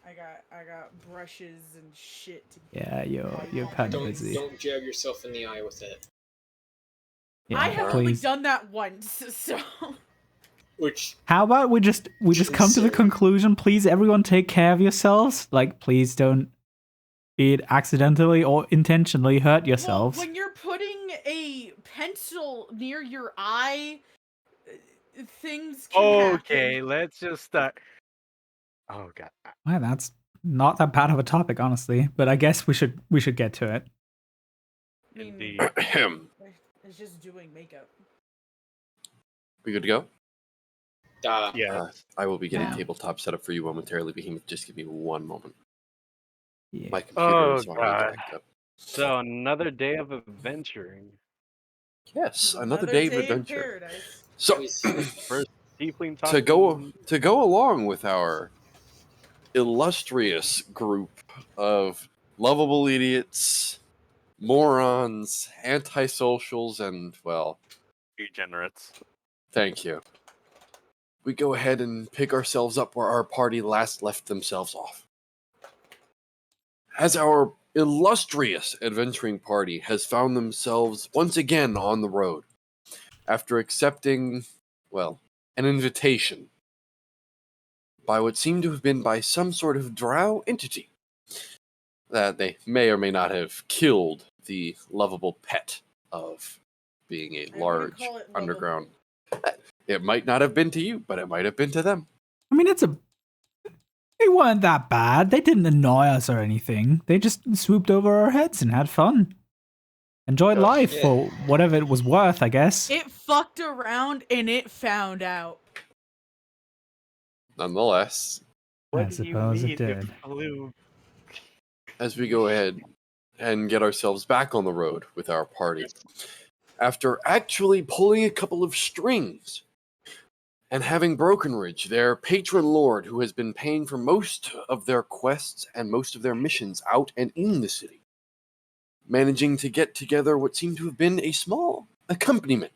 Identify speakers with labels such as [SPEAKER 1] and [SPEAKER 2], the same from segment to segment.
[SPEAKER 1] I got brushes and shit.
[SPEAKER 2] Yeah, you're kind of busy.
[SPEAKER 3] Don't jab yourself in the eye with it.
[SPEAKER 2] Yeah,
[SPEAKER 1] I have
[SPEAKER 2] please.
[SPEAKER 1] only done that once, so.
[SPEAKER 3] Which?
[SPEAKER 2] How about we just come to the conclusion? Please, everyone, take care of yourselves. Like, please don't be it accidentally or intentionally hurt yourselves.
[SPEAKER 1] Well, when you're putting a pencil near your eye, things can happen.
[SPEAKER 4] Let's just start. Oh god.
[SPEAKER 2] Well, that's not that bad of a topic, honestly. But I guess we should get to it.
[SPEAKER 1] I mean,
[SPEAKER 4] Indeed.
[SPEAKER 1] it's just doing makeup.
[SPEAKER 5] We good to go?
[SPEAKER 4] Yeah.
[SPEAKER 5] I will be getting tabletop set up for you momentarily. Behemoth, just give me one moment.
[SPEAKER 2] Yeah.
[SPEAKER 5] My computer is already
[SPEAKER 4] God.
[SPEAKER 5] backed up.
[SPEAKER 4] So another day of adventuring.
[SPEAKER 5] Yes, another day of adventure.
[SPEAKER 1] In paradise.
[SPEAKER 5] So
[SPEAKER 4] First tiefling
[SPEAKER 5] to go along with our illustrious group of lovable idiots, morons, antisocials, and, well,
[SPEAKER 4] degenerates.
[SPEAKER 5] thank you. We go ahead and pick ourselves up where our party last left themselves off. As our illustrious adventuring party has found themselves once again on the road, after accepting, well, an invitation by what seemed to have been by some sort of drow entity, that they may or may not have killed the lovable pet of being a large underground. It might not have been to you, but it might have been to them.
[SPEAKER 2] I mean, they weren't that bad. They didn't annoy us or anything. They just swooped over our heads and had fun. Enjoyed life for whatever it was worth, I guess.
[SPEAKER 1] It fucked around and it found out.
[SPEAKER 5] Nonetheless,
[SPEAKER 2] I suppose it did.
[SPEAKER 5] As we go ahead and get ourselves back on the road with our party, after actually pulling a couple of strings and having Brokenridge, their patron lord who has been paying for most of their quests and most of their missions out and in the city, managing to get together what seemed to have been a small accompaniment.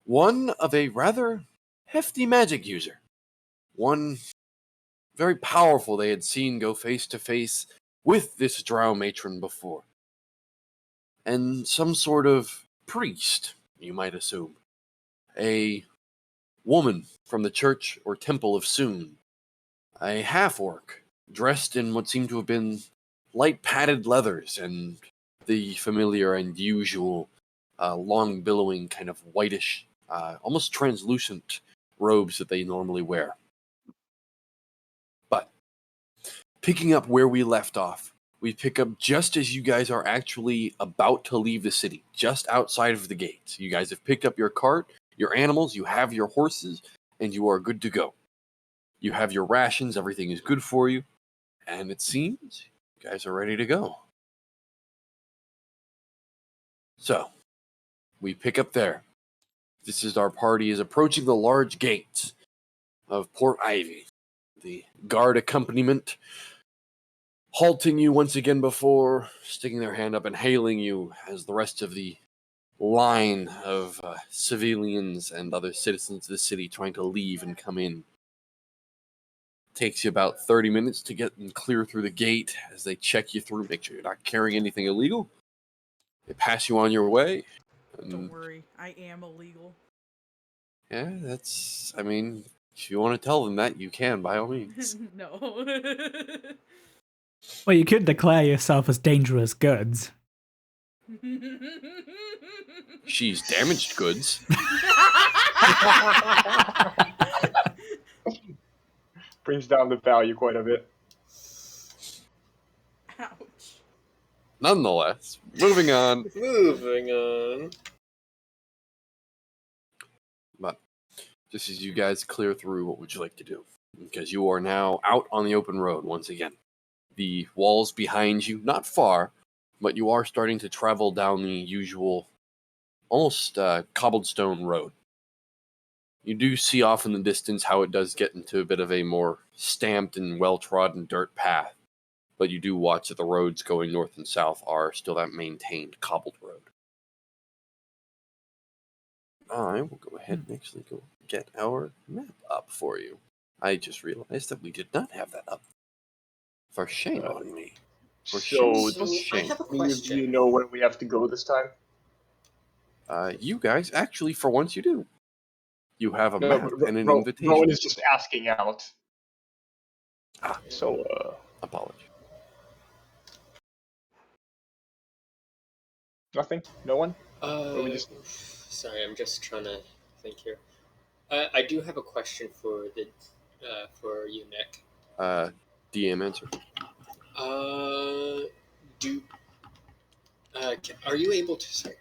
[SPEAKER 5] One of a rather hefty magic user. One very powerful they had seen go face to face with this drow matron before. And some sort of priest, you might assume. A woman from the church or temple of Soon. A half-orc, dressed in what seemed to have been light padded leathers and the familiar and usual long billowing kind of whitish, almost translucent robes that they normally wear. But picking up where we left off, we pick up just as you guys are actually about to leave the city, just outside of the gates. You guys have picked up your cart, your animals, you have your horses, and you are good to go. You have your rations, everything is good for you, and it seems you guys are ready to go. So, we pick up there. This is our party is approaching the large gates of Port Ivy. The guard accompaniment halting you once again before, sticking their hand up and hailing you as the rest of the line of civilians and other citizens of the city trying to leave and come in. Takes you about 30 minutes to get and clear through the gate as they check you through, make sure you're not carrying anything illegal. They pass you on your way.
[SPEAKER 1] Don't worry, I am illegal.
[SPEAKER 5] Yeah, that's, I mean, if you want to tell them that, you can, by all means.
[SPEAKER 1] No.
[SPEAKER 2] Well, you could declare yourself as dangerous goods.
[SPEAKER 5] She's damaged goods.
[SPEAKER 6] Brings down the value quite a bit.
[SPEAKER 1] Ouch.
[SPEAKER 5] Nonetheless, moving on. But just as you guys clear through, what would you like to do? Because you are now out on the open road once again. The walls behind you, not far, but you are starting to travel down the usual, almost cobblestone road. You do see off in the distance how it does get into a bit of a more stamped and well-trodden dirt path, but you do watch that the roads going north and south are still that maintained cobbled road. I will go ahead and actually go get our map up for you. I just realized that we did not have that up. For shame on me. For
[SPEAKER 6] So,
[SPEAKER 3] I have a
[SPEAKER 6] do
[SPEAKER 3] question.
[SPEAKER 6] you know where we have to go this time?
[SPEAKER 5] You guys, actually, for once you do. You have a
[SPEAKER 6] No,
[SPEAKER 5] map
[SPEAKER 6] but
[SPEAKER 5] and an
[SPEAKER 6] Rowan
[SPEAKER 5] invitation.
[SPEAKER 6] is just asking out.
[SPEAKER 5] Ah,
[SPEAKER 6] So,
[SPEAKER 5] apology.
[SPEAKER 6] nothing? No one? Or we just...
[SPEAKER 3] Sorry, I'm just trying to think here. I do have a question for for you, Nick.
[SPEAKER 5] DM answer.
[SPEAKER 3] Are you able to? Sorry,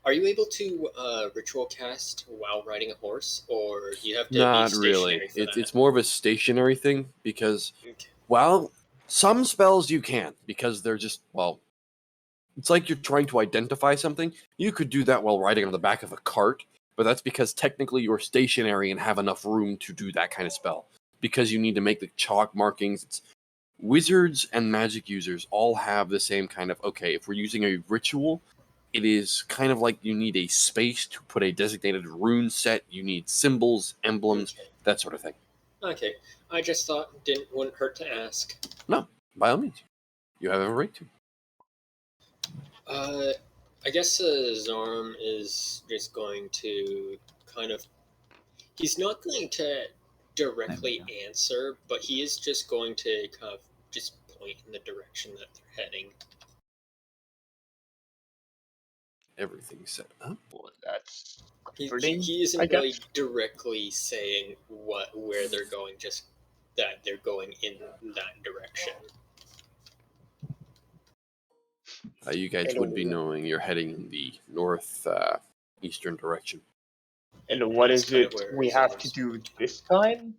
[SPEAKER 3] are you able to ritual cast while riding a horse, or do you have to
[SPEAKER 5] Not
[SPEAKER 3] be stationary
[SPEAKER 5] really.
[SPEAKER 3] for that?
[SPEAKER 5] It's more of a stationary thing because,
[SPEAKER 3] Okay.
[SPEAKER 5] well, some spells you can because they're just, well, it's like you're trying to identify something. You could do that while riding on the back of a cart, but that's because technically you're stationary and have enough room to do that kind of spell. Because you need to make the chalk markings. It's wizards and magic users all have the same kind of, okay, if we're using a ritual, it is kind of like you need a space to put a designated rune set. You need symbols, emblems,
[SPEAKER 3] Okay.
[SPEAKER 5] that sort of thing.
[SPEAKER 3] Okay. I just thought wouldn't hurt to ask.
[SPEAKER 5] No, by all means. You have every right to.
[SPEAKER 3] I guess Zorm is just going to kind of. He's not going to directly answer, but he is just going to kind of just point in the direction that they're heading.
[SPEAKER 5] Everything's set up.
[SPEAKER 6] Well, that's
[SPEAKER 3] He
[SPEAKER 6] comforting, I
[SPEAKER 3] isn't
[SPEAKER 6] guess.
[SPEAKER 3] really directly saying where they're going, just that they're going in that direction.
[SPEAKER 5] You guys
[SPEAKER 6] And
[SPEAKER 5] would be knowing you're heading in the north eastern direction.
[SPEAKER 6] And what
[SPEAKER 3] That's
[SPEAKER 6] is
[SPEAKER 3] kind
[SPEAKER 6] it
[SPEAKER 3] of where
[SPEAKER 6] we have
[SPEAKER 3] Zorm's-
[SPEAKER 6] to do this time?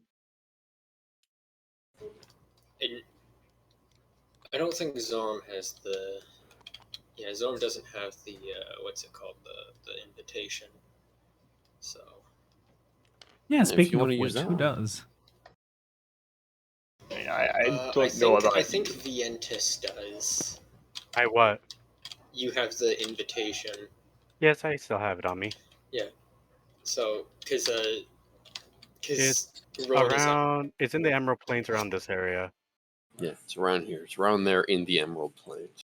[SPEAKER 3] And I don't think Zorm has the. Yeah, Zorm doesn't have the what's it called, the invitation. So
[SPEAKER 2] Yeah,
[SPEAKER 5] you
[SPEAKER 2] speaking of
[SPEAKER 5] wanna use
[SPEAKER 2] which,
[SPEAKER 5] that
[SPEAKER 2] who
[SPEAKER 5] one.
[SPEAKER 2] does?
[SPEAKER 6] I don't know about
[SPEAKER 3] I think
[SPEAKER 6] you.
[SPEAKER 3] Vientus does.
[SPEAKER 4] I what?
[SPEAKER 3] You have the invitation.
[SPEAKER 4] Yes, I still have it on me.
[SPEAKER 3] So because
[SPEAKER 4] It's
[SPEAKER 3] Rowan is
[SPEAKER 4] around. It's in the Emerald Plains around this area.
[SPEAKER 5] Yeah, it's around here. It's around there in the Emerald Plains.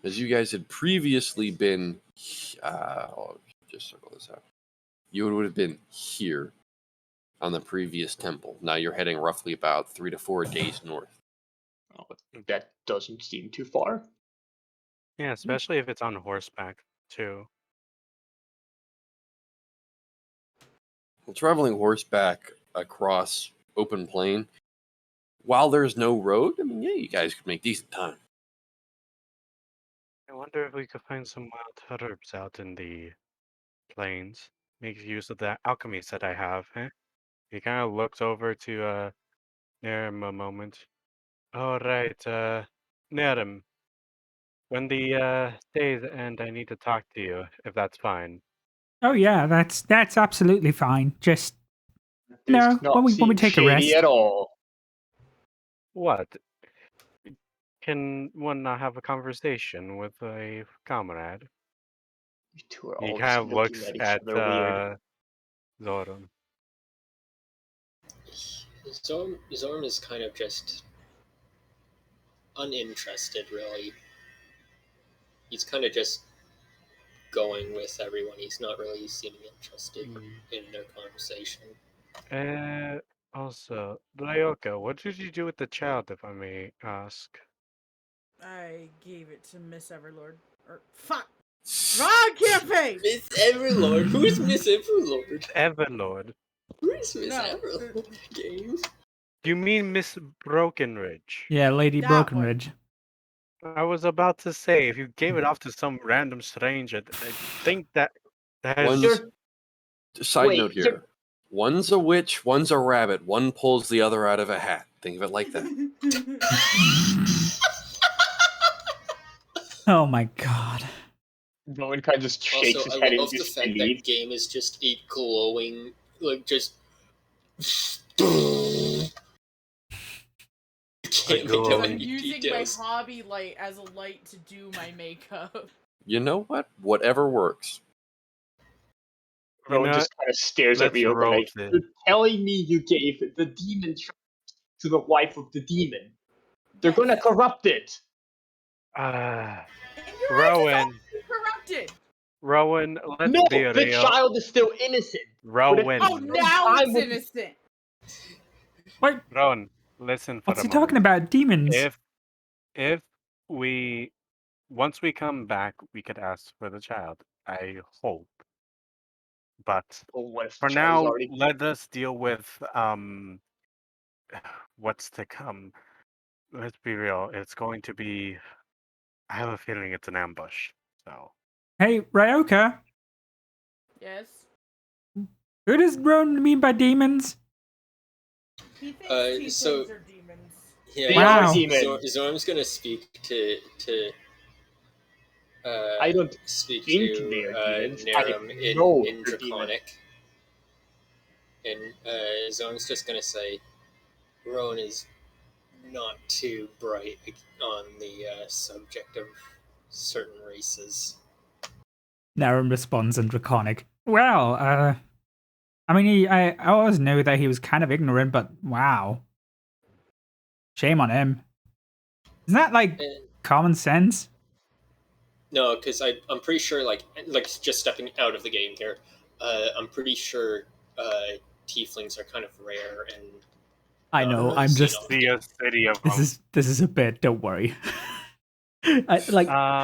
[SPEAKER 5] As you guys had previously been, I'll just circle this out. You would have been here on the previous temple. Now you're heading roughly about 3 to 4 days north.
[SPEAKER 6] Oh, that doesn't seem too far.
[SPEAKER 4] Yeah, especially if it's on horseback too.
[SPEAKER 5] Well, traveling horseback across open plain, while there's no road, I mean, yeah, you guys could make decent time.
[SPEAKER 4] I wonder if we could find some wild herbs out in the plains. Make use of the alchemy set I have. Eh? He kind of looks over to Nerem a moment. All right, Nerem. When the days end, I need to talk to you, if that's fine.
[SPEAKER 2] Oh yeah, that's absolutely fine. Just
[SPEAKER 6] This
[SPEAKER 2] No,
[SPEAKER 6] does not
[SPEAKER 2] when we
[SPEAKER 6] seem
[SPEAKER 2] take a
[SPEAKER 6] shady
[SPEAKER 2] rest.
[SPEAKER 6] at all.
[SPEAKER 4] What? Can one not have a conversation with a comrade?
[SPEAKER 6] You two are
[SPEAKER 4] He
[SPEAKER 6] all
[SPEAKER 4] kind
[SPEAKER 6] just
[SPEAKER 4] of
[SPEAKER 6] looking
[SPEAKER 4] looks
[SPEAKER 6] at each
[SPEAKER 4] at
[SPEAKER 6] other weird.
[SPEAKER 4] Zoram.
[SPEAKER 3] Zorm is kind of just uninterested, really. He's kind of just going with everyone. He's not really seeming interested in their conversation.
[SPEAKER 4] Also, Ryoka, what did you do with the child, if I may ask?
[SPEAKER 1] I gave it to Miss Everlord. Or fuck. Wrong campaign.
[SPEAKER 3] Miss Everlord? Who's Miss Everlord?
[SPEAKER 4] Everlord.
[SPEAKER 3] Who's Miss
[SPEAKER 1] No.
[SPEAKER 3] Everlord? Game.
[SPEAKER 4] You mean Miss Brokenridge?
[SPEAKER 2] Yeah, Lady
[SPEAKER 1] That one.
[SPEAKER 2] Brokenridge.
[SPEAKER 4] I was about to say, if you gave it off to some random stranger, I think that has...
[SPEAKER 5] One's, side
[SPEAKER 6] Wait,
[SPEAKER 5] note here. One's a witch, one's a rabbit. One pulls the other out of a hat. Think of it like that.
[SPEAKER 2] Oh my god.
[SPEAKER 6] Rowan kind of just shakes
[SPEAKER 3] Also,
[SPEAKER 6] his
[SPEAKER 3] I
[SPEAKER 6] head in
[SPEAKER 3] love the fact
[SPEAKER 6] disbelief.
[SPEAKER 3] that Game is just a glowing, like, just. Can't make out
[SPEAKER 1] I'm
[SPEAKER 3] any
[SPEAKER 1] using
[SPEAKER 3] details.
[SPEAKER 1] my hobby light as a light to do my makeup.
[SPEAKER 5] You know what? Whatever works.
[SPEAKER 4] You
[SPEAKER 6] Rowan
[SPEAKER 4] know,
[SPEAKER 6] just kind of stares at
[SPEAKER 4] let's
[SPEAKER 6] me over
[SPEAKER 4] roll
[SPEAKER 6] like,
[SPEAKER 4] this.
[SPEAKER 6] you're telling me you gave the demon to the wife of the demon. They're gonna corrupt it.
[SPEAKER 1] And your eggs is
[SPEAKER 4] Rowan,
[SPEAKER 1] already corrupted.
[SPEAKER 4] Rowan, let's
[SPEAKER 6] No,
[SPEAKER 4] be
[SPEAKER 6] the
[SPEAKER 4] real.
[SPEAKER 6] child is still innocent.
[SPEAKER 4] Rowan,
[SPEAKER 1] Oh, now
[SPEAKER 6] time
[SPEAKER 1] it's
[SPEAKER 6] with-
[SPEAKER 1] innocent.
[SPEAKER 2] Wait,
[SPEAKER 4] Rowan, listen for
[SPEAKER 2] what's
[SPEAKER 4] a
[SPEAKER 2] he
[SPEAKER 4] moment.
[SPEAKER 2] talking about? Demons?
[SPEAKER 4] If we once we come back, we could ask for the child. I hope. But
[SPEAKER 6] Oh, what if
[SPEAKER 4] for
[SPEAKER 6] the child is
[SPEAKER 4] now,
[SPEAKER 6] already?
[SPEAKER 4] let us deal with what's to come. Let's be real. It's going to be. I have a feeling it's an ambush. So
[SPEAKER 2] Hey, Ryoka,
[SPEAKER 1] Yes.
[SPEAKER 2] who does Rowan mean by demons?
[SPEAKER 1] He thinks
[SPEAKER 3] so-
[SPEAKER 1] tieflings are demons.
[SPEAKER 3] Yeah,
[SPEAKER 6] They
[SPEAKER 2] Wow.
[SPEAKER 6] are demons.
[SPEAKER 3] Zorm's gonna speak to
[SPEAKER 6] I don't
[SPEAKER 3] speak
[SPEAKER 6] think
[SPEAKER 3] to
[SPEAKER 6] they are demons.
[SPEAKER 3] Narum
[SPEAKER 6] I know
[SPEAKER 3] in
[SPEAKER 6] they're demons.
[SPEAKER 3] Draconic, and Zorm's just gonna say, Rowan is not too bright on the subject of certain races.
[SPEAKER 2] Narum responds in Draconic. Well, I mean, I always knew that he was kind of ignorant, but wow. Shame on him. Isn't that like
[SPEAKER 3] And,
[SPEAKER 2] common sense?
[SPEAKER 3] no, because I'm pretty sure, like just stepping out of the game here, I'm pretty sure tieflings are kind of rare and.
[SPEAKER 2] I know.
[SPEAKER 3] really
[SPEAKER 2] I'm
[SPEAKER 3] seen
[SPEAKER 2] just.
[SPEAKER 3] on
[SPEAKER 4] see a city of
[SPEAKER 2] This is a bit. Don't worry. I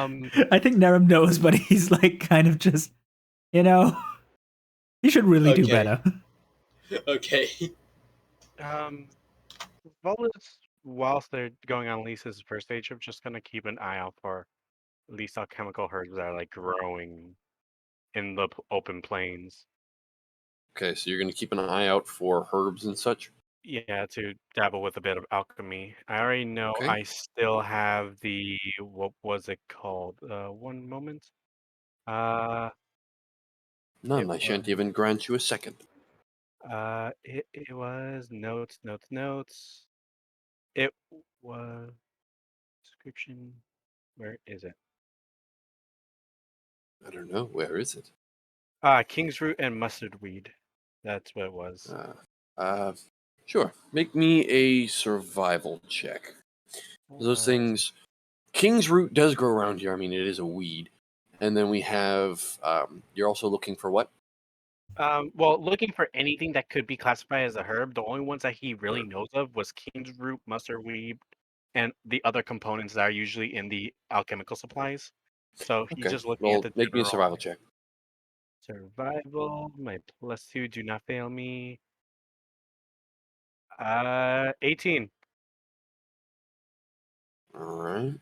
[SPEAKER 4] um
[SPEAKER 2] I think Narum knows, but he's like kind of just, you know, he should really do
[SPEAKER 3] Okay.
[SPEAKER 2] better.
[SPEAKER 3] Okay.
[SPEAKER 4] whilst they're going on Lisa's first stage, I'm just gonna keep an eye out for at least alchemical herbs that are like growing in the open plains.
[SPEAKER 5] Okay, so you're going to keep an eye out for herbs and such.
[SPEAKER 4] Yeah, to dabble with a bit of alchemy. I already know
[SPEAKER 5] Okay.
[SPEAKER 4] I still have the what was it called? One moment.
[SPEAKER 5] None.
[SPEAKER 4] It
[SPEAKER 5] I shan't
[SPEAKER 4] was-
[SPEAKER 5] even grant you a second.
[SPEAKER 4] it was notes. It was description. Where is it?
[SPEAKER 5] I don't know. Where is it?
[SPEAKER 4] King's root and mustard weed. That's what it was.
[SPEAKER 5] Sure. Make me a survival check. Those things. King's root does grow around here. I mean, it is a weed. And then we have. You're also looking for what?
[SPEAKER 4] Well, looking for anything that could be classified as a herb, the only ones that he really knows of was king's root, mustard weed, and the other components that are usually in the alchemical supplies. So he's
[SPEAKER 5] Okay.
[SPEAKER 4] just looking
[SPEAKER 5] Well,
[SPEAKER 4] at the
[SPEAKER 5] make me a
[SPEAKER 4] general-
[SPEAKER 5] survival check.
[SPEAKER 4] Survival, my +2 do not fail me. 18.
[SPEAKER 5] All right.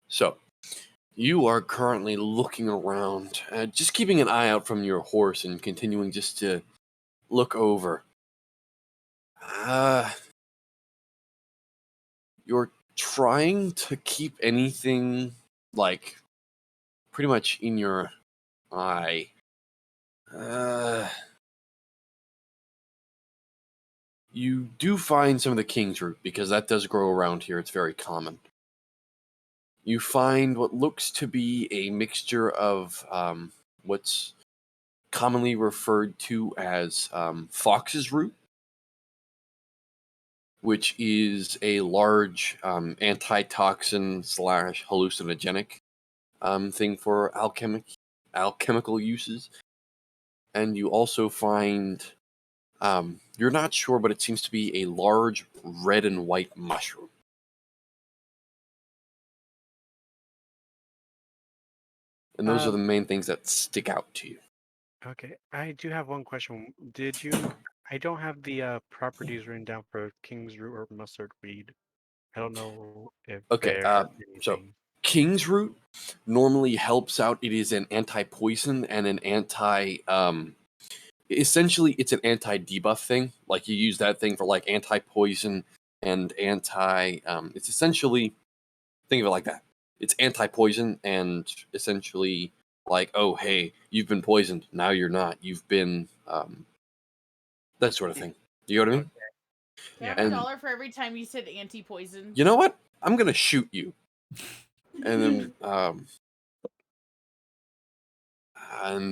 [SPEAKER 5] So, you are currently looking around, just keeping an eye out from your horse and continuing just to look over. You're trying to keep anything, like, pretty much in your eye. You do find some of the king's root, because that does grow around here. It's very common. You find what looks to be a mixture of what's commonly referred to as fox's root, which is a large antitoxin / hallucinogenic thing for alchemical uses. And you also find, you're not sure, but it seems to be a large red and white mushroom. And those are the main things that stick out to you.
[SPEAKER 4] Okay, I do have one question. Did you? I don't have the properties written down for king's root or mustard weed. I don't know if
[SPEAKER 5] Okay,
[SPEAKER 4] they're
[SPEAKER 5] so
[SPEAKER 4] anything.
[SPEAKER 5] king's root normally helps out. It is an anti-poison and an essentially it's an anti-debuff thing. Like you use that thing for like anti-poison and it's essentially, think of it like that. It's anti-poison and essentially like, oh hey, you've been poisoned, now you're not. You've been that sort of thing. Do you know what I mean?
[SPEAKER 1] Can I have
[SPEAKER 5] And-
[SPEAKER 1] $1 for every time you said anti-poison?
[SPEAKER 5] You know what? I'm gonna shoot you. And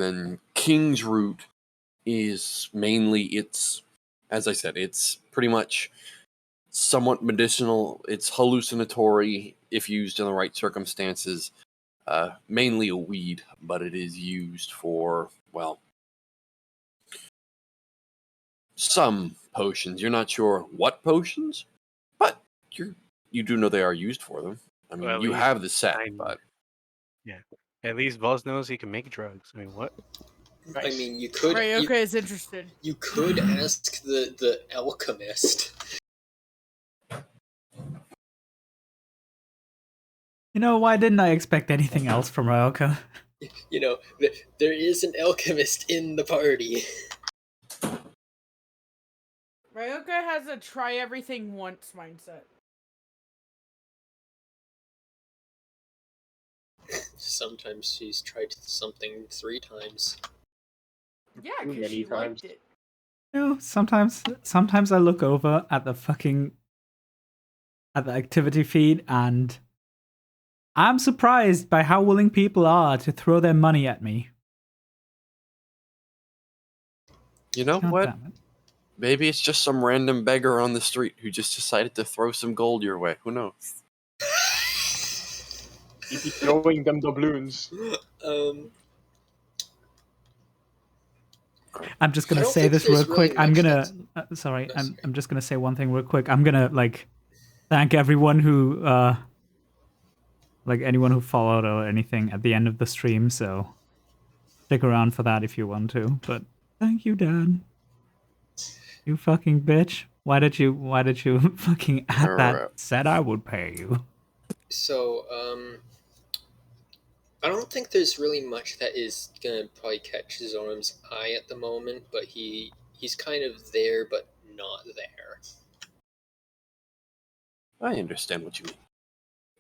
[SPEAKER 5] then king's root is mainly, it's, as I said, it's pretty much somewhat medicinal. It's hallucinatory if used in the right circumstances. Mainly a weed, but it is used for, well, some potions. You're not sure what potions, but you do know they are used for them. I mean,
[SPEAKER 4] Well, at
[SPEAKER 5] you
[SPEAKER 4] least
[SPEAKER 5] have the set,
[SPEAKER 4] I
[SPEAKER 5] but
[SPEAKER 4] yeah. At least Buzz knows he can make drugs. I mean, what?
[SPEAKER 3] I
[SPEAKER 6] Nice.
[SPEAKER 3] mean, you could
[SPEAKER 1] Ryoka is interested.
[SPEAKER 3] you could ask the alchemist.
[SPEAKER 2] You know, why didn't I expect anything else from Ryoka?
[SPEAKER 3] You know, there is an alchemist in the party.
[SPEAKER 1] Ryoka has a try everything once mindset.
[SPEAKER 3] Sometimes she's tried something 3 times.
[SPEAKER 1] Yeah, because
[SPEAKER 6] Many
[SPEAKER 1] she
[SPEAKER 6] times.
[SPEAKER 1] liked it.
[SPEAKER 2] You know, sometimes I look over at the activity feed and I'm surprised by how willing people are to throw their money at me.
[SPEAKER 5] you know
[SPEAKER 2] God
[SPEAKER 5] what?
[SPEAKER 2] damn it.
[SPEAKER 5] Maybe it's just some random beggar on the street who just decided to throw some gold your way. Who knows?
[SPEAKER 6] You be throwing them doubloons.
[SPEAKER 2] I'm just
[SPEAKER 3] I
[SPEAKER 2] gonna
[SPEAKER 3] don't
[SPEAKER 2] say
[SPEAKER 3] think
[SPEAKER 2] this
[SPEAKER 3] there's
[SPEAKER 2] real quick.
[SPEAKER 3] really
[SPEAKER 2] I'm
[SPEAKER 3] much
[SPEAKER 2] gonna
[SPEAKER 3] that's-
[SPEAKER 2] sorry.
[SPEAKER 3] Oh, sorry.
[SPEAKER 2] I'm just gonna say one thing real quick. I'm gonna thank everyone who anyone who followed or anything at the end of the stream. So stick around for that if you want to. But thank you, Dan. You fucking bitch. Why did you fucking add
[SPEAKER 5] Alright.
[SPEAKER 2] that? Said I would pay you.
[SPEAKER 3] So, I don't think there's really much that is gonna probably catch Zorm's eye at the moment, but he's kind of there, but not there.
[SPEAKER 5] I understand what you mean.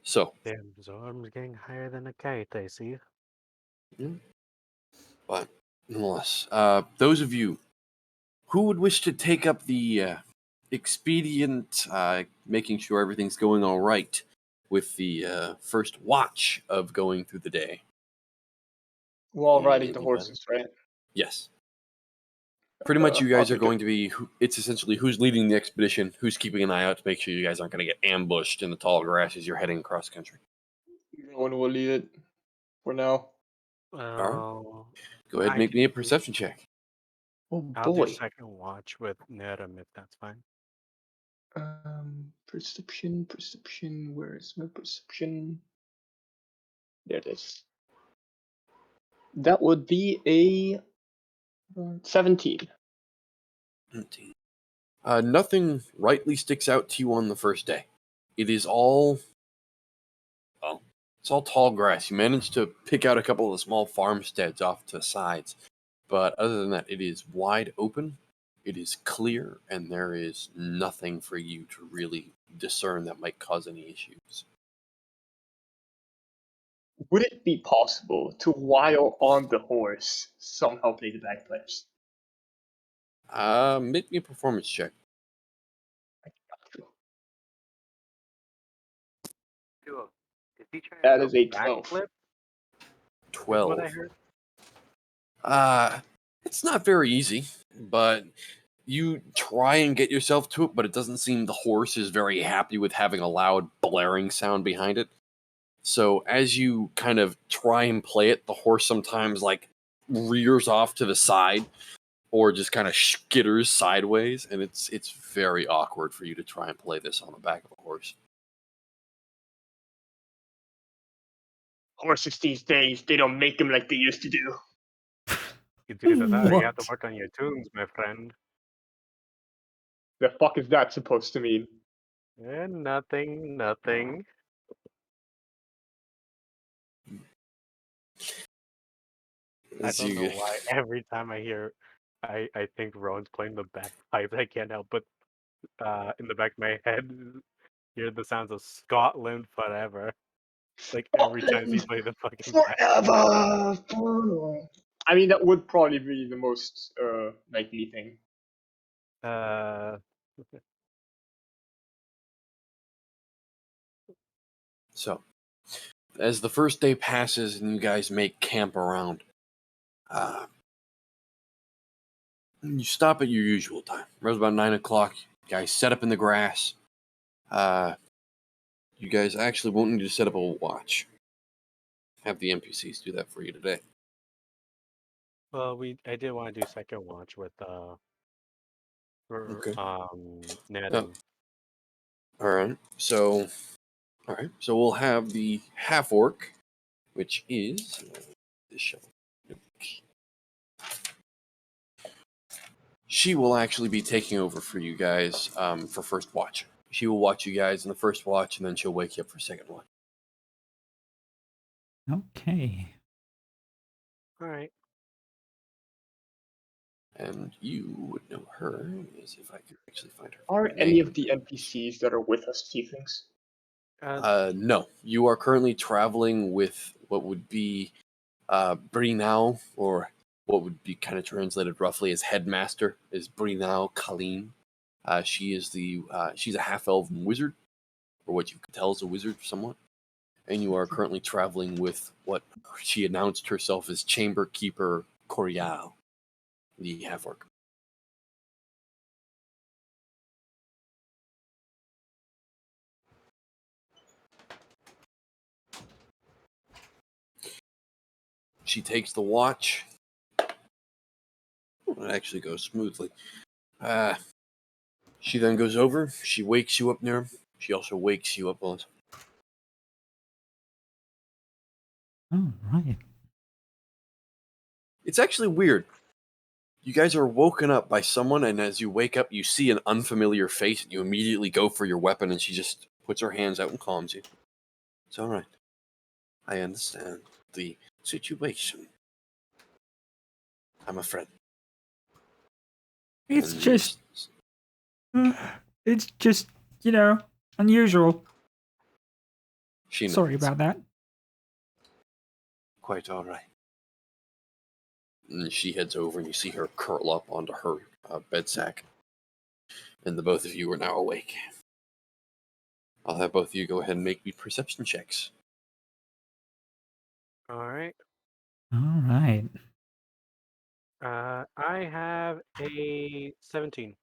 [SPEAKER 5] So,
[SPEAKER 4] Damn, Zorm's getting higher than a kite, I see.
[SPEAKER 5] but nonetheless, those of you who would wish to take up the expedient, making sure everything's going all right with the first watch of going through the day.
[SPEAKER 6] While riding the
[SPEAKER 5] Anybody?
[SPEAKER 6] horses, right?
[SPEAKER 5] Yes. Pretty much you
[SPEAKER 6] I'll
[SPEAKER 5] guys are
[SPEAKER 6] take
[SPEAKER 5] going
[SPEAKER 6] it.
[SPEAKER 5] to be, it's essentially who's leading the expedition, who's keeping an eye out to make sure you guys aren't going to get ambushed in the tall grass as you're heading across country.
[SPEAKER 6] No one will lead it for now.
[SPEAKER 4] Well,
[SPEAKER 5] Go ahead and
[SPEAKER 4] I
[SPEAKER 5] make
[SPEAKER 4] can
[SPEAKER 5] me a
[SPEAKER 4] do-
[SPEAKER 5] perception check.
[SPEAKER 6] Oh
[SPEAKER 4] I'll do
[SPEAKER 6] boy.
[SPEAKER 4] second watch with Nerem if that's fine.
[SPEAKER 6] Perception. Where is my perception? There it is. That would be a 17.
[SPEAKER 5] 17. Nothing rightly sticks out to you on the first day. It is all, well, it's all tall grass. You managed to pick out a couple of the small farmsteads off to the sides. But other than that, it is wide open, it is clear, and there is nothing for you to really discern that might cause any issues.
[SPEAKER 6] Would it be possible to, while on the horse, somehow play the bagpipes?
[SPEAKER 5] Make me a performance check.
[SPEAKER 4] Is he trying
[SPEAKER 6] That
[SPEAKER 4] to
[SPEAKER 6] is a
[SPEAKER 4] go
[SPEAKER 6] 12.
[SPEAKER 4] backflip? Is
[SPEAKER 5] 12.
[SPEAKER 4] what I heard.
[SPEAKER 5] It's not very easy, but you try and get yourself to it, but it doesn't seem the horse is very happy with having a loud blaring sound behind it. So as you kind of try and play it, the horse sometimes like rears off to the side or just kind of skitters sideways, and it's very awkward for you to try and play this on the back of a horse.
[SPEAKER 6] Horses these days, they don't make them like they used to do.
[SPEAKER 4] It's either that or you have to
[SPEAKER 2] What?
[SPEAKER 4] work on your tunes, my friend.
[SPEAKER 6] The fuck is that supposed to mean?
[SPEAKER 4] Nothing. I
[SPEAKER 5] As
[SPEAKER 4] don't
[SPEAKER 5] you
[SPEAKER 4] know why. Every time I think Rowan's playing the bagpipes, I can't help but in the back of my head hear the sounds of Scotland forever. Like every time he plays the fucking bagpipes.
[SPEAKER 6] Forever! I mean, that would probably be the most likely thing.
[SPEAKER 5] So, as the first day passes and you guys make camp around, you stop at your usual time. Around about 9 o'clock, you guys set up in the grass, You guys actually won't need to set up a watch. Have the NPCs do that for you today.
[SPEAKER 4] Well, I did want to do second watch with
[SPEAKER 5] Okay.
[SPEAKER 4] Ned
[SPEAKER 5] Oh.
[SPEAKER 4] and
[SPEAKER 5] Alright, so we'll have the half-orc, which is this shovel. She will actually be taking over for you guys for first watch. She will watch you guys in the first watch, and then she'll wake you up for second watch.
[SPEAKER 2] Okay.
[SPEAKER 4] all right.
[SPEAKER 5] And you would know her, as if I could actually find her.
[SPEAKER 6] Are
[SPEAKER 5] name.
[SPEAKER 6] any of the NPCs that are with us tieflings?
[SPEAKER 5] No. You are currently traveling with what would be Brinau, or what would be kind of translated roughly as headmaster, is Brinau Colleen. She is she's a half-elven wizard, or what you could tell is a wizard somewhat. And you are currently traveling with what she announced herself as Chamber Keeper Corial, the half-orc. She takes the watch. It actually goes smoothly. She then goes over. She wakes you up, Nira. She also wakes you up, Willis.
[SPEAKER 2] All right.
[SPEAKER 5] It's actually weird. You guys are woken up by someone, and as you wake up, you see an unfamiliar face, and you immediately go for your weapon, and she just puts her hands out and calms you. It's all right. I understand the situation. I'm a friend.
[SPEAKER 2] It's
[SPEAKER 5] And
[SPEAKER 2] just, unusual.
[SPEAKER 5] She
[SPEAKER 2] Sorry
[SPEAKER 5] nods.
[SPEAKER 2] about that.
[SPEAKER 5] Quite all right. And she heads over, and you see her curl up onto her bed sack. And the both of you are now awake. I'll have both of you go ahead and make me perception checks.
[SPEAKER 4] All right.
[SPEAKER 2] All right.
[SPEAKER 4] I have a 17.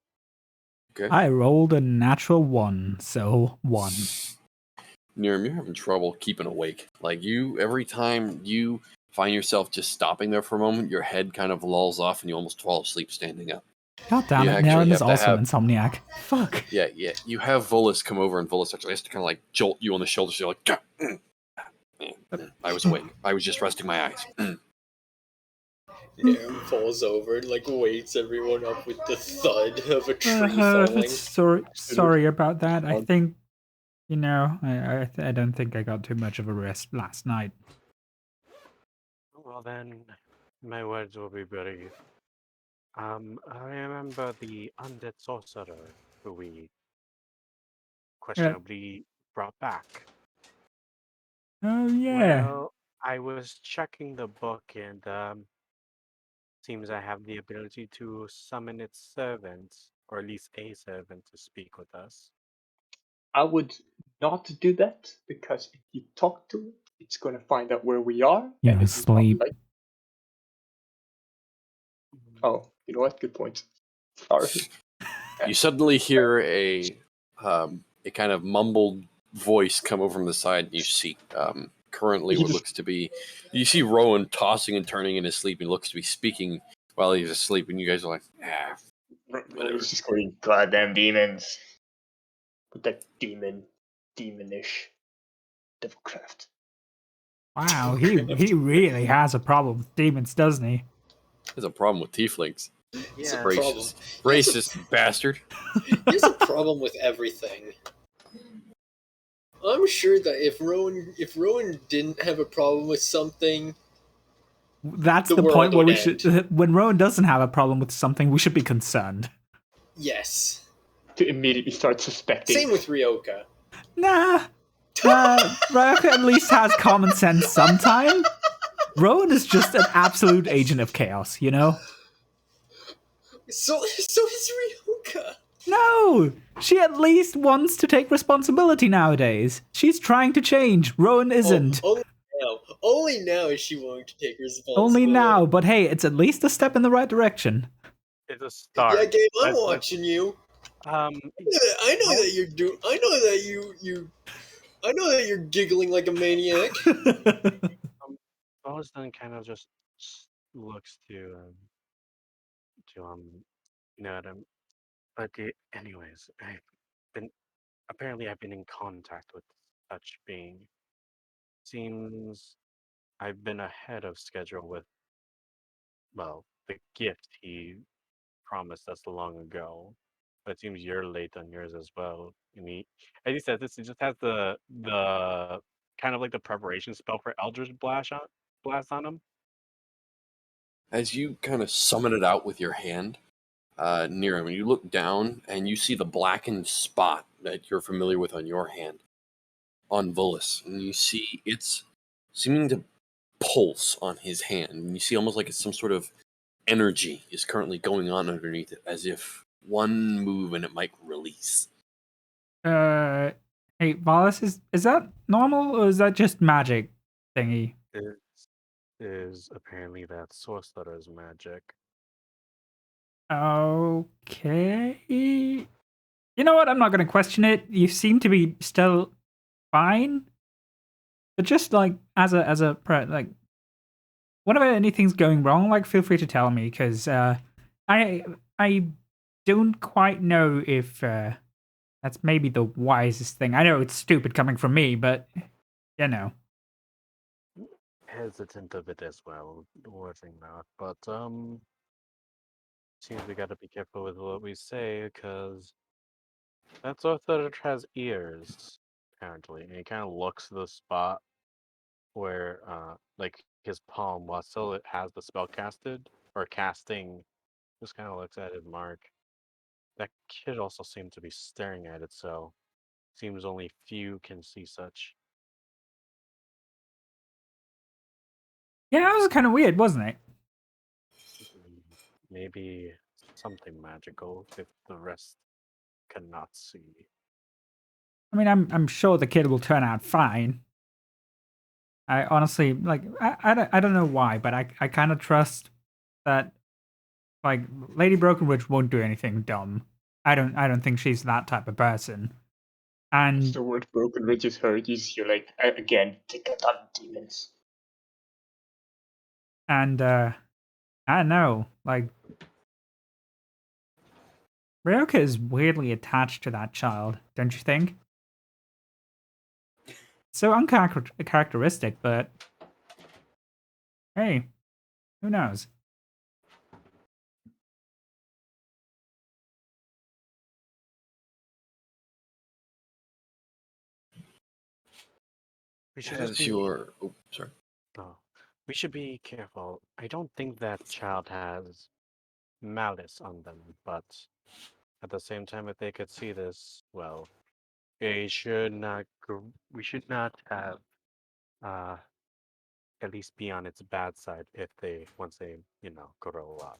[SPEAKER 5] Okay.
[SPEAKER 2] I rolled a natural 1, so 1.
[SPEAKER 5] Niram, you're having trouble keeping awake. Like, every time you find yourself just stopping there for a moment, your head kind of lulls off and you almost fall asleep standing up.
[SPEAKER 2] God damn
[SPEAKER 5] You
[SPEAKER 2] it,
[SPEAKER 5] actually
[SPEAKER 2] Naren
[SPEAKER 5] have
[SPEAKER 2] is
[SPEAKER 5] to
[SPEAKER 2] also
[SPEAKER 5] have-
[SPEAKER 2] an insomniac. Fuck.
[SPEAKER 5] Yeah. You have Volus come over, and Volus actually has to kind of like jolt you on the shoulder, so you're like, I was awake. I was just resting my eyes.
[SPEAKER 3] Aaron falls over and like wakes everyone up with the thud of a tree falling.
[SPEAKER 2] Sorry about that. I think, I don't think I got too much of a rest last night.
[SPEAKER 4] Well then, my words will be brief. I remember the undead sorcerer who we questionably brought back.
[SPEAKER 2] Oh, yeah.
[SPEAKER 4] Well, I was checking the book, and seems I have the ability to summon its servants, or at least a servant, to speak with us.
[SPEAKER 6] I would not do that, because if you talk to it, it's going to find out where we are.
[SPEAKER 2] You're
[SPEAKER 6] and it will not
[SPEAKER 2] asleep.
[SPEAKER 6] like- Oh, you know what? Good point. Sorry.
[SPEAKER 5] You suddenly hear a kind of mumbled voice come over from the side, and you see currently what looks to be, you see Rowan tossing and turning in his sleep. He looks to be speaking while he's asleep, and you guys are like,
[SPEAKER 6] I was just going, goddamn demons. With that demonish devilcraft.
[SPEAKER 2] Wow, he really has a problem with demons, doesn't he?
[SPEAKER 5] there's a problem with tieflings. It's a
[SPEAKER 3] Yeah,
[SPEAKER 5] racist bastard.
[SPEAKER 3] There's a problem with everything. I'm sure that if Rowan didn't have a problem with something,
[SPEAKER 2] That's
[SPEAKER 3] The
[SPEAKER 2] the
[SPEAKER 3] world
[SPEAKER 2] point where
[SPEAKER 3] would
[SPEAKER 2] we should. When Rowan doesn't have a problem with something, we should be concerned.
[SPEAKER 3] yes.
[SPEAKER 6] To immediately start suspecting.
[SPEAKER 3] Same with Ryoka.
[SPEAKER 2] Nah. Ryoko at least has common sense sometime. Rowan is just an absolute agent of chaos, you know?
[SPEAKER 3] So is Ryoka.
[SPEAKER 2] No! She at least wants to take responsibility nowadays. She's trying to change. Rowan isn't.
[SPEAKER 3] Only now is she willing to take responsibility.
[SPEAKER 2] Only now, but hey, it's at least a step in the right direction.
[SPEAKER 4] It's a start.
[SPEAKER 3] Yeah, Gabe, I'm
[SPEAKER 4] Let's-
[SPEAKER 3] watching you. I know that you're doing. I know that I know that you're giggling like a maniac.
[SPEAKER 4] Wallace then kind of just looks to Adam. But anyways, I've been in contact with such being. Seems I've been ahead of schedule with, well, the gift he promised us long ago. But it seems you're late on yours as well. And as he says this, he just has the kind of like the preparation spell for Eldritch blast on him.
[SPEAKER 5] As you kind of summon it out with your hand, near him, you look down and you see the blackened spot that you're familiar with on your hand on Volus, and you see it's seeming to pulse on his hand, and you see almost like it's some sort of energy is currently going on underneath it, as if one move and it might release.
[SPEAKER 2] Hey, Valis, is that normal or is that just magic thingy?
[SPEAKER 4] It is apparently that sorcerer's magic.
[SPEAKER 2] Okay. You know what? I'm not going to question it. You seem to be still fine, but just like like, whenever anything's going wrong, like feel free to tell me because I don't quite know if that's maybe the wisest thing. I know it's stupid coming from me, but you know.
[SPEAKER 4] Hesitant of it as well, wording that, but seems we gotta be careful with what we say because that sorcerer has ears apparently, and he kind of looks to the spot where like his palm, while still it has the spell casted or casting, just kind of looks at his mark. That kid also seemed to be staring at it, so seems only few can see such.
[SPEAKER 2] Yeah, that was kind of weird, wasn't it?
[SPEAKER 4] Maybe something magical if the rest cannot see.
[SPEAKER 2] I mean, I'm sure the kid will turn out fine. I honestly like I don't know why, but I kind of trust that like Lady Brokenridge won't do anything dumb. I don't think she's that type of person.
[SPEAKER 6] As
[SPEAKER 2] And
[SPEAKER 6] the word broken ridges heard, you're like, again, take it on demons.
[SPEAKER 2] I don't know, like Ryoka is weirdly attached to that child, don't you think? So uncharacteristic, but hey, who knows?
[SPEAKER 4] We should
[SPEAKER 5] As
[SPEAKER 4] just be.
[SPEAKER 5] your sorry.
[SPEAKER 4] Oh, we should be careful. I don't think that child has malice on them, but at the same time, if they could see this, well, they should not. We should not have uh at least be on its bad side if they once they grow up.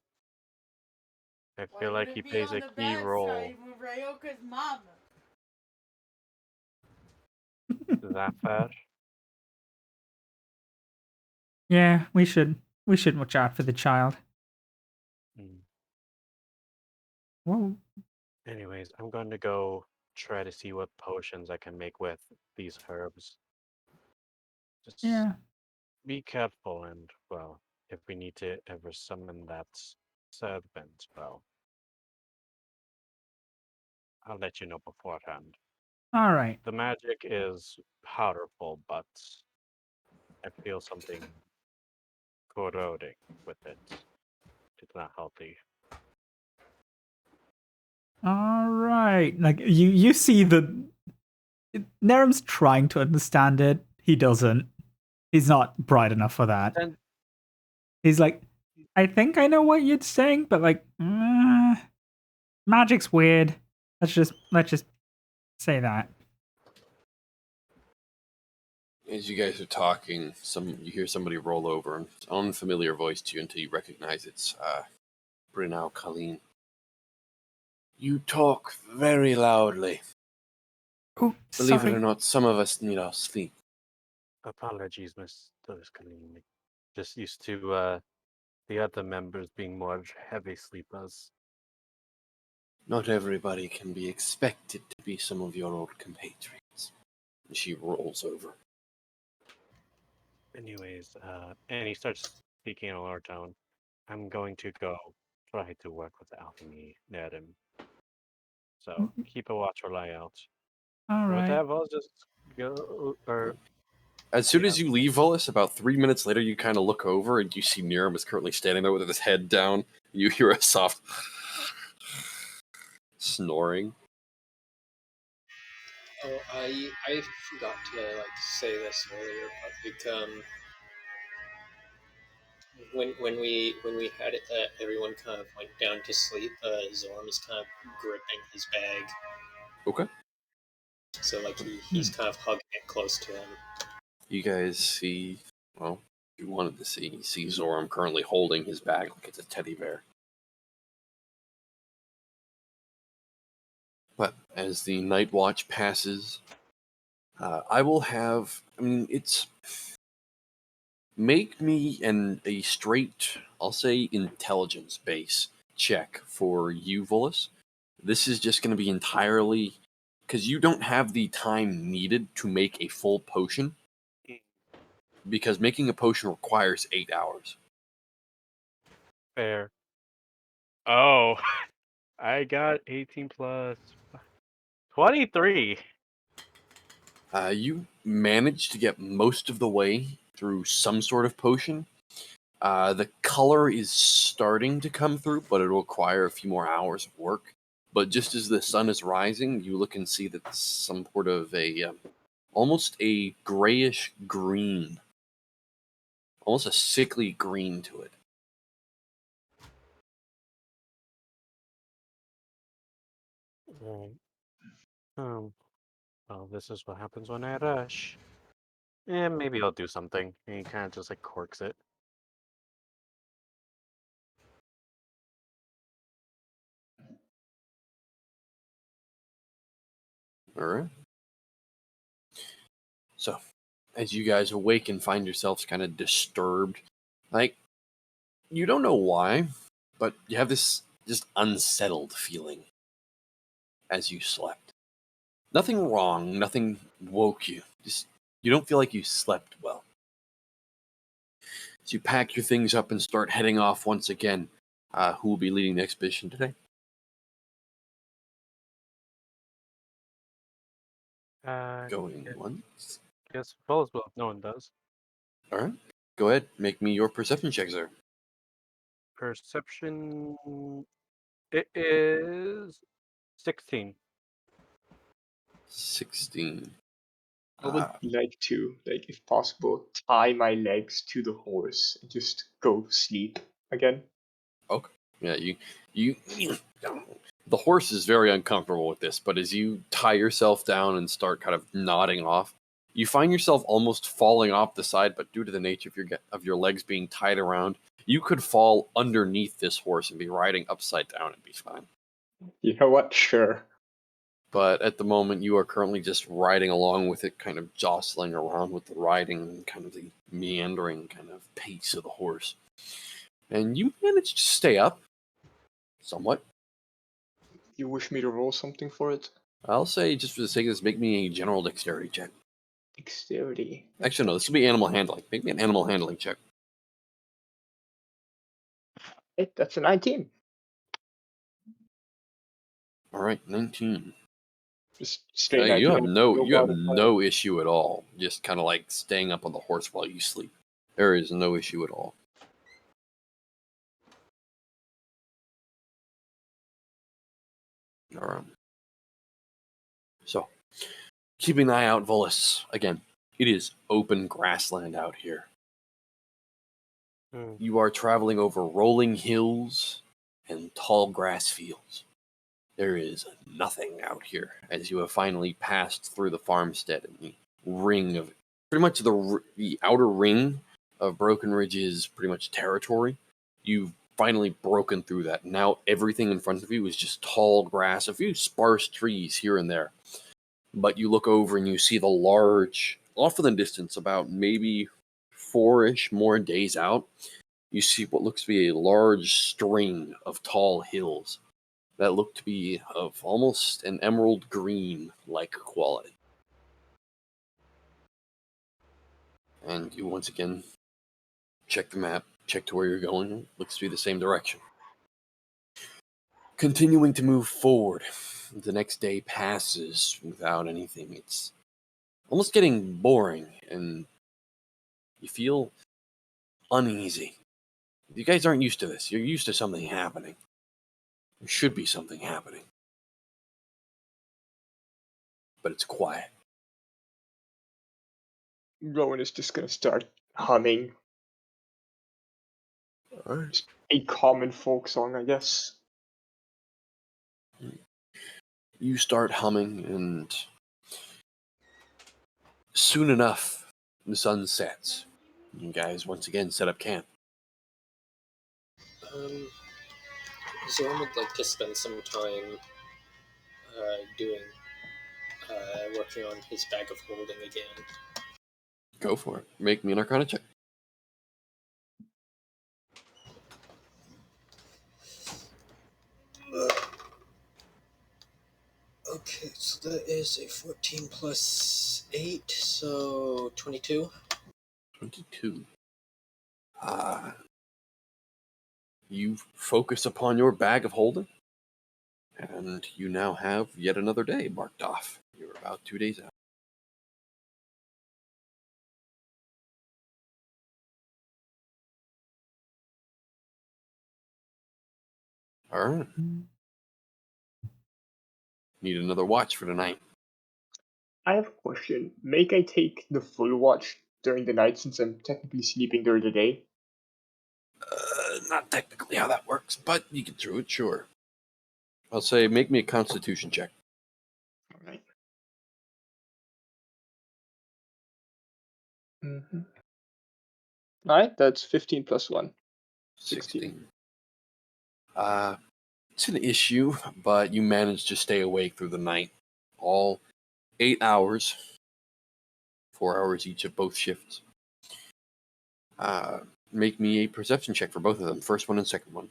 [SPEAKER 4] I
[SPEAKER 1] Why
[SPEAKER 4] feel
[SPEAKER 1] would
[SPEAKER 4] like
[SPEAKER 1] it
[SPEAKER 4] he
[SPEAKER 1] be
[SPEAKER 4] plays
[SPEAKER 1] on
[SPEAKER 4] a
[SPEAKER 1] the
[SPEAKER 4] key
[SPEAKER 1] bad
[SPEAKER 4] role.
[SPEAKER 1] side with Ryoka's mom?
[SPEAKER 4] Is that fair?
[SPEAKER 2] Yeah, we should watch out for the child.
[SPEAKER 4] Mm.
[SPEAKER 2] Well,
[SPEAKER 4] Anyways, I'm going to go try to see what potions I can make with these herbs. Just
[SPEAKER 2] yeah.
[SPEAKER 4] be careful and, well, if we need to ever summon that serpent, well, I'll let you know beforehand.
[SPEAKER 2] All right.
[SPEAKER 4] The magic is powerful, but I feel something corroding with it. It's not healthy.
[SPEAKER 2] All right. Like you see the Nerum's trying to understand it. He doesn't. He's not bright enough for that.
[SPEAKER 4] And
[SPEAKER 2] He's like, I think I know what you're saying, but like, magic's weird. Let's just say that.
[SPEAKER 5] As you guys are talking, you hear somebody roll over, and it's an unfamiliar voice to you until you recognize it's Brynau Colleen. You talk very loudly.
[SPEAKER 2] Oh,
[SPEAKER 5] Believe it
[SPEAKER 2] sorry.
[SPEAKER 5] or not, some of us need our sleep.
[SPEAKER 4] apologies, Mr. Scarini. Just used to the other members being more heavy sleepers.
[SPEAKER 5] Not everybody can be expected to be some of your old compatriots. She rolls over.
[SPEAKER 4] Anyways, and he starts speaking in a lower tone. I'm going to go try to work with the alchemy near him. So keep a watchful eye out.
[SPEAKER 2] All
[SPEAKER 4] With
[SPEAKER 2] right.
[SPEAKER 4] that, I'll just go. Or
[SPEAKER 5] As soon
[SPEAKER 4] Yeah.
[SPEAKER 5] as you leave, Volus, about 3 minutes later, you kind of look over and you see Niram is currently standing there with his head down. You hear a soft snoring.
[SPEAKER 3] Oh, I forgot to say this earlier, but when we had it, everyone kind of went down to sleep. Zorm is kind of gripping his bag,
[SPEAKER 5] Okay.
[SPEAKER 3] so like he's kind of hugging it close to him.
[SPEAKER 5] You guys see, well, you wanted to see, you see Zoram currently holding his bag like it's a teddy bear. But as the night watch passes, I will have, it's, make me a straight, I'll say, intelligence base check for you, Volus. This is just going to be entirely, because you don't have the time needed to make a full potion, because making a potion requires 8 hours.
[SPEAKER 4] fair. Oh, I got 18 plus 23.
[SPEAKER 5] You managed to get most of the way through some sort of potion. The color is starting to come through, but it'll require a few more hours of work. But just as the sun is rising, you look and see that some sort of almost a grayish green, almost a sickly green to it.
[SPEAKER 4] Right. Well, this is what happens when I rush. And maybe I'll do something. And he kind of just like corks it.
[SPEAKER 5] All right. So, as you guys awake and find yourselves kind of disturbed, like, you don't know why, but you have this just unsettled feeling as you slept. Nothing wrong, nothing woke you. Just, you don't feel like you slept well. So you pack your things up and start heading off once again. Who will be leading the expedition today? Going
[SPEAKER 4] Yeah,
[SPEAKER 5] once.
[SPEAKER 4] guess well as well. No one does.
[SPEAKER 5] All right. Go ahead. Make me your perception check, sir.
[SPEAKER 4] Perception. It is 16.
[SPEAKER 5] 16.
[SPEAKER 6] I would like to, like, if possible, tie my legs to the horse and just go sleep again.
[SPEAKER 5] Okay. Yeah, you the horse is very uncomfortable with this, but as you tie yourself down and start kind of nodding off, you find yourself almost falling off the side, but due to the nature of your legs being tied around, you could fall underneath this horse and be riding upside down and be fine.
[SPEAKER 6] You know what? Sure.
[SPEAKER 5] But at the moment, you are currently just riding along with it, kind of jostling around with the riding, kind of the meandering kind of pace of the horse. And you manage to stay up somewhat.
[SPEAKER 6] You wish me to roll something for it?
[SPEAKER 5] I'll say, just for the sake of this, make me a general dexterity check.
[SPEAKER 6] Dexterity.
[SPEAKER 5] Actually, no, this will be animal handling. Make me an animal handling check.
[SPEAKER 6] Hey, that's a 19.
[SPEAKER 5] All right, 19.
[SPEAKER 6] Just straight
[SPEAKER 5] You
[SPEAKER 6] 19.
[SPEAKER 5] have
[SPEAKER 6] bother.
[SPEAKER 5] no issue at all. Just kind of like staying up on the horse while you sleep. There is no issue at all. All right. So, keeping an eye out, Volus. Again, it is open grassland out here.
[SPEAKER 4] Hmm.
[SPEAKER 5] You are traveling over rolling hills and tall grass fields. There is nothing out here as you have finally passed through the farmstead and the ring of pretty much the outer ring of Broken Ridge's pretty much territory. You've finally broken through that. Now everything in front of you is just tall grass, a few sparse trees here and there. But you look over and you see the large, off in the distance, about maybe 4-ish more days out, you see what looks to be a large string of tall hills that look to be of almost an emerald green-like quality. And you once again check the map, check to where you're going. Looks to be the same direction. Continuing to move forward, the next day passes without anything. It's almost getting boring, and you feel uneasy. You guys aren't used to this. You're used to something happening. There should be something happening. But it's quiet.
[SPEAKER 6] Rowan is just gonna start humming.
[SPEAKER 5] Alright.
[SPEAKER 6] Just a common folk song, I guess.
[SPEAKER 5] You start humming, and soon enough, the sun sets. You guys once again set up camp.
[SPEAKER 3] Zorn would like to spend some time working on his bag of holding again.
[SPEAKER 5] Go for it. Make me an Arcana check.
[SPEAKER 3] Okay, so that is a 14 plus 8, so 22.
[SPEAKER 5] 22. You focus upon your bag of holding, and you now have yet another day marked off. You're about 2 days out. Alright. Need another watch for tonight.
[SPEAKER 6] I have a question. Make I take the full watch during the night since I'm technically sleeping during the day?
[SPEAKER 5] Not technically how that works, but you can do it, sure. I'll say make me a constitution check.
[SPEAKER 6] Alright. Mm-hmm. Alright, that's 15 plus 1. 16.
[SPEAKER 5] It's an issue, but you manage to stay awake through the night. All 8 hours. 4 hours each of both shifts. Make me a perception check for both of them. First one and second one.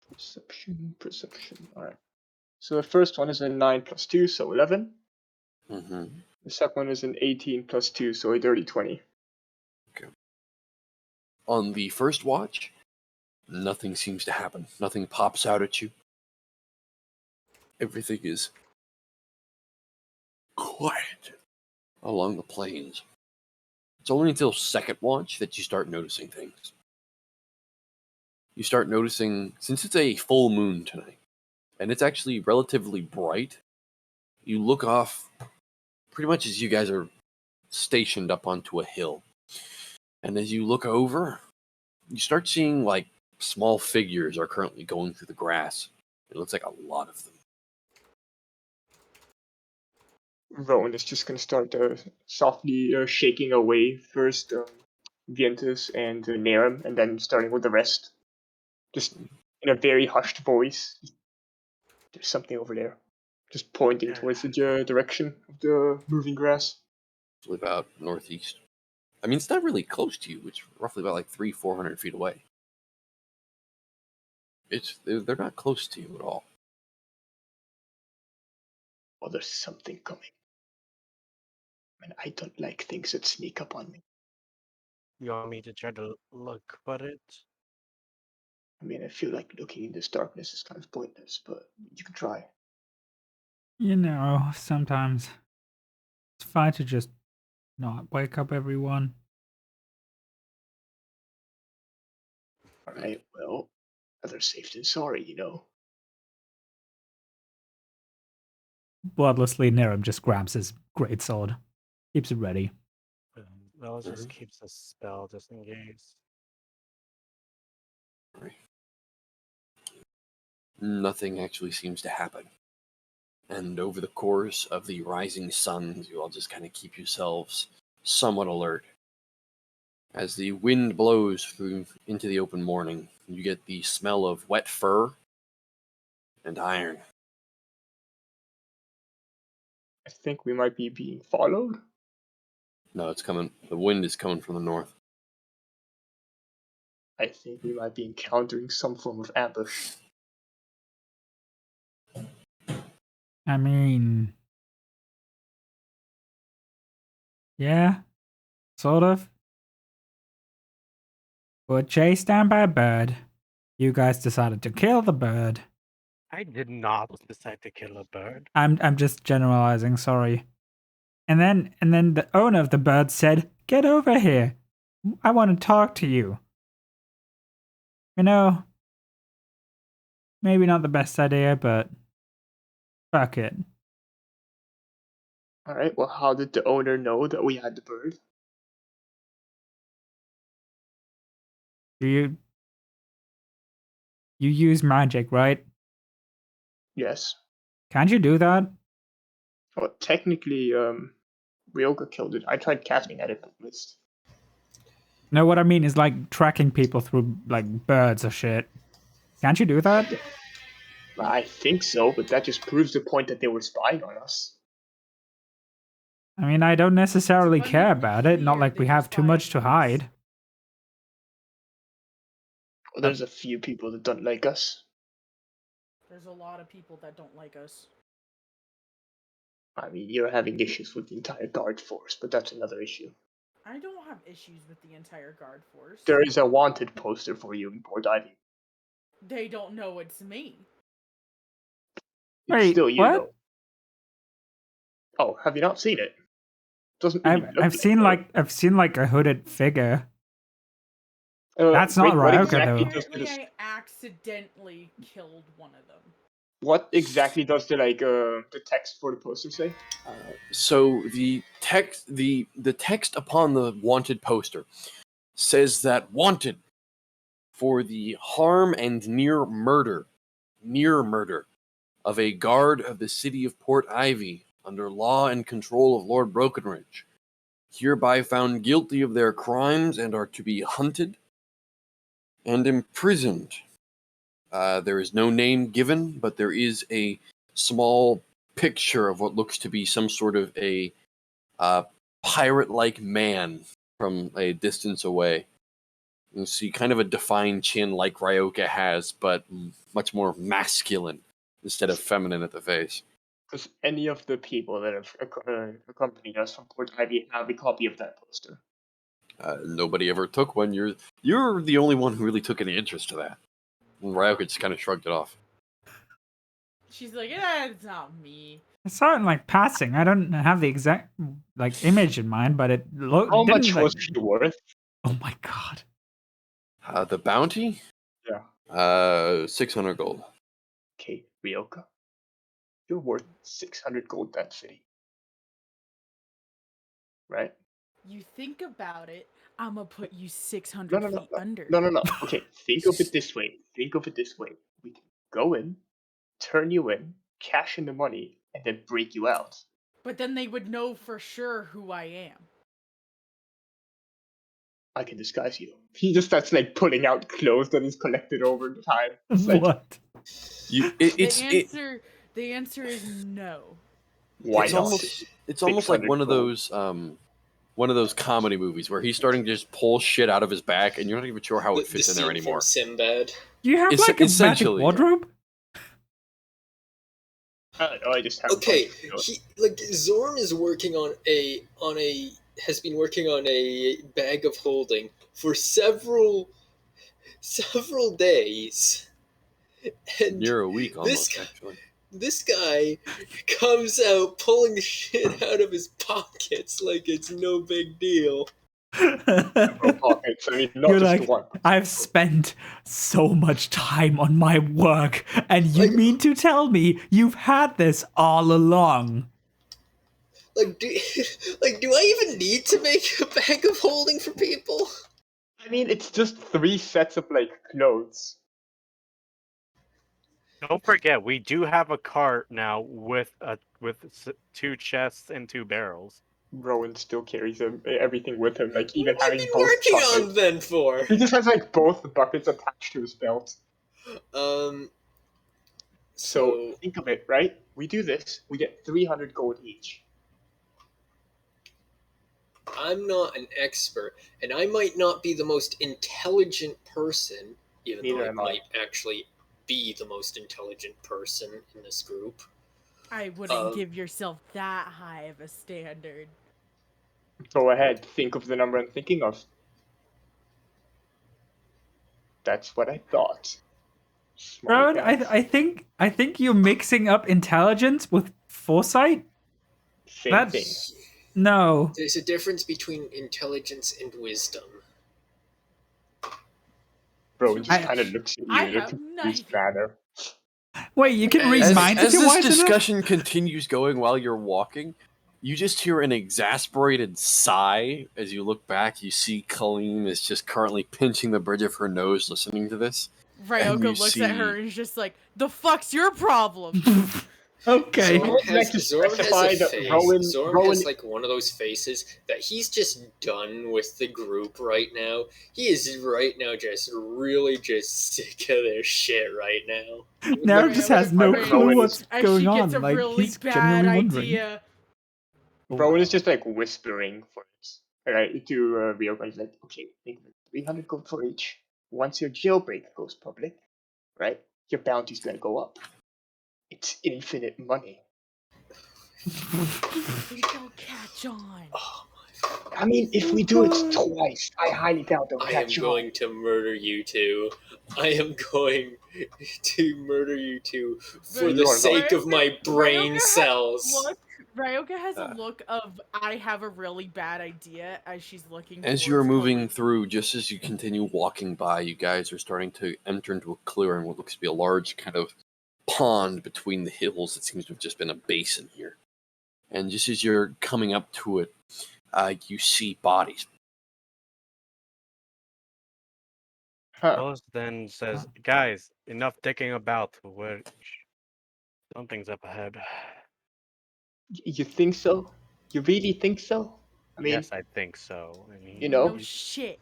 [SPEAKER 6] Perception. Alright. So the first one is a 9 plus 2, so 11.
[SPEAKER 5] Mm-hmm.
[SPEAKER 6] The second one is an 18 plus 2, so a dirty 20.
[SPEAKER 5] Okay. On the first watch, nothing seems to happen. Nothing pops out at you. Everything is quiet along the plains. It's only until second watch that you start noticing things. You start noticing, since it's a full moon tonight, and it's actually relatively bright, you look off pretty much as you guys are stationed up onto a hill. And as you look over, you start seeing like small figures are currently going through the grass. It looks like a lot of them.
[SPEAKER 6] Rowan is just gonna start softly shaking away first Vientus and Narum, and then starting with the rest. Just in a very hushed voice. There's something over there. Just pointing towards the direction of the moving grass.
[SPEAKER 5] About northeast. I mean, it's not really close to you. It's roughly about like 400 feet away. They're not close to you at all.
[SPEAKER 6] Oh, there's something coming. And I don't like things that sneak up on me.
[SPEAKER 4] You want me to try to look for it?
[SPEAKER 6] I mean, I feel like looking in this darkness is kind of pointless, but you can try.
[SPEAKER 2] You know, sometimes it's fine to just not wake up everyone.
[SPEAKER 6] Alright, well, better safe than sorry, you know.
[SPEAKER 2] Bloodlessly, Nerem just grabs his greatsword, keeps it ready.
[SPEAKER 4] Well, just keeps a spell just in case.
[SPEAKER 5] Nothing actually seems to happen. And over the course of the rising sun, you all just kind of keep yourselves somewhat alert. As the wind blows through into the open morning, you get the smell of wet fur and iron.
[SPEAKER 6] I think we might be being followed.
[SPEAKER 5] No, it's coming. The wind is coming from the north.
[SPEAKER 6] I think we might be encountering some form of ambush.
[SPEAKER 2] I mean, yeah, sort of. We're chased down by a bird. You guys decided to kill the bird.
[SPEAKER 4] I did not decide to kill a bird.
[SPEAKER 2] I'm just generalizing, sorry. And then the owner of the bird said, "Get over here. I want to talk to you." You know, maybe not the best idea, but fuck it.
[SPEAKER 6] Alright, well, how did the owner know that we had the bird?
[SPEAKER 2] You use magic, right?
[SPEAKER 6] Yes.
[SPEAKER 2] Can't you do that?
[SPEAKER 6] Well, technically, Ryoga killed it. I tried casting at it, but missed.
[SPEAKER 2] No, what I mean is like tracking people through like birds or shit. Can't you do that?
[SPEAKER 6] I think so, but that just proves the point that they were spying on us.
[SPEAKER 2] I mean, I don't necessarily
[SPEAKER 1] It's
[SPEAKER 2] care
[SPEAKER 1] abundantly
[SPEAKER 2] about it. Not
[SPEAKER 1] clear
[SPEAKER 2] like
[SPEAKER 1] they
[SPEAKER 2] we
[SPEAKER 1] were
[SPEAKER 2] have too much to
[SPEAKER 1] spying on us.
[SPEAKER 2] hide.
[SPEAKER 6] Well, there's a few people that don't like us.
[SPEAKER 1] There's a lot of people that don't like us.
[SPEAKER 6] I mean, you're having issues with the entire guard force, but that's another issue.
[SPEAKER 1] I don't have issues with the entire guard force.
[SPEAKER 6] There is a wanted poster for you in Port Ivy.
[SPEAKER 1] They don't know it's me.
[SPEAKER 6] It's
[SPEAKER 2] Wait,
[SPEAKER 6] still you,
[SPEAKER 2] what?
[SPEAKER 6] though. Oh, have you not seen it? Doesn't really look
[SPEAKER 2] I've seen
[SPEAKER 6] her.
[SPEAKER 2] I've seen like a hooded figure. That's
[SPEAKER 6] wait,
[SPEAKER 2] not
[SPEAKER 6] what
[SPEAKER 2] Ryoga,
[SPEAKER 6] exactly
[SPEAKER 2] though.
[SPEAKER 6] does the
[SPEAKER 1] Apparently, I accidentally killed one of them.
[SPEAKER 6] what exactly does the text for the poster say?
[SPEAKER 5] So the text upon the wanted poster says that wanted for the harm and near murder of a guard of the city of Port Ivy under law and control of Lord Brokenridge, hereby found guilty of their crimes and are to be hunted and imprisoned. There is no name given, but there is a small picture of what looks to be some sort of a pirate-like man from a distance away. You see kind of a defined chin like Ryoka has, but much more masculine instead of feminine at the face.
[SPEAKER 6] Does any of the people that have accompanied us from Port Ivy have a copy of that poster?
[SPEAKER 5] Nobody ever took one. You're the only one who really took any interest to that. And Ryoka just kind of shrugged it off.
[SPEAKER 1] She's like, it's not me.
[SPEAKER 2] I saw it in like passing. I don't have the exact like image in mind, but it looked.
[SPEAKER 6] How much
[SPEAKER 2] like,
[SPEAKER 6] was she worth?
[SPEAKER 2] Oh my god!
[SPEAKER 5] The bounty?
[SPEAKER 6] Yeah.
[SPEAKER 5] 600 gold.
[SPEAKER 6] Okay, Ryoka. You're worth 600 gold that city. Right?
[SPEAKER 1] You think about it, I'm gonna put you 600 feet under.
[SPEAKER 6] No. Okay, think of it this way. We can go in, turn you in, cash in the money, and then break you out.
[SPEAKER 1] But then they would know for sure who I am.
[SPEAKER 6] I can disguise you. He just starts like pulling out clothes that he's collected over the time. It's like,
[SPEAKER 2] What?
[SPEAKER 1] The answer is no.
[SPEAKER 6] why
[SPEAKER 5] it's
[SPEAKER 6] not?
[SPEAKER 5] almost like
[SPEAKER 6] 600
[SPEAKER 5] one of
[SPEAKER 6] gold.
[SPEAKER 5] those comedy movies where he's starting to just pull shit out of his back, and you're not even sure how it fits in there
[SPEAKER 3] scene
[SPEAKER 5] anymore.
[SPEAKER 3] From Sinbad.
[SPEAKER 2] Do you have like a magic
[SPEAKER 5] essentially,
[SPEAKER 2] wardrobe?
[SPEAKER 6] I don't know. I just have.
[SPEAKER 3] Okay, Zorm is working has been working on a bag of holding for several days. And
[SPEAKER 5] Near a week almost,
[SPEAKER 3] this
[SPEAKER 5] actually.
[SPEAKER 3] This guy comes out pulling shit out of his pockets like it's no big deal.
[SPEAKER 6] Pockets. I mean, not
[SPEAKER 2] You're
[SPEAKER 6] just
[SPEAKER 2] like,
[SPEAKER 6] one.
[SPEAKER 2] I've spent so much time on my work, and you mean to tell me you've had this all along?
[SPEAKER 3] Like, do I even need to make a bag of holding for people?
[SPEAKER 6] I mean, it's just 3 sets of like clothes.
[SPEAKER 4] Don't forget, we do have a cart now with 2 chests and 2 barrels.
[SPEAKER 6] Rowan still carries everything with him, like even
[SPEAKER 3] What have
[SPEAKER 6] having
[SPEAKER 3] you been
[SPEAKER 6] both
[SPEAKER 3] working
[SPEAKER 6] buckets.
[SPEAKER 3] on then for?
[SPEAKER 6] He just has like both the buckets attached to his belt. So think of it, right? We do this, we get 300 gold each.
[SPEAKER 3] I'm not an expert, and I might not be the most intelligent person, even though
[SPEAKER 6] Neither
[SPEAKER 3] I
[SPEAKER 6] am I.
[SPEAKER 3] might actually be the most intelligent person in this group.
[SPEAKER 1] I wouldn't give yourself that high of a standard.
[SPEAKER 6] Go ahead, think of the number I'm thinking of. That's what I thought. Smart
[SPEAKER 2] Rowan,
[SPEAKER 6] guys.
[SPEAKER 2] I think you're mixing up intelligence with foresight.
[SPEAKER 6] Same thing.
[SPEAKER 2] That's no.
[SPEAKER 3] There's a difference between intelligence and wisdom.
[SPEAKER 6] Bro, just
[SPEAKER 2] I-
[SPEAKER 6] kind of looks at
[SPEAKER 1] I
[SPEAKER 6] you in a
[SPEAKER 1] have
[SPEAKER 6] confused
[SPEAKER 1] none.
[SPEAKER 6] manner.
[SPEAKER 2] Wait, you can read
[SPEAKER 5] As,
[SPEAKER 2] minds if
[SPEAKER 5] as
[SPEAKER 2] you're
[SPEAKER 5] this
[SPEAKER 2] wise enough?
[SPEAKER 5] discussion continues going while you're walking, you just hear an exasperated sigh as you look back. You see Colleen is just currently pinching the bridge of her nose listening to this. And you
[SPEAKER 1] Ryoka looks at her
[SPEAKER 5] see-
[SPEAKER 1] and is just like, "The fuck's your problem?"
[SPEAKER 2] Okay.
[SPEAKER 6] I would like to specify that Rowan
[SPEAKER 3] has like one of those faces that he's just done with the group right now. He is right now just really just sick of their shit right now.
[SPEAKER 2] Now
[SPEAKER 1] Ryoka
[SPEAKER 2] just has no
[SPEAKER 1] cringes
[SPEAKER 2] clue what's
[SPEAKER 1] as
[SPEAKER 2] going
[SPEAKER 1] she gets
[SPEAKER 2] on.
[SPEAKER 1] a
[SPEAKER 2] Like
[SPEAKER 1] really
[SPEAKER 2] he's
[SPEAKER 1] bad
[SPEAKER 2] genuinely wondering.
[SPEAKER 1] idea.
[SPEAKER 6] Rowan is just like whispering for it. Right, to Ryoka, he's like, okay, make 300 gold for each. Once your jailbreak goes public, right, your bounty's gonna go up. It's infinite money.
[SPEAKER 1] We don't catch on.
[SPEAKER 3] Oh
[SPEAKER 6] I mean, if we do it twice, I highly doubt they'll
[SPEAKER 3] I am
[SPEAKER 6] catch on.
[SPEAKER 3] going to murder you two. I am going to murder you two for
[SPEAKER 1] But
[SPEAKER 3] the
[SPEAKER 6] you are
[SPEAKER 3] sake of my
[SPEAKER 1] Ryoka
[SPEAKER 3] brain
[SPEAKER 1] has a
[SPEAKER 3] cells.
[SPEAKER 1] Ryoka has a
[SPEAKER 5] Uh.
[SPEAKER 1] look of "I have a really bad idea" as she's looking.
[SPEAKER 5] As
[SPEAKER 1] towards
[SPEAKER 5] you're moving
[SPEAKER 1] Colleen.
[SPEAKER 5] through, just as you continue walking by, you guys are starting to enter into a clearing, what looks to be a large kind of pond between the hills. It seems to have just been a basin here. And just as you're coming up to it, you see bodies.
[SPEAKER 6] Huh.
[SPEAKER 4] Ellis then says, "Guys, enough dicking about. Something's up ahead."
[SPEAKER 6] You think so? You really think so? I mean,
[SPEAKER 4] Yes, I think so. I mean,
[SPEAKER 6] you know,
[SPEAKER 1] No shit.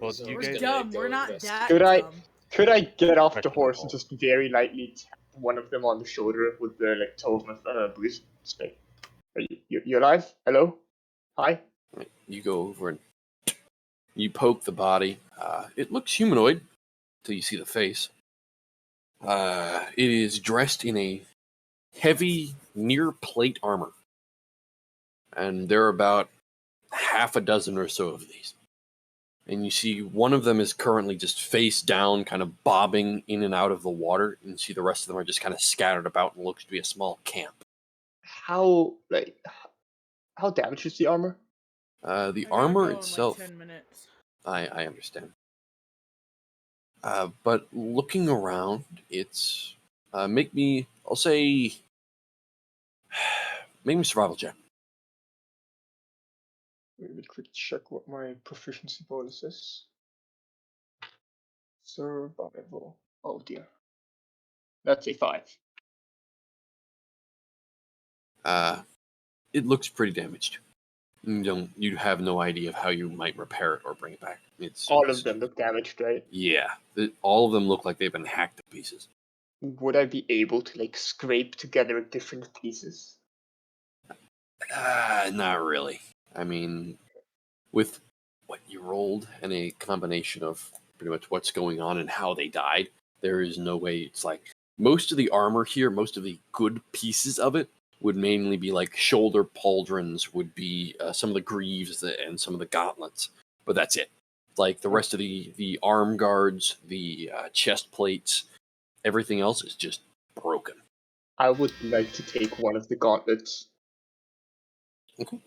[SPEAKER 4] Well,
[SPEAKER 3] So
[SPEAKER 4] you
[SPEAKER 1] We're
[SPEAKER 3] I'm
[SPEAKER 4] guys-
[SPEAKER 3] gonna
[SPEAKER 1] dumb.
[SPEAKER 3] go
[SPEAKER 1] We're not
[SPEAKER 3] investigate.
[SPEAKER 1] that
[SPEAKER 6] Could I-
[SPEAKER 1] dumb.
[SPEAKER 6] could I get off the horse and
[SPEAKER 4] Questionable.
[SPEAKER 6] just very lightly tap one of them on the shoulder with the like toe of my boots? Just like, are you alive? Hello? Hi?
[SPEAKER 5] You go over and you poke the body. It looks humanoid until you see the face. It is dressed in a heavy, near plate armor. And there are about half a dozen or so of these. And you see one of them is currently just face down, kind of bobbing in and out of the water. And you see the rest of them are just kind of scattered about and looks to be a small camp.
[SPEAKER 6] How damaged is the armor?
[SPEAKER 5] The
[SPEAKER 1] I gotta
[SPEAKER 5] armor
[SPEAKER 1] go in,
[SPEAKER 5] itself,
[SPEAKER 1] like 10 minutes.
[SPEAKER 5] I understand. But looking around, it's make me survival check.
[SPEAKER 6] Let me quick check what my proficiency bonus is. Survival. Oh dear. That's a 5.
[SPEAKER 5] It looks pretty damaged. You have no idea of how you might repair it or bring it back.
[SPEAKER 6] All of them look damaged, right?
[SPEAKER 5] Yeah, all of them look like they've been hacked to pieces.
[SPEAKER 6] Would I be able to like scrape together different pieces?
[SPEAKER 5] Not really. I mean, with what you rolled and a combination of pretty much what's going on and how they died, there is no way. It's like most of the armor here, most of the good pieces of it would mainly be like shoulder pauldrons, would be some of the greaves and some of the gauntlets, but that's it. Like the rest of the arm guards, the chest plates, everything else is just broken.
[SPEAKER 6] I would like to take one of the gauntlets.
[SPEAKER 5] Okay.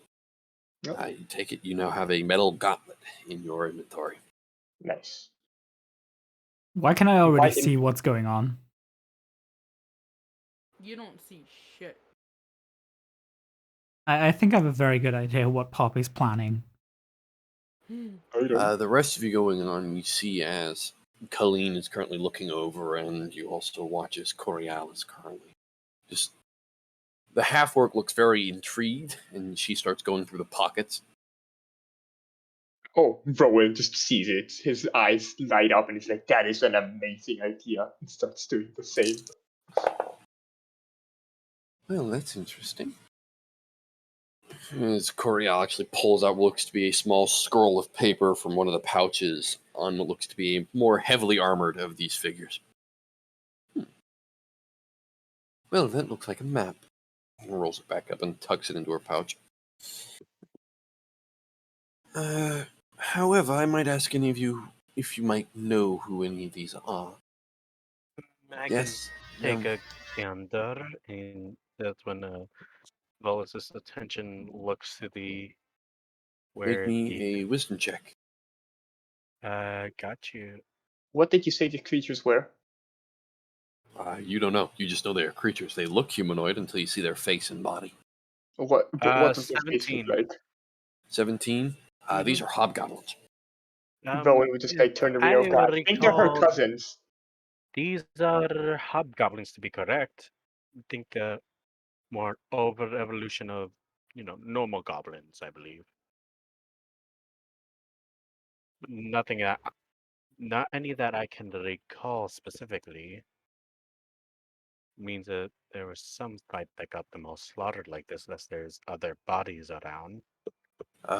[SPEAKER 6] Yep.
[SPEAKER 5] You take it, you now have a metal gauntlet in your inventory.
[SPEAKER 6] Nice.
[SPEAKER 2] Why can I already
[SPEAKER 6] Why-
[SPEAKER 2] see what's going on?
[SPEAKER 1] You don't see shit.
[SPEAKER 2] I think I have a very good idea what Poppy's planning.
[SPEAKER 5] The rest of you going on, you see as Colleen is currently looking over, and you also watch as Corial is currently just. The half orc looks very intrigued, and she starts going through the pockets.
[SPEAKER 6] Oh, Rowan just sees it. His eyes light up and he's like, that is an amazing idea. And starts doing the same.
[SPEAKER 5] Well, that's interesting. As Coriel actually pulls out what looks to be a small scroll of paper from one of the pouches on what looks to be a more heavily armored of these figures. Well, that looks like a map. And rolls it back up and tucks it into her pouch. However, I might ask any of you if you might know who any of these are.
[SPEAKER 4] I
[SPEAKER 5] Yes.
[SPEAKER 4] can take
[SPEAKER 5] No.
[SPEAKER 4] a gander, and that's when Volus's attention looks to the
[SPEAKER 5] Make
[SPEAKER 4] where
[SPEAKER 5] me
[SPEAKER 4] the
[SPEAKER 5] a wisdom check.
[SPEAKER 4] got you.
[SPEAKER 6] What did you say the creatures were?
[SPEAKER 5] You don't know. You just know they are creatures. They look humanoid until you see their face and body.
[SPEAKER 6] What does their face look
[SPEAKER 4] 17.
[SPEAKER 6] like?
[SPEAKER 5] 17. These are hobgoblins.
[SPEAKER 6] Rowan would just like turn to
[SPEAKER 4] I
[SPEAKER 6] Rio. God, I think they're her
[SPEAKER 4] recall
[SPEAKER 6] cousins.
[SPEAKER 4] these are hobgoblins to be correct. I think more over evolution of normal goblins, I believe. Nothing that not any that I can recall specifically. Means that there was some fight that got them all slaughtered like this, unless there's other bodies around.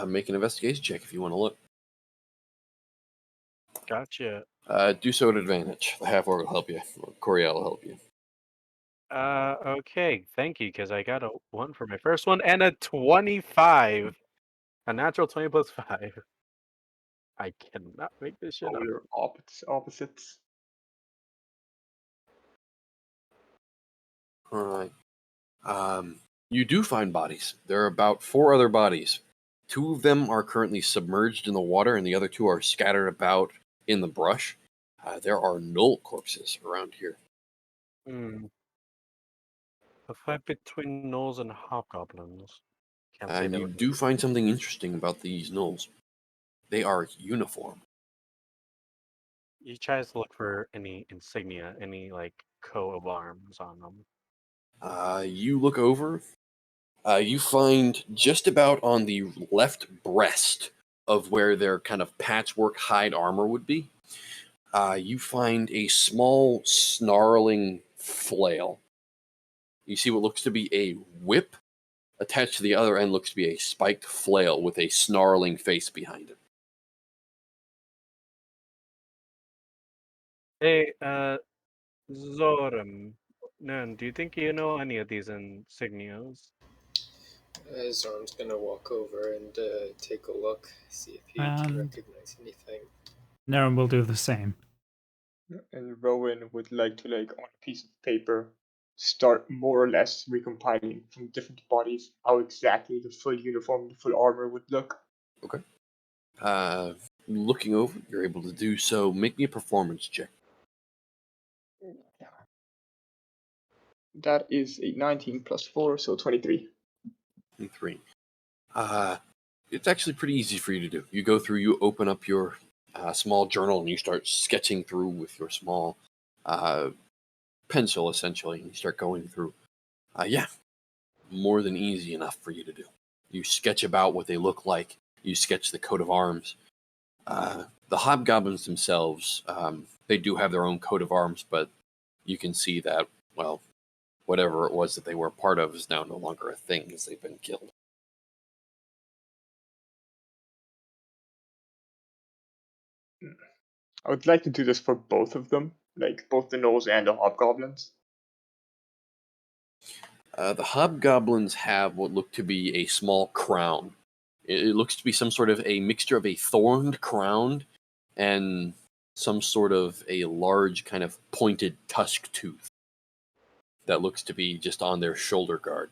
[SPEAKER 5] Make an investigation check if you want to look.
[SPEAKER 4] Gotcha.
[SPEAKER 5] Do so at advantage. The half-orc will help you. Or Coriel will help you.
[SPEAKER 4] Okay, thank you, because I got a 1 for my first one and a 25. A natural 20 plus 5. I cannot make this shit
[SPEAKER 6] Oh,
[SPEAKER 4] up.
[SPEAKER 6] we're opposites.
[SPEAKER 5] Alright. You do find bodies. There are about 4 other bodies. 2 of them are currently submerged in the water, and the other 2 are scattered about in the brush. There are Null Corpses around here.
[SPEAKER 4] The fight between gnolls and hobgoblins. Can't say
[SPEAKER 5] And
[SPEAKER 4] they
[SPEAKER 5] you
[SPEAKER 4] were.
[SPEAKER 5] do find something interesting about these Nulls. They are uniform.
[SPEAKER 4] He tries to look for any insignia, any like coat of arms on them.
[SPEAKER 5] You look over. You find just about on the left breast of where their kind of patchwork hide armor would be. You find a small snarling flail. You see what looks to be a whip. Attached to the other end looks to be a spiked flail with a snarling face behind it.
[SPEAKER 4] Hey, Zoram, Nan, do you think you know any of these insignias?
[SPEAKER 3] Zorn's gonna walk over and take a look, see if he can
[SPEAKER 2] And
[SPEAKER 3] recognize anything.
[SPEAKER 2] Naren will do the same.
[SPEAKER 6] And Rowan would like to, like, on a piece of paper, start more or less recompiling from different bodies how exactly the full uniform, the full armor would look.
[SPEAKER 5] Okay. Looking over, you're able to do so. Make me a performance check.
[SPEAKER 6] That is a 19 plus 4, so 23.
[SPEAKER 5] 3. It's actually pretty easy for you to do. You go through, you open up your small journal, and you start sketching through with your small pencil, essentially, and you start going through. Yeah, more than easy enough for you to do. You sketch about what they look like. You sketch the coat of arms. The hobgoblins themselves, they do have their own coat of arms, but you can see that, well, whatever it was that they were a part of is now no longer a thing as they've been killed.
[SPEAKER 6] I would like to do this for both of them, like both the gnolls and the hobgoblins.
[SPEAKER 5] The hobgoblins have what look to be a small crown. It looks to be some sort of a mixture of a thorned crown and some sort of a large kind of pointed tusk tooth that looks to be just on their shoulder guard.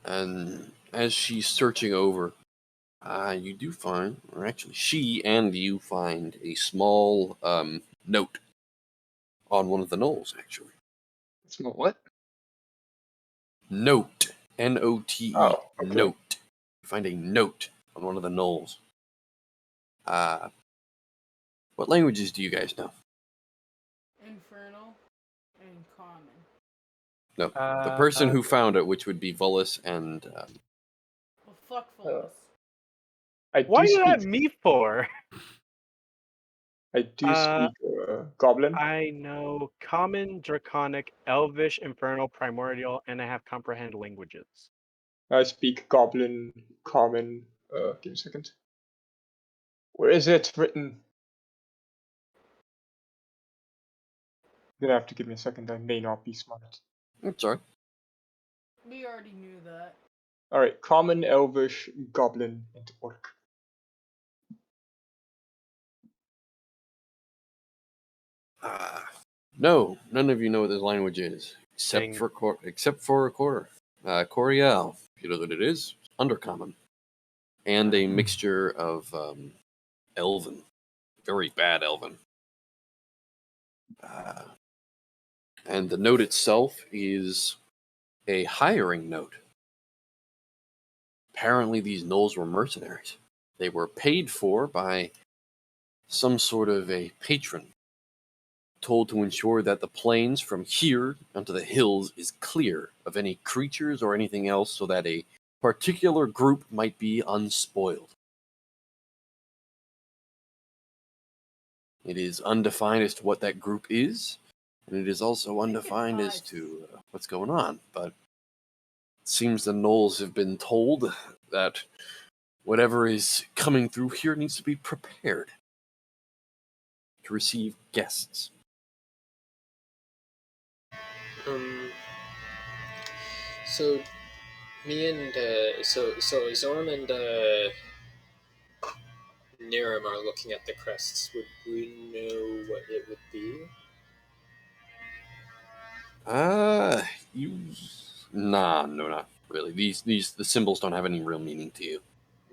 [SPEAKER 5] And as she's searching over, you do find, or actually she and you find a small note on one of the gnolls, actually.
[SPEAKER 6] Small what?
[SPEAKER 5] Note. N-O-T-E.
[SPEAKER 6] Oh, okay.
[SPEAKER 5] Note. You find a note on one of the gnolls. What languages do you guys know?
[SPEAKER 1] Infernal and common.
[SPEAKER 5] No. The person who found it, which would be Volus and...
[SPEAKER 1] Well, fuck Fulus.
[SPEAKER 6] I
[SPEAKER 4] Why
[SPEAKER 6] do
[SPEAKER 4] did that
[SPEAKER 6] speak.
[SPEAKER 4] me for?
[SPEAKER 6] I do speak Goblin.
[SPEAKER 4] I know Common, Draconic, Elvish, Infernal, Primordial, and I have Comprehend languages.
[SPEAKER 6] I speak Goblin, Common. Give me a second. Where is it written? You're gonna have to give me a second. I may not be smart.
[SPEAKER 5] Sorry.
[SPEAKER 1] We already knew that.
[SPEAKER 6] All right, Common, Elvish, Goblin, and Orc.
[SPEAKER 5] No, none of you know what this language is, except
[SPEAKER 4] Dang.
[SPEAKER 5] for a quarter. Coriel, if you know what it is, Undercommon, and a mixture of Elven, very bad Elven. And the note itself is a hiring note. Apparently, these gnolls were mercenaries. They were paid for by some sort of a patron, told to ensure that the plains from here onto the hills is clear of any creatures or anything else so that a particular group might be unspoiled. It is undefined as to what that group is, and it is also undefined as to what's going on, but it seems the gnolls have been told that whatever is coming through here needs to be prepared to receive guests.
[SPEAKER 3] So me and so Zorm and Niram are looking at the crests. Would we know what it would be?
[SPEAKER 5] No, not really. The symbols don't have any real meaning to you.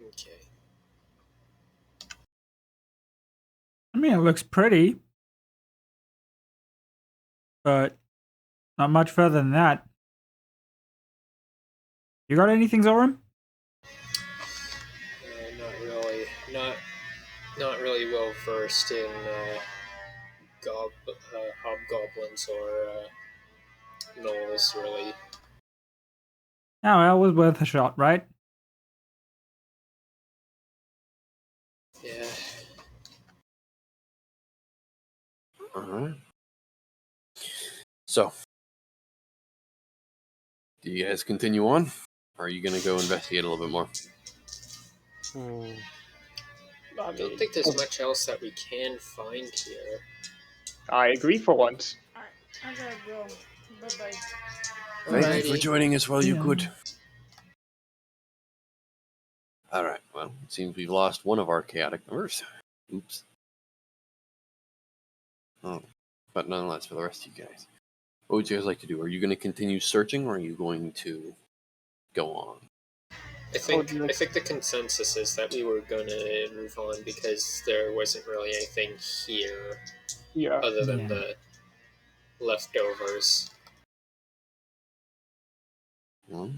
[SPEAKER 3] Okay.
[SPEAKER 2] I mean, it looks pretty, but not much further than that. You got anything, Zoram?
[SPEAKER 3] Not really. Not really well versed in hobgoblins or gnolls, really.
[SPEAKER 2] Oh, well, it was worth a shot, right?
[SPEAKER 3] Yeah.
[SPEAKER 5] Alright. So, do you guys continue on? Or are you going to go investigate a little bit more?
[SPEAKER 3] I don't think there's much else that we can find here.
[SPEAKER 6] I agree for once.
[SPEAKER 1] Alright, I gotta go. Bye-bye.
[SPEAKER 5] Thank you for
[SPEAKER 3] Alrighty.
[SPEAKER 5] joining us while you
[SPEAKER 2] Yeah.
[SPEAKER 5] could. Alright, well, it seems we've lost one of our chaotic members. Oops. Oh, but nonetheless, for the rest of you guys, what would you guys like to do? Are you going to continue searching, or are you going to go on?
[SPEAKER 3] I think the consensus is that we were gonna move on because there wasn't really anything here
[SPEAKER 6] Yeah.
[SPEAKER 3] other than
[SPEAKER 2] Yeah.
[SPEAKER 3] the leftovers.
[SPEAKER 5] Well,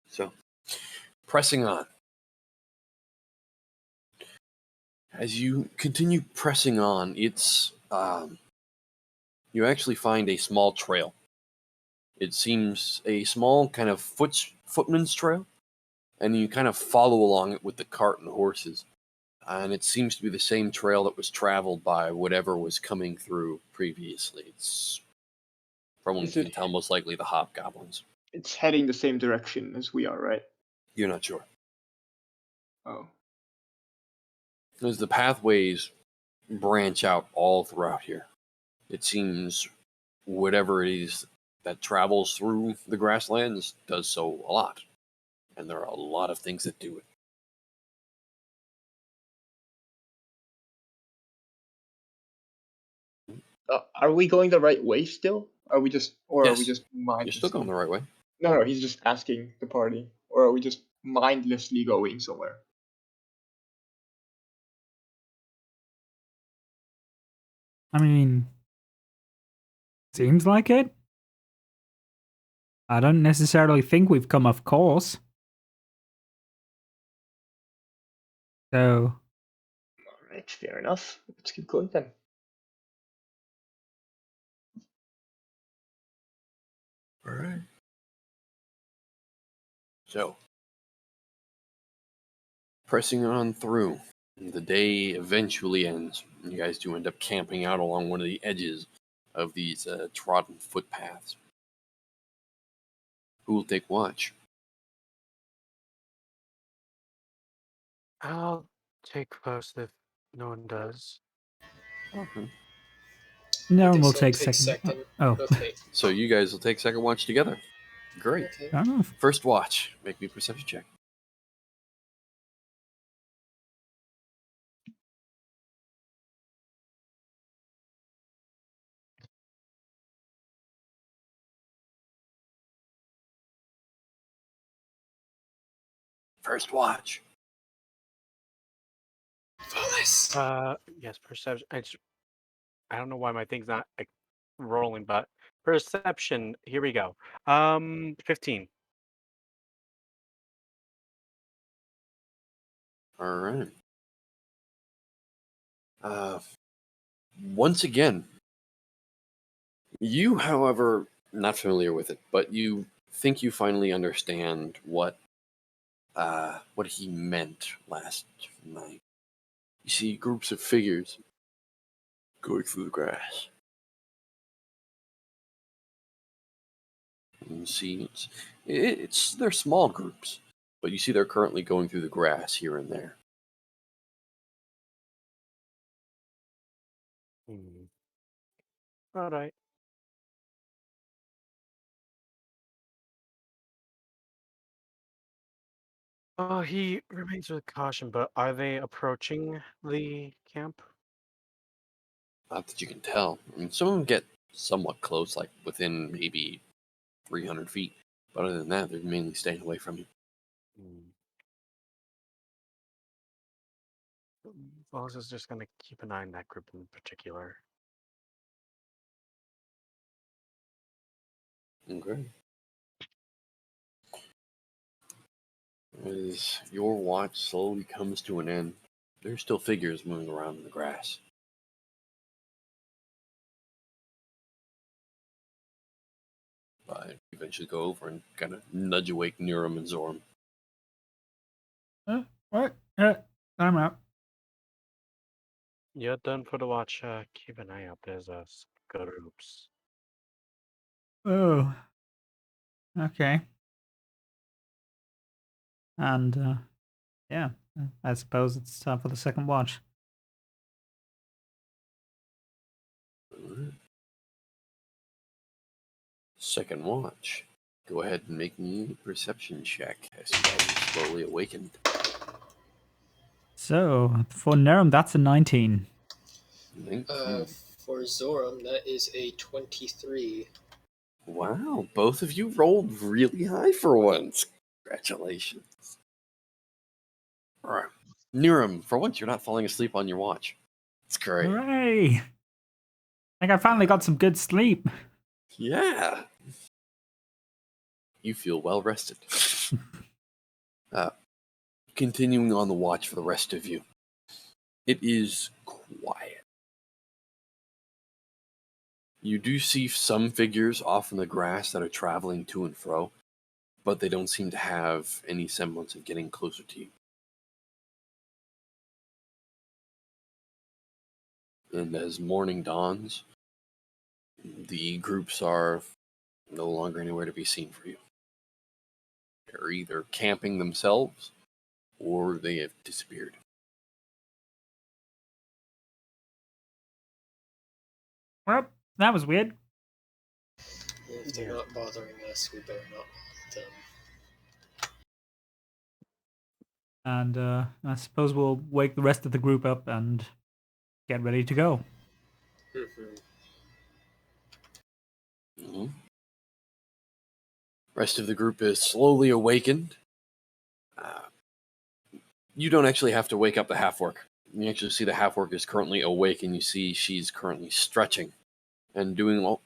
[SPEAKER 5] so, pressing on. As you continue pressing on, it's you actually find a small trail. It seems a small kind of footman's trail, and you kind of follow along it with the cart and horses. And it seems to be the same trail that was traveled by whatever was coming through previously. It's, from what you can tell, most likely the hobgoblins.
[SPEAKER 6] It's heading the same direction as we are, right?
[SPEAKER 5] You're not sure.
[SPEAKER 6] Oh.
[SPEAKER 5] As the pathways branch out all throughout here, it seems whatever it is that travels through the grasslands does so a lot. And there are a lot of things that do it.
[SPEAKER 6] Are we going the right way still? Are we just
[SPEAKER 5] Yes.
[SPEAKER 6] mindlessly?
[SPEAKER 5] You're still going the right way.
[SPEAKER 6] No, he's just asking the party. Or are we just mindlessly going somewhere?
[SPEAKER 2] I mean, seems like it. I don't necessarily think we've come off course. So,
[SPEAKER 6] Alright, fair enough. Let's keep going then.
[SPEAKER 5] Alright. So, pressing on through, The day eventually ends. You guys do end up camping out along one of the edges of these trodden footpaths. Who will take watch?
[SPEAKER 4] I'll take first if no one does.
[SPEAKER 5] Okay.
[SPEAKER 2] No
[SPEAKER 3] I
[SPEAKER 2] one
[SPEAKER 3] think
[SPEAKER 2] will
[SPEAKER 3] so.
[SPEAKER 2] take
[SPEAKER 3] Take
[SPEAKER 2] second. Oh.
[SPEAKER 3] Okay.
[SPEAKER 5] So you guys will take second watch together. Great.
[SPEAKER 3] Okay.
[SPEAKER 2] Fair enough.
[SPEAKER 5] First watch. Make me a perception check. First watch.
[SPEAKER 3] Phyllis.
[SPEAKER 4] Yes, perception. I don't know why my thing's not like rolling, but perception. Here we go. 15.
[SPEAKER 5] All right. Once again, you, however, not familiar with it, but you think you finally understand what he meant last night. You see groups of figures going through the grass. And you see they're small groups, but you see they're currently going through the grass here and there.
[SPEAKER 4] All right. He remains with caution, but are they approaching the camp?
[SPEAKER 5] Not that you can tell. I mean, some of them get somewhat close, like within maybe 300 feet. But other than that, they're mainly staying away from you.
[SPEAKER 4] Wallace is just going to keep an eye on that group in particular.
[SPEAKER 5] Okay. As your watch slowly comes to an end, there's still figures moving around in the grass. But you eventually go over and kind of nudge awake Nurum and Zoram.
[SPEAKER 2] What? I'm out.
[SPEAKER 4] You're done for the watch. Keep an eye out. There's groups.
[SPEAKER 2] Oh. Okay. And, yeah, I suppose it's time for the second watch.
[SPEAKER 5] Alright. Second watch. Go ahead and make me a perception check as you guys are slowly awakened.
[SPEAKER 2] So, for Nerum, that's a 19.
[SPEAKER 3] For Zoram, that is a 23.
[SPEAKER 5] Wow, both of you rolled really high for once. Congratulations. Alright. Nurum, for once you're not falling asleep on your watch. It's great.
[SPEAKER 2] Hooray! I think I finally got some good sleep.
[SPEAKER 5] Yeah. You feel well rested. Continuing on the watch for the rest of you. It is quiet. You do see some figures off in the grass that are traveling to and fro, but they don't seem to have any semblance of getting closer to you. And as morning dawns, the groups are no longer anywhere to be seen for you. They're either camping themselves or they have disappeared.
[SPEAKER 2] Well, that was weird.
[SPEAKER 3] If they're not bothering us, we better not bother them.
[SPEAKER 2] And I suppose we'll wake the rest of the group up and get ready to go.
[SPEAKER 5] Mm-hmm. Rest of the group is slowly awakened. You don't actually have to wake up the half-orc. You actually see the half-orc is currently awake, and you see she's currently stretching and doing all.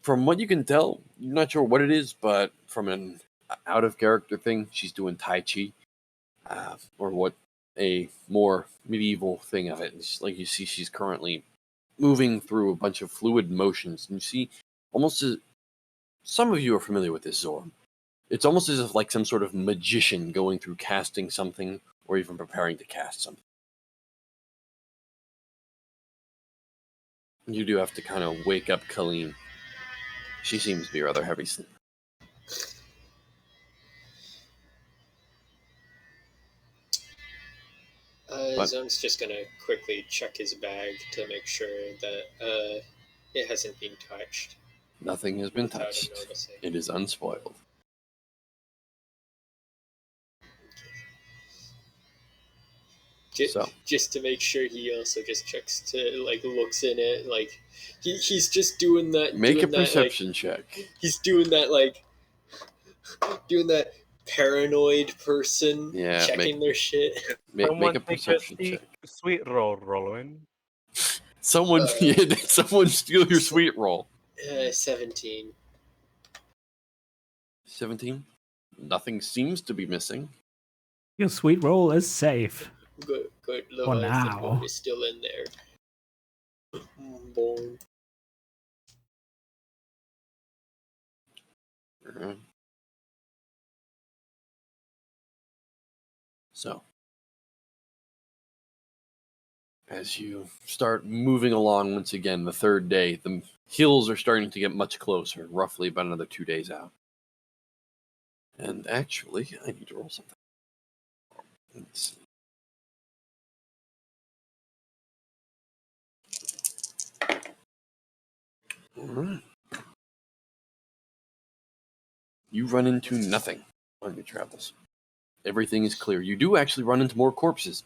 [SPEAKER 5] From what you can tell, you're not sure what it is, but from an out-of-character thing, she's doing Tai Chi, or what a more medieval thing of it. It's like you see she's currently moving through a bunch of fluid motions, and you see almost as some of you are familiar with this, Zoram. It's almost as if like some sort of magician going through casting something or even preparing to cast something. You do have to kind of wake up Colleen. She seems to be rather heavy sleep.
[SPEAKER 3] Zone's just gonna quickly check his bag to make sure that it hasn't been touched.
[SPEAKER 5] Nothing has been
[SPEAKER 3] Without him
[SPEAKER 5] touched.
[SPEAKER 3] noticing.
[SPEAKER 5] It is unspoiled.
[SPEAKER 3] Just to make sure, he also just checks to looks in it, he's just doing that.
[SPEAKER 5] Make
[SPEAKER 3] doing
[SPEAKER 5] a
[SPEAKER 3] that,
[SPEAKER 5] perception check.
[SPEAKER 3] He's doing that doing that paranoid person checking their shit.
[SPEAKER 5] Make a perception check.
[SPEAKER 4] Sweet roll, Roland.
[SPEAKER 5] Someone steal your sweet roll.
[SPEAKER 3] 17.
[SPEAKER 5] 17. Nothing seems to be missing.
[SPEAKER 2] Your sweet roll is safe.
[SPEAKER 3] Good.
[SPEAKER 2] For now.
[SPEAKER 3] Is still in there. Boom.
[SPEAKER 5] Alright. So, as you start moving along once again, the third day, the hills are starting to get much closer, roughly about another 2 days out. And actually, I need to roll something. Let's see. Alright. You run into nothing on your travels. Everything is clear. You do actually run into more corpses.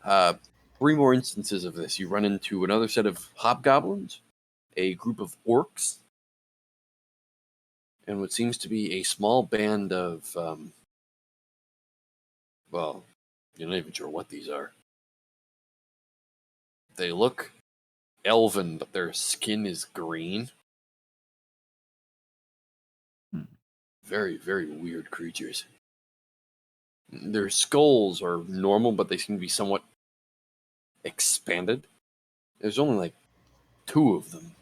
[SPEAKER 5] 3 more instances of this. You run into another set of hobgoblins, a group of orcs, and what seems to be a small band of, well, you're not even sure what these are. They look elven, but their skin is green. Very, very weird creatures. Their skulls are normal, but they seem to be somewhat expanded. There's only 2 of them.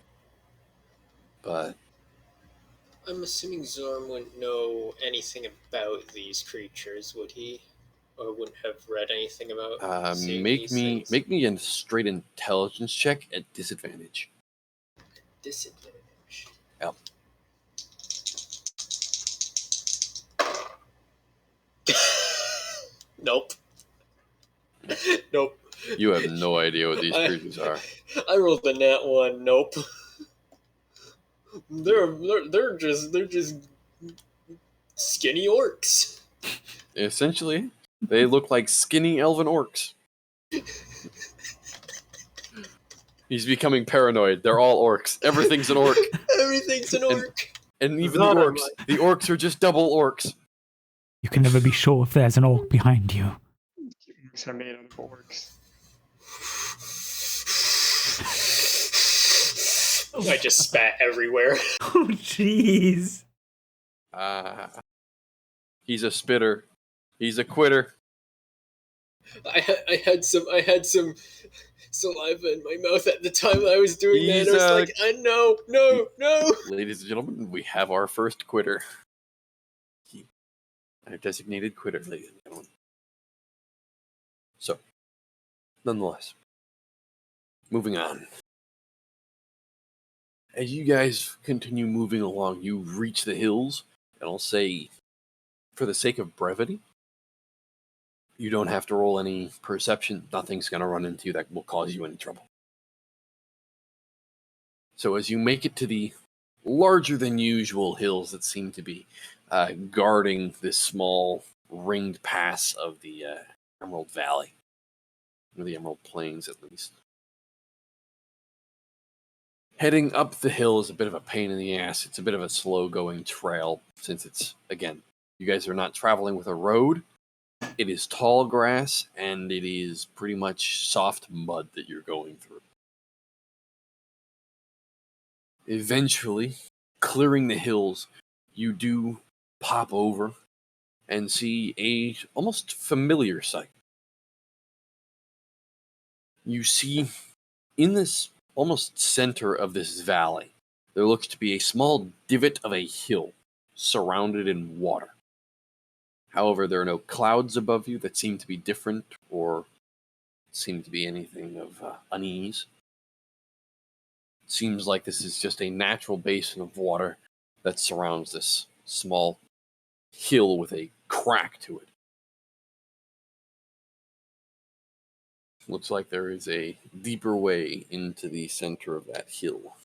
[SPEAKER 5] But
[SPEAKER 3] I'm assuming Zorm wouldn't know anything about these creatures, would he? Or wouldn't have read anything about
[SPEAKER 5] make me a straight intelligence check at disadvantage.
[SPEAKER 3] Disadvantage.
[SPEAKER 5] Yep.
[SPEAKER 3] Nope. Nope.
[SPEAKER 5] You have no idea what these creatures are.
[SPEAKER 3] I rolled a nat 1. Nope. They're just skinny orcs.
[SPEAKER 5] Essentially, they look like skinny elven orcs. He's becoming paranoid. They're all orcs. Everything's an orc.
[SPEAKER 3] Everything's an orc.
[SPEAKER 5] And even the orcs. The orcs are just double orcs.
[SPEAKER 2] You can never be sure if there's an orc behind you.
[SPEAKER 6] Orcs are made out of orcs.
[SPEAKER 3] I just spat everywhere.
[SPEAKER 2] Oh, jeez.
[SPEAKER 5] He's a spitter. He's a quitter.
[SPEAKER 3] I had some saliva in my mouth at the time I was doing that. I was no.
[SPEAKER 5] Ladies and gentlemen, we have our first quitter. Our designated quitter, ladies and gentlemen. So, nonetheless, moving on. As you guys continue moving along, you reach the hills, and I'll say, for the sake of brevity, you don't have to roll any perception. Nothing's going to run into you that will cause you any trouble. So as you make it to the larger than usual hills that seem to be guarding this small ringed pass of the Emerald Valley, or the Emerald Plains at least. Heading up the hill is a bit of a pain in the ass. It's a bit of a slow-going trail, since it's, again, you guys are not traveling with a road. It is tall grass, and it is pretty much soft mud that you're going through. Eventually, clearing the hills, you do pop over and see a almost familiar sight. You see, in this almost center of this valley, there looks to be a small divot of a hill surrounded in water. However, there are no clouds above you that seem to be different or seem to be anything of unease. seems like this is just a natural basin of water that surrounds this small hill with a crack to it. Looks like there is a deeper way into the center of that hill.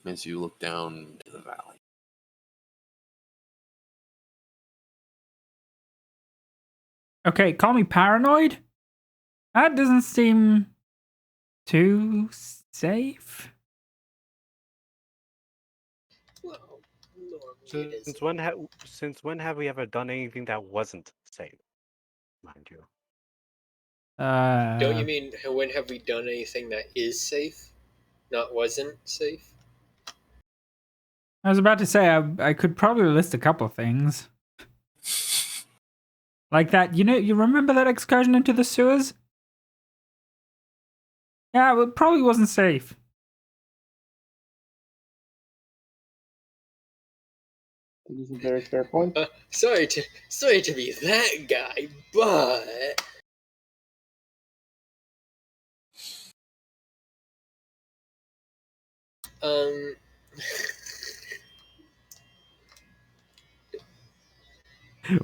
[SPEAKER 5] As you look down into the valley.
[SPEAKER 2] Okay, call me paranoid? That doesn't seem too safe.
[SPEAKER 3] Well, normally it is.
[SPEAKER 4] Since when have we ever done anything that wasn't safe? Mind you.
[SPEAKER 3] Don't you mean when have we done anything that is safe, not wasn't safe?
[SPEAKER 2] I was about to say I could probably list a couple of things. Like that, you remember that excursion into the sewers? Yeah, it probably wasn't safe.
[SPEAKER 6] That is a very fair point.
[SPEAKER 3] Sorry to be that guy, but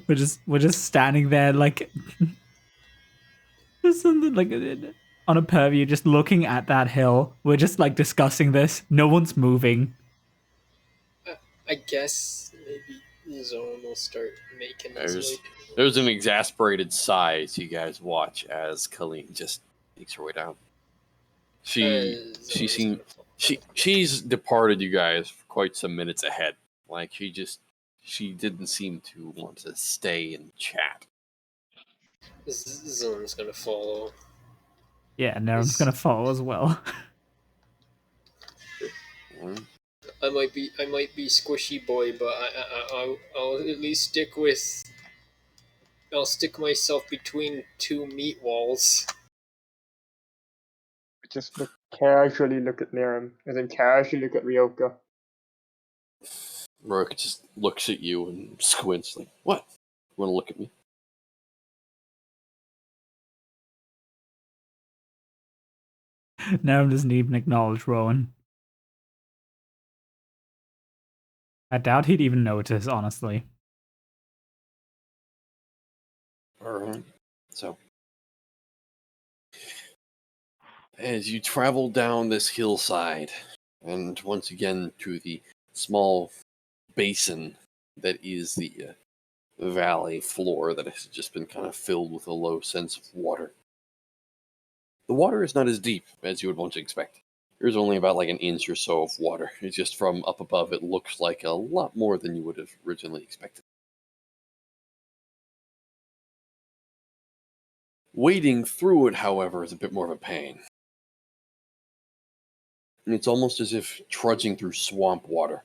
[SPEAKER 2] We're just standing there like there's something like on a purview, just looking at that hill. We're just like discussing this. No one's moving.
[SPEAKER 3] I guess maybe Zone will start making his way.
[SPEAKER 5] There's an exasperated sigh as you guys watch as Colleen just makes her way down. She's departed you guys for quite some minutes ahead. Like she didn't seem to want to stay and chat.
[SPEAKER 3] Zone's gonna follow.
[SPEAKER 2] Yeah, Nerum's gonna follow as well.
[SPEAKER 3] I might be squishy boy, but I'll at least stick with. I'll stick myself between two meat walls.
[SPEAKER 6] Just casually look at Niram, and then casually look at Ryoka.
[SPEAKER 5] Ryoka just looks at you and squints like, "What? You want to look at me?"
[SPEAKER 2] Nerum doesn't even acknowledge Rowan. I doubt he'd even notice, honestly.
[SPEAKER 5] Alright. So as you travel down this hillside, and once again to the small basin that is the valley floor that has just been kind of filled with a low sense of water. The water is not as deep as you would want to expect. There's only about like an inch or so of water. It's just from up above, it looks like a lot more than you would have originally expected. Wading through it, however, is a bit more of a pain. And it's almost as if trudging through swamp water.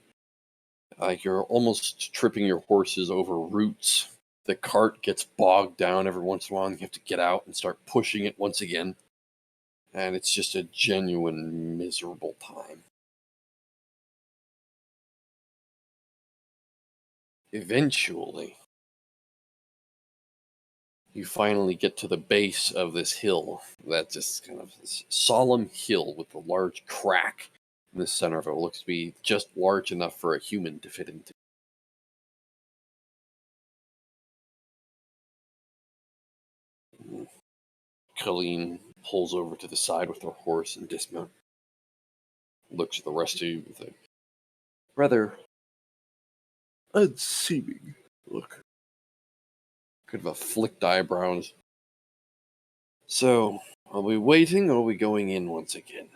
[SPEAKER 5] Like you're almost tripping your horses over roots. The cart gets bogged down every once in a while, and you have to get out and start pushing it once again. And it's just a genuine miserable time. Eventually, you finally get to the base of this hill. That's just kind of this solemn hill with a large crack in the center of it. It looks to be just large enough for a human to fit into. Colleen pulls over to the side with her horse and dismount. Looks at the rest of you with a rather unseeming look. Kind of a flicked eyebrows. So, are we waiting or are we going in once again?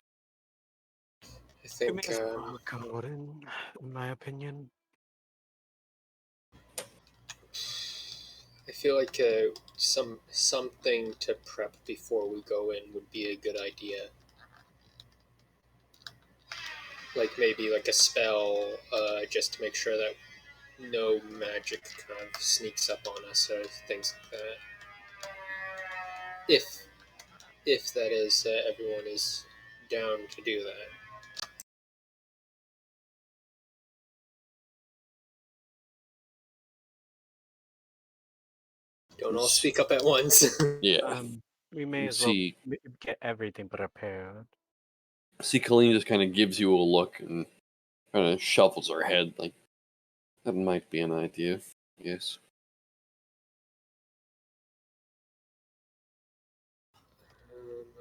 [SPEAKER 3] I think.
[SPEAKER 4] In my opinion.
[SPEAKER 3] I feel like something to prep before we go in would be a good idea. Like maybe like a spell, just to make sure that no magic kind of sneaks up on us or things like that. If that is, everyone is down to do that. Don't all speak up at once.
[SPEAKER 5] Yeah.
[SPEAKER 4] We may
[SPEAKER 5] You
[SPEAKER 4] as well
[SPEAKER 5] see,
[SPEAKER 4] get everything prepared.
[SPEAKER 5] Colleen just kind of gives you a look and kind of shuffles her head like, that might be an idea. Yes.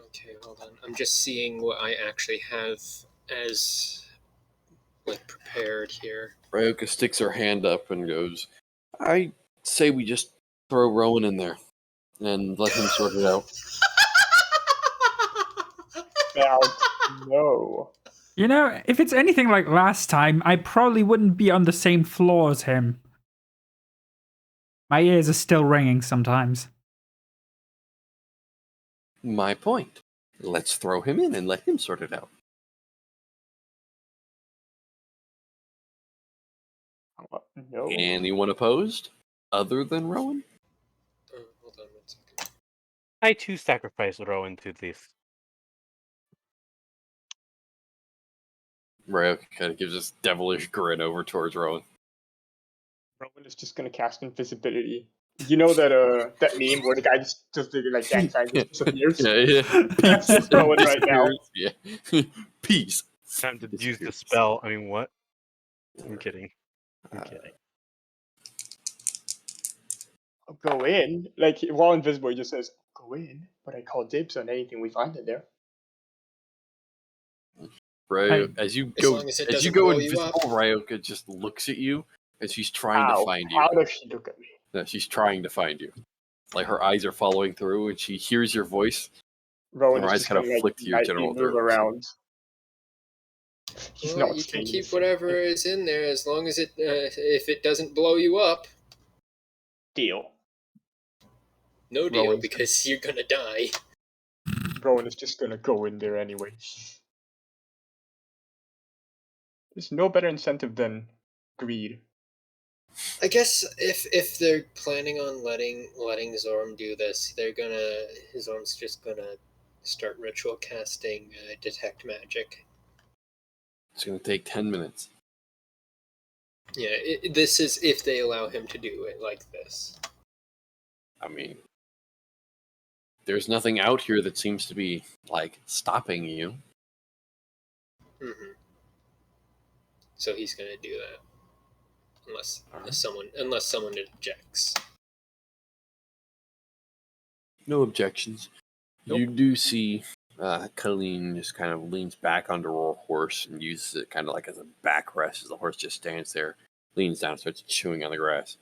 [SPEAKER 3] Okay, hold on. I'm just seeing what I actually have as prepared here.
[SPEAKER 5] Ryoka sticks her hand up and goes, I say we just throw Rowan in there and let him sort it out.
[SPEAKER 6] About no.
[SPEAKER 2] You know, if it's anything like last time, I probably wouldn't be on the same floor as him. My ears are still ringing sometimes.
[SPEAKER 5] My point. Let's throw him in and let him sort it out.
[SPEAKER 6] No.
[SPEAKER 5] Anyone opposed? Other than Rowan?
[SPEAKER 3] Hold on 1 second.
[SPEAKER 4] I too sacrifice Rowan to this.
[SPEAKER 5] Ryoka kind of gives this devilish grin over towards Rowan.
[SPEAKER 6] Rowan is just gonna cast invisibility. You know that that meme where the guy just does the like gang sign just disappears?
[SPEAKER 5] Yeah.
[SPEAKER 6] That's just Rowan right now.
[SPEAKER 5] Yeah. Peace.
[SPEAKER 4] Time to use the
[SPEAKER 5] Disappears.
[SPEAKER 4] spell. I mean, what? I'm kidding. I'm kidding.
[SPEAKER 6] I'll go in. Like while invisible, he just says, "Go in," but I call dibs on anything we find in there.
[SPEAKER 5] As you
[SPEAKER 3] As
[SPEAKER 5] go,
[SPEAKER 3] long as it
[SPEAKER 5] as you
[SPEAKER 3] doesn't
[SPEAKER 5] go
[SPEAKER 3] blow you
[SPEAKER 5] invisible,
[SPEAKER 3] up.
[SPEAKER 5] Ryoka just looks at you as she's trying to find you.
[SPEAKER 6] How does she look at me?
[SPEAKER 5] No, she's trying to find you. Like her eyes are following through, and she hears your voice.
[SPEAKER 6] Rowan
[SPEAKER 5] Her
[SPEAKER 6] is
[SPEAKER 5] eyes
[SPEAKER 6] just
[SPEAKER 5] kind of
[SPEAKER 6] gonna like
[SPEAKER 5] flick to your
[SPEAKER 6] lightly
[SPEAKER 5] general
[SPEAKER 6] move
[SPEAKER 5] direction.
[SPEAKER 6] around. He's
[SPEAKER 3] Well,
[SPEAKER 6] not
[SPEAKER 3] you can
[SPEAKER 6] staying
[SPEAKER 3] keep
[SPEAKER 6] the same
[SPEAKER 3] whatever
[SPEAKER 6] place.
[SPEAKER 3] is in there as long as it, if it doesn't blow you up.
[SPEAKER 6] Deal.
[SPEAKER 3] No deal,
[SPEAKER 6] Rowan's
[SPEAKER 3] because you're gonna die.
[SPEAKER 6] Rowan is just gonna go in there anyway. There's no better incentive than greed.
[SPEAKER 3] I guess if they're planning on letting Zorm do this, Zorm's just gonna start ritual casting detect magic.
[SPEAKER 5] It's going to take 10 minutes.
[SPEAKER 3] Yeah, this is if they allow him to do it like this.
[SPEAKER 5] I mean, there's nothing out here that seems to be, like, stopping you.
[SPEAKER 3] Mm-hmm. So he's gonna do that, unless someone objects.
[SPEAKER 5] No objections.
[SPEAKER 6] Nope.
[SPEAKER 5] You do see Colleen just kind of leans back onto her horse and uses it kind of like as a backrest as the horse just stands there, leans down, starts chewing on the grass.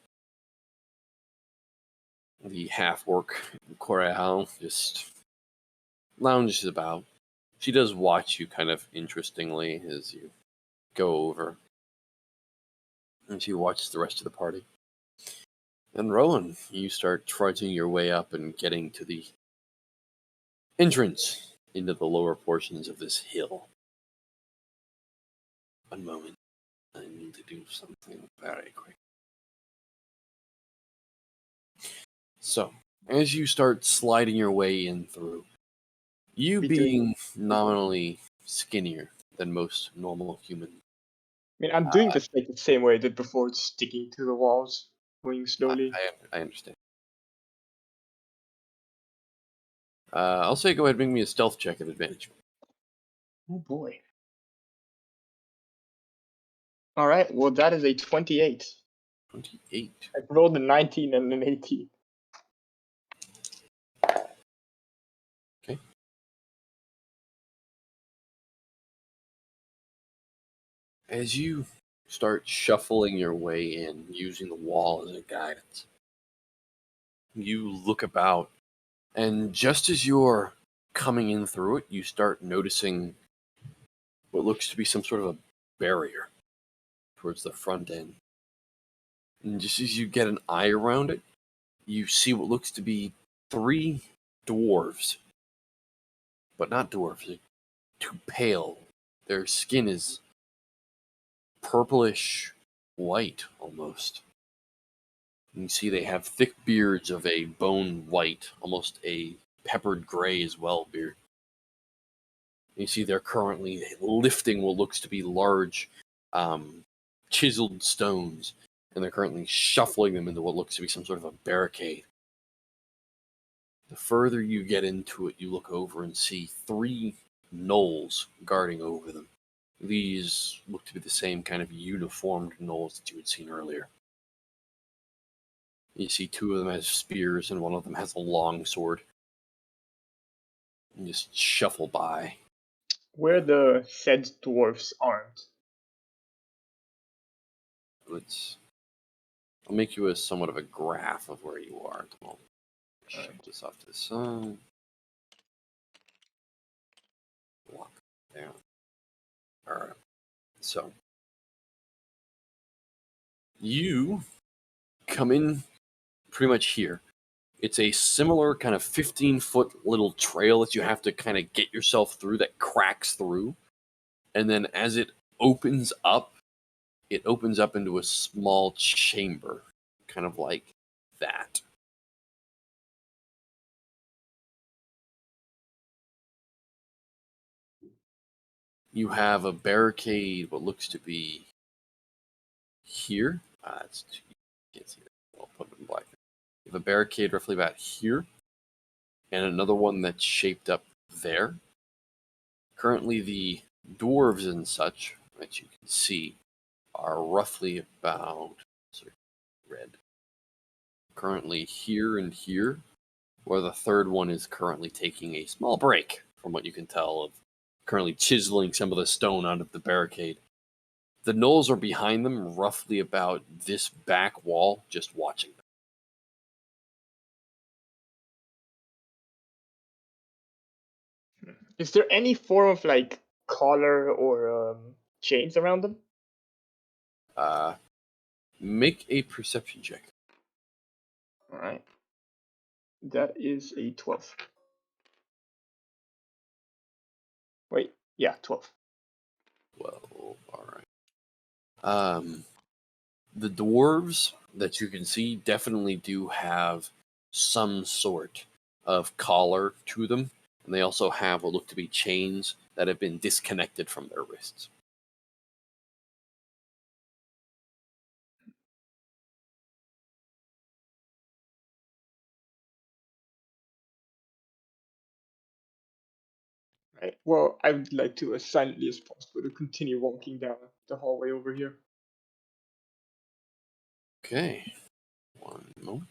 [SPEAKER 5] The half-orc Corehal just lounges about. She does watch you kind of interestingly as you go over. And she watches the rest of the party. And Rowan, you start trudging your way up and getting to the entrance into the lower portions of this hill. One moment. I need to do something very quick. So, as you start sliding your way in through, you being nominally skinnier than most normal humans.
[SPEAKER 6] I mean, I'm doing this like the same way I did before, sticking to the walls, going slowly.
[SPEAKER 5] I understand. I'll say go ahead and make me a stealth check at advantage.
[SPEAKER 6] Oh boy. Alright, well that is a 28.
[SPEAKER 5] 28.
[SPEAKER 6] I rolled a 19 and an 18.
[SPEAKER 5] Okay. As you start shuffling your way in, using the wall as a guidance, you look about, and just as you're coming in through it, you start noticing what looks to be some sort of a barrier towards the front end. And just as you get an eye around it, you see what looks to be 3 dwarves. But not dwarves, they're too pale. Their skin is purplish white almost. And you see they have thick beards of a bone white, almost a peppered gray as well beard. And you see they're currently lifting what looks to be large chiseled stones, and they're currently shuffling them into what looks to be some sort of a barricade. The further you get into it, you look over and see 3 gnolls guarding over them. These look to be the same kind of uniformed gnolls that you had seen earlier. You see 2 of them have spears, and one of them has a long sword. And just shuffle by.
[SPEAKER 6] Where the said dwarves armed?
[SPEAKER 5] I'll make you a somewhat of a graph of where you are at the moment. Shove this off to the side. Lock down. Alright. So, you come in pretty much here. It's a similar kind of 15-foot little trail that you have to kind of get yourself through that cracks through. And then as it opens up into a small chamber, kind of like that. You have a barricade, what looks to be here. You can't see that. I'll put it in black. You have a barricade roughly about here, and another one that's shaped up there. Currently, the dwarves and such, that you can see, are roughly about red. Currently here and here, where the third one is currently taking a small break, from what you can tell, of currently chiseling some of the stone out of the barricade. The gnolls are behind them, roughly about this back wall, just watching them.
[SPEAKER 6] Is there any form of like collar or chains around them?
[SPEAKER 5] Make a perception check.
[SPEAKER 6] Alright. That is a 12. Wait, yeah, 12.
[SPEAKER 5] Well, alright. The dwarves that you can see definitely do have some sort of collar to them, and they also have what look to be chains that have been disconnected from their wrists.
[SPEAKER 6] Right. Well, I would like to, as silently as possible, to continue walking down the hallway over here.
[SPEAKER 5] Okay. One moment.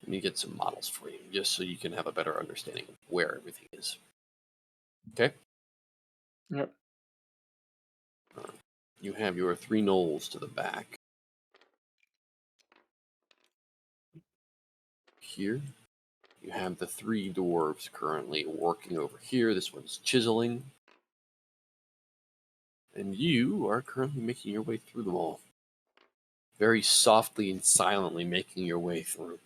[SPEAKER 5] Let me get some models for you, just so you can have a better understanding of where everything is. Okay?
[SPEAKER 6] Yep.
[SPEAKER 5] You have your 3 gnolls to the back. Here. You have the 3 dwarves currently working over here. This one's chiseling. And you are currently making your way through them all. Very softly and silently making your way through.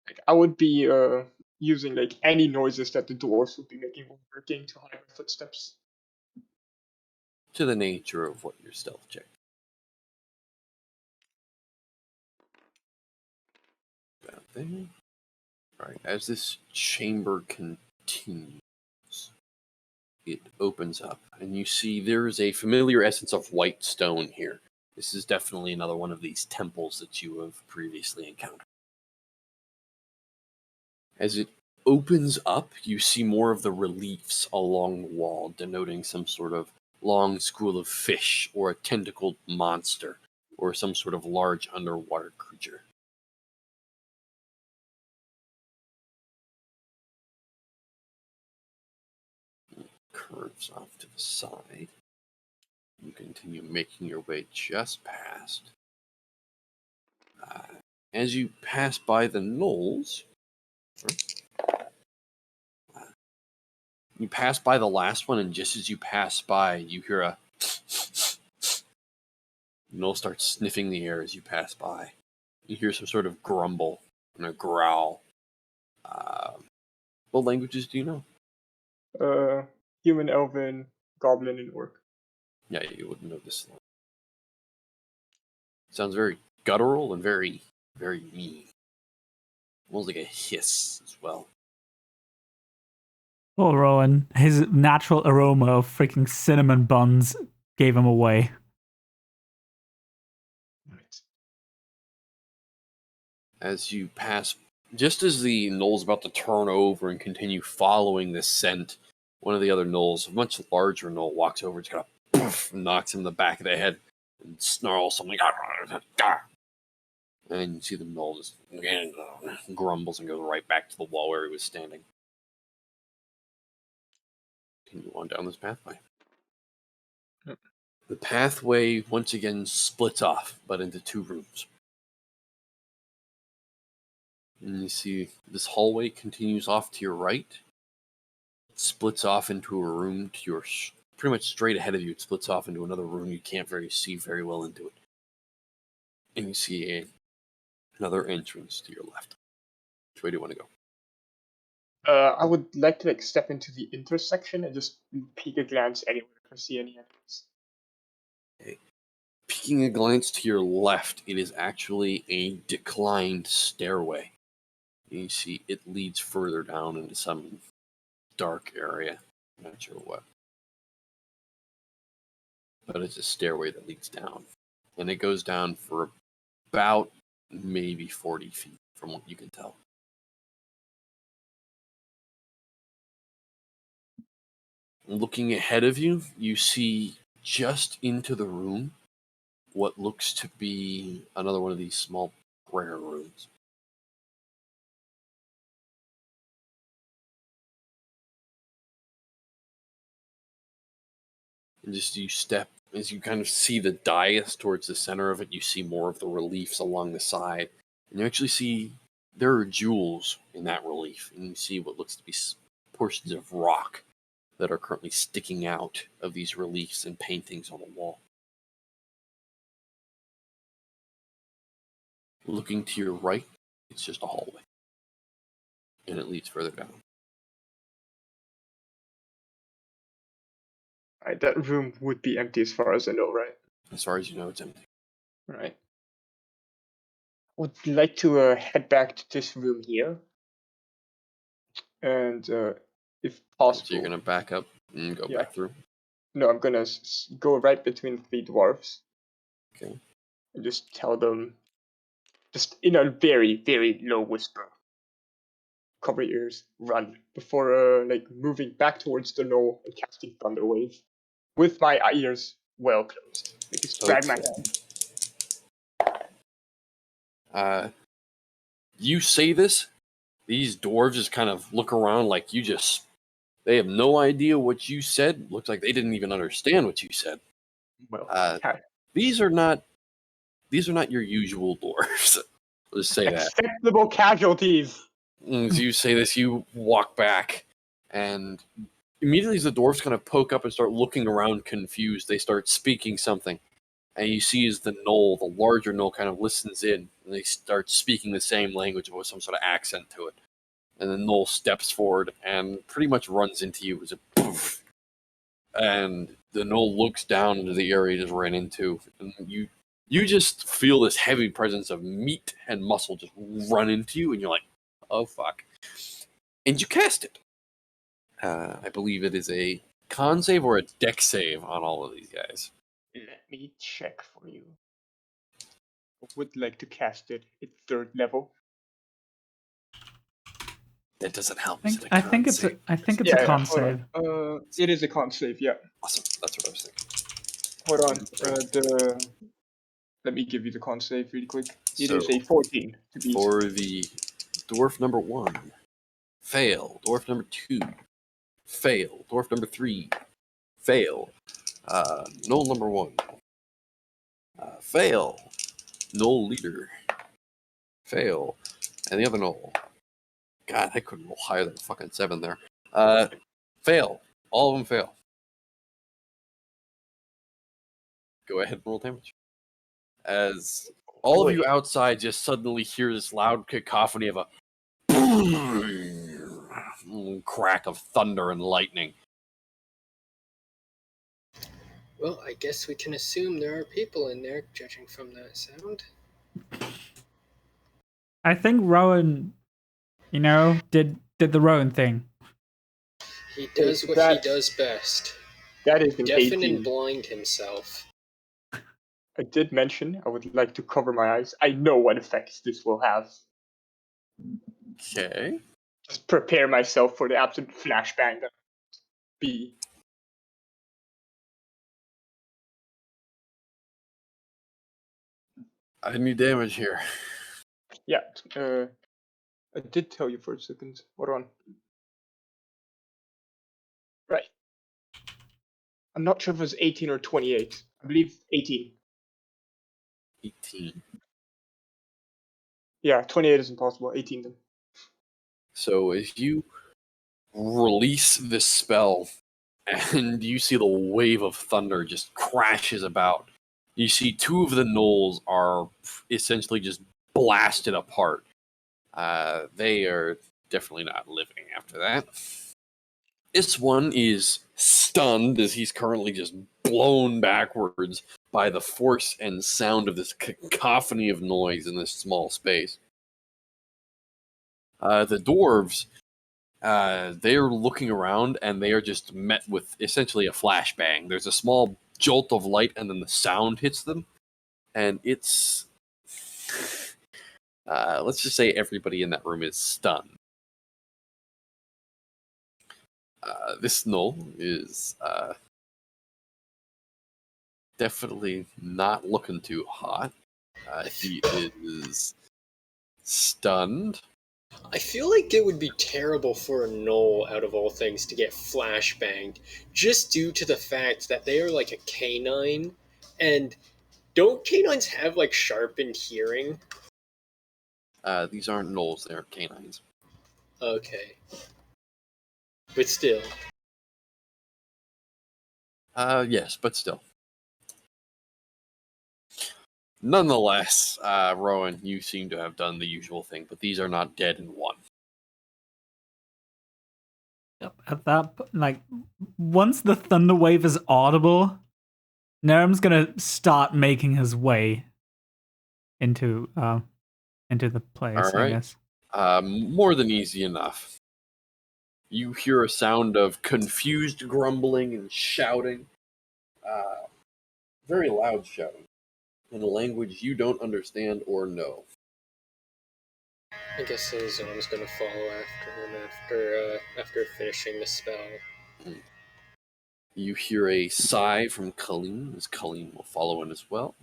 [SPEAKER 6] Like, I would be using like any noises that the dwarves would be making while working to hide my footsteps.
[SPEAKER 5] To the nature of what your stealth check. About there. Alright, as this chamber continues, it opens up, and you see there is a familiar essence of white stone here. This is definitely another one of these temples that you have previously encountered. As it opens up, you see more of the reliefs along the wall, denoting some sort of long school of fish, or a tentacled monster, or some sort of large underwater creature. Curves off to the side. You continue making your way just past. As you pass by the gnolls, you pass by the last one, and just as you pass by, you hear a gnoll starts sniffing the air as you pass by. You hear some sort of grumble and a growl. What languages do you know?
[SPEAKER 6] Human, elven, goblin, and orc.
[SPEAKER 5] Yeah, you wouldn't know this. Sounds very guttural and very, very mean. Almost like a hiss as well.
[SPEAKER 2] Poor Rowan. His natural aroma of freaking cinnamon buns gave him away.
[SPEAKER 6] Right.
[SPEAKER 5] as you pass, just as the knoll's about to turn over and continue following this scent, one of the other knolls, a much larger knoll, walks over, just kind of poof, knocks him in the back of the head, and snarls something. And you see the knoll just grumbles and goes right back to the wall where he was standing. Continue on down this pathway.
[SPEAKER 6] Yep.
[SPEAKER 5] The pathway once again splits off, but into 2 rooms. And you see this hallway continues off to your right. It splits off into a room to your pretty much straight ahead of you. It splits off into another room. You can't see very well into it. And you see another entrance to your left. Which way do you want to go?
[SPEAKER 6] I would like to step into the intersection and just peek a glance anywhere if I see any enemies.
[SPEAKER 5] Okay. Peeking a glance to your left, it is actually a declined stairway. And you see it leads further down into some dark area. I'm not sure what. But it's a stairway that leads down. And it goes down for about maybe 40 feet from what you can tell. Looking ahead of you, you see just into the room what looks to be another one of these small prayer rooms. And just you step, as you kind of see the dais towards the center of it, you see more of the reliefs along the side. And you actually see there are jewels in that relief. And you see what looks to be portions of rock that are currently sticking out of these reliefs and paintings on the wall. Looking to your right, it's just a hallway. And it leads further down.
[SPEAKER 6] Alright, that room would be empty as far as I know, right?
[SPEAKER 5] As far as you know, it's empty.
[SPEAKER 6] Right. Would like to head back to this room here. And if possible...
[SPEAKER 5] So you're going to back up and go back through?
[SPEAKER 6] No, I'm going to go right between 3 dwarves.
[SPEAKER 5] Okay.
[SPEAKER 6] And just tell them, just in a very, very low whisper, cover your ears, run, before moving back towards the knoll and casting Thunder Wave. With my ears well closed. Just drag my head.
[SPEAKER 5] You say this, these dwarves just kind of look around like they have no idea what you said. Looks like they didn't even understand what you said.
[SPEAKER 6] Well,
[SPEAKER 5] these are not your usual dwarves. Let's say that.
[SPEAKER 6] Acceptable casualties.
[SPEAKER 5] As you say this, you walk back, and immediately as the dwarves kind of poke up and start looking around confused, they start speaking something. And you see as the larger knoll kind of listens in, and they start speaking the same language with some sort of accent to it. And the knoll steps forward and pretty much runs into you as a poof. And the knoll looks down into the area you just ran into, and you just feel this heavy presence of meat and muscle just run into you, and you're like, oh fuck. And you cast it. I believe it is a con save or a dex save on all of these guys.
[SPEAKER 6] Let me check for you. I would like to cast it at 3rd level.
[SPEAKER 5] That doesn't help.
[SPEAKER 2] I think it's a con save.
[SPEAKER 6] It is a con save, yeah.
[SPEAKER 5] Awesome. That's what I was thinking.
[SPEAKER 6] Hold on. Let me give you the con save really quick. It is a 14 to be
[SPEAKER 5] for the dwarf number 1. Fail. Dwarf number 2. Fail. Dwarf number 3. Fail. Knoll number 1. Fail. Knoll leader. Fail. And the other knoll. God, I couldn't roll higher than a fucking 7 there. Fail. All of them fail. Go ahead and roll damage. As all of you outside just suddenly hear this loud cacophony of a crack of thunder and lightning.
[SPEAKER 3] Well, I guess we can assume there are people in there, judging from that sound.
[SPEAKER 2] I think Rowan, did the Rowan thing.
[SPEAKER 3] He does what he does best.
[SPEAKER 6] That is an
[SPEAKER 3] Deafen
[SPEAKER 6] 18.
[SPEAKER 3] and blind himself.
[SPEAKER 6] I did mention I would like to cover my eyes. I know what effects this will have.
[SPEAKER 5] Okay.
[SPEAKER 6] Just prepare myself for the absolute flashbang that be.
[SPEAKER 5] Any damage here?
[SPEAKER 6] Yeah, I did tell you for a second. Hold on. Right. I'm not sure if it was 18 or 28. I believe 18.
[SPEAKER 5] 18.
[SPEAKER 6] Yeah, 28 is impossible. 18 then.
[SPEAKER 5] So as you release this spell, and you see the wave of thunder just crashes about, you see two of the gnolls are essentially just blasted apart. They are definitely not living after that. This one is stunned as he's currently just blown backwards by the force and sound of this cacophony of noise in this small space. The dwarves, they are looking around and they are just met with essentially a flashbang. There's a small jolt of light and then the sound hits them. And it's... let's just say everybody in that room is stunned. This gnoll is definitely not looking too hot. He is stunned.
[SPEAKER 3] I feel like it would be terrible for a gnoll, out of all things, to get flashbanged, just due to the fact that they are like a canine, and don't canines have like sharpened hearing?
[SPEAKER 5] These aren't gnolls, they're canines.
[SPEAKER 3] Okay. But still.
[SPEAKER 5] Yes, but still. Nonetheless, Rowan, you seem to have done the usual thing, but these are not dead in one.
[SPEAKER 2] Yep. At that, once the thunder wave is audible, Nerem's gonna start making his way into the place.
[SPEAKER 5] All right.
[SPEAKER 2] I guess.
[SPEAKER 5] More than easy enough. You hear a sound of confused grumbling and shouting. Very loud shouting. In a language you don't understand or know.
[SPEAKER 3] I guess his arm's gonna follow after him after finishing the spell.
[SPEAKER 5] You hear a sigh from Colleen, as Colleen will follow in as well.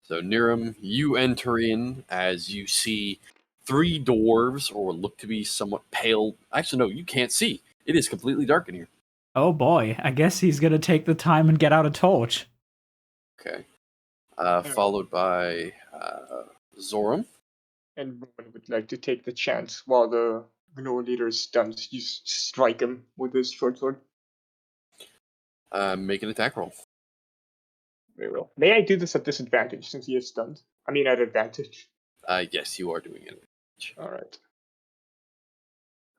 [SPEAKER 5] So, Niram, you enter in as you see three dwarves, or what look to be somewhat pale. Actually, no, you can't see. It is completely dark in here.
[SPEAKER 2] Oh boy, I guess he's gonna take the time and get out a torch.
[SPEAKER 5] Okay. Followed by Zoram.
[SPEAKER 6] And Rowan would like to take the chance while the gnoll leader is stunned. You strike him with his short sword.
[SPEAKER 5] Make an attack roll.
[SPEAKER 6] Very well. May I do this at disadvantage since he is stunned? I mean, at advantage.
[SPEAKER 5] Yes, you are doing it.
[SPEAKER 6] All right.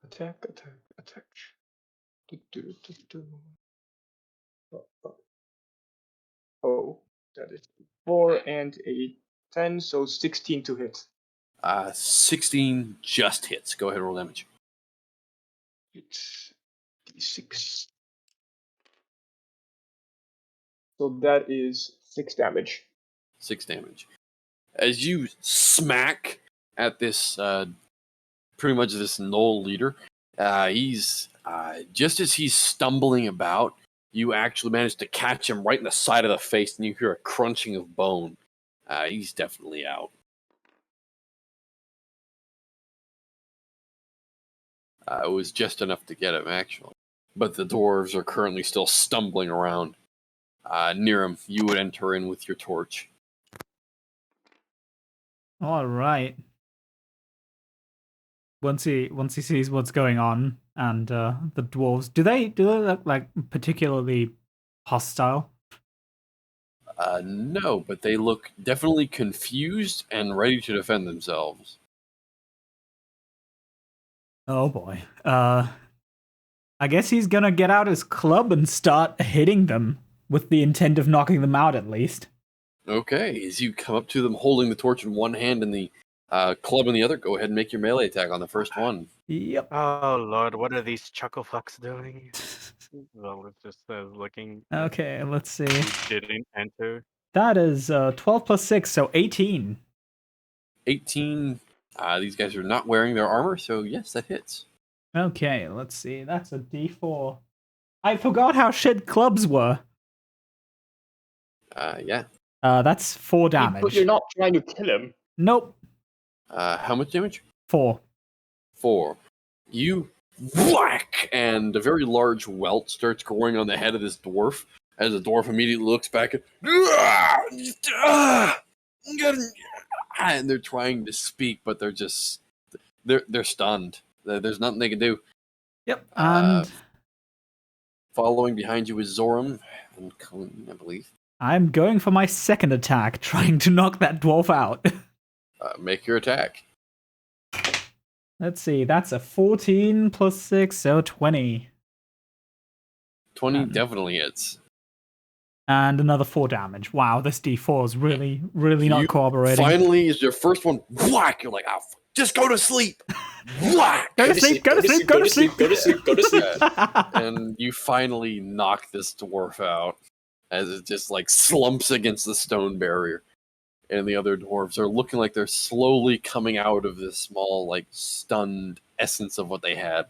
[SPEAKER 6] Attack. Oh, that is 4 and a 10, so 16 to hit.
[SPEAKER 5] 16 just hits. Go ahead and roll damage.
[SPEAKER 6] It's d6. So that is 6 damage.
[SPEAKER 5] 6 damage. As you smack at this, pretty much this gnoll leader, he's, just as he's stumbling about, you actually manage to catch him right in the side of the face, and you hear a crunching of bone. He's definitely out. It was just enough to get him, actually. But the dwarves are currently still stumbling around. Near him, you would enter in with your torch.
[SPEAKER 2] All right. Once he sees what's going on and the dwarves, do they look like particularly hostile?
[SPEAKER 5] No, but they look definitely confused and ready to defend themselves.
[SPEAKER 2] Oh boy. I guess he's gonna get out his club and start hitting them with the intent of knocking them out at least.
[SPEAKER 5] Okay, as you come up to them holding the torch in one hand and the club in the other, go ahead and make your melee attack on the first one.
[SPEAKER 2] Yep.
[SPEAKER 4] Oh lord, what are these chuckle fucks doing? Well, it's just looking.
[SPEAKER 2] Okay, let's see.
[SPEAKER 4] Didn't enter.
[SPEAKER 2] That is 12 plus 6, so 18.
[SPEAKER 5] 18 These guys are not wearing their armor, so yes, that hits.
[SPEAKER 2] Okay, let's see. That's a D4. I forgot how shit clubs were.
[SPEAKER 5] Yeah.
[SPEAKER 2] That's 4
[SPEAKER 6] But
[SPEAKER 2] damage.
[SPEAKER 6] you're not trying to kill him.
[SPEAKER 2] Nope.
[SPEAKER 5] How much damage?
[SPEAKER 2] 4.
[SPEAKER 5] 4. You whack, and a very large welt starts growing on the head of this dwarf. As the dwarf immediately looks back and they're trying to speak, but they're just they're stunned. There's nothing they can do.
[SPEAKER 2] Yep. And
[SPEAKER 5] Following behind you is Zoram and Colleen, I believe.
[SPEAKER 2] I'm going for my second attack, trying to knock that dwarf out.
[SPEAKER 5] Make your attack.
[SPEAKER 2] Let's see. That's a 14 plus 6, so 20.
[SPEAKER 5] 20 definitely hits.
[SPEAKER 2] And another 4 damage. Wow, this D4 is really, really not
[SPEAKER 5] You
[SPEAKER 2] cooperating.
[SPEAKER 5] Finally, is your first one whack. You're like, oh, just go to sleep. Whack.
[SPEAKER 2] Go to sleep, go to sleep, go to sleep.
[SPEAKER 3] Go to sleep, go to sleep.
[SPEAKER 5] And you finally knock this dwarf out as it just like slumps against the stone barrier. And the other dwarves are looking like they're slowly coming out of this small, like, stunned essence of what they had.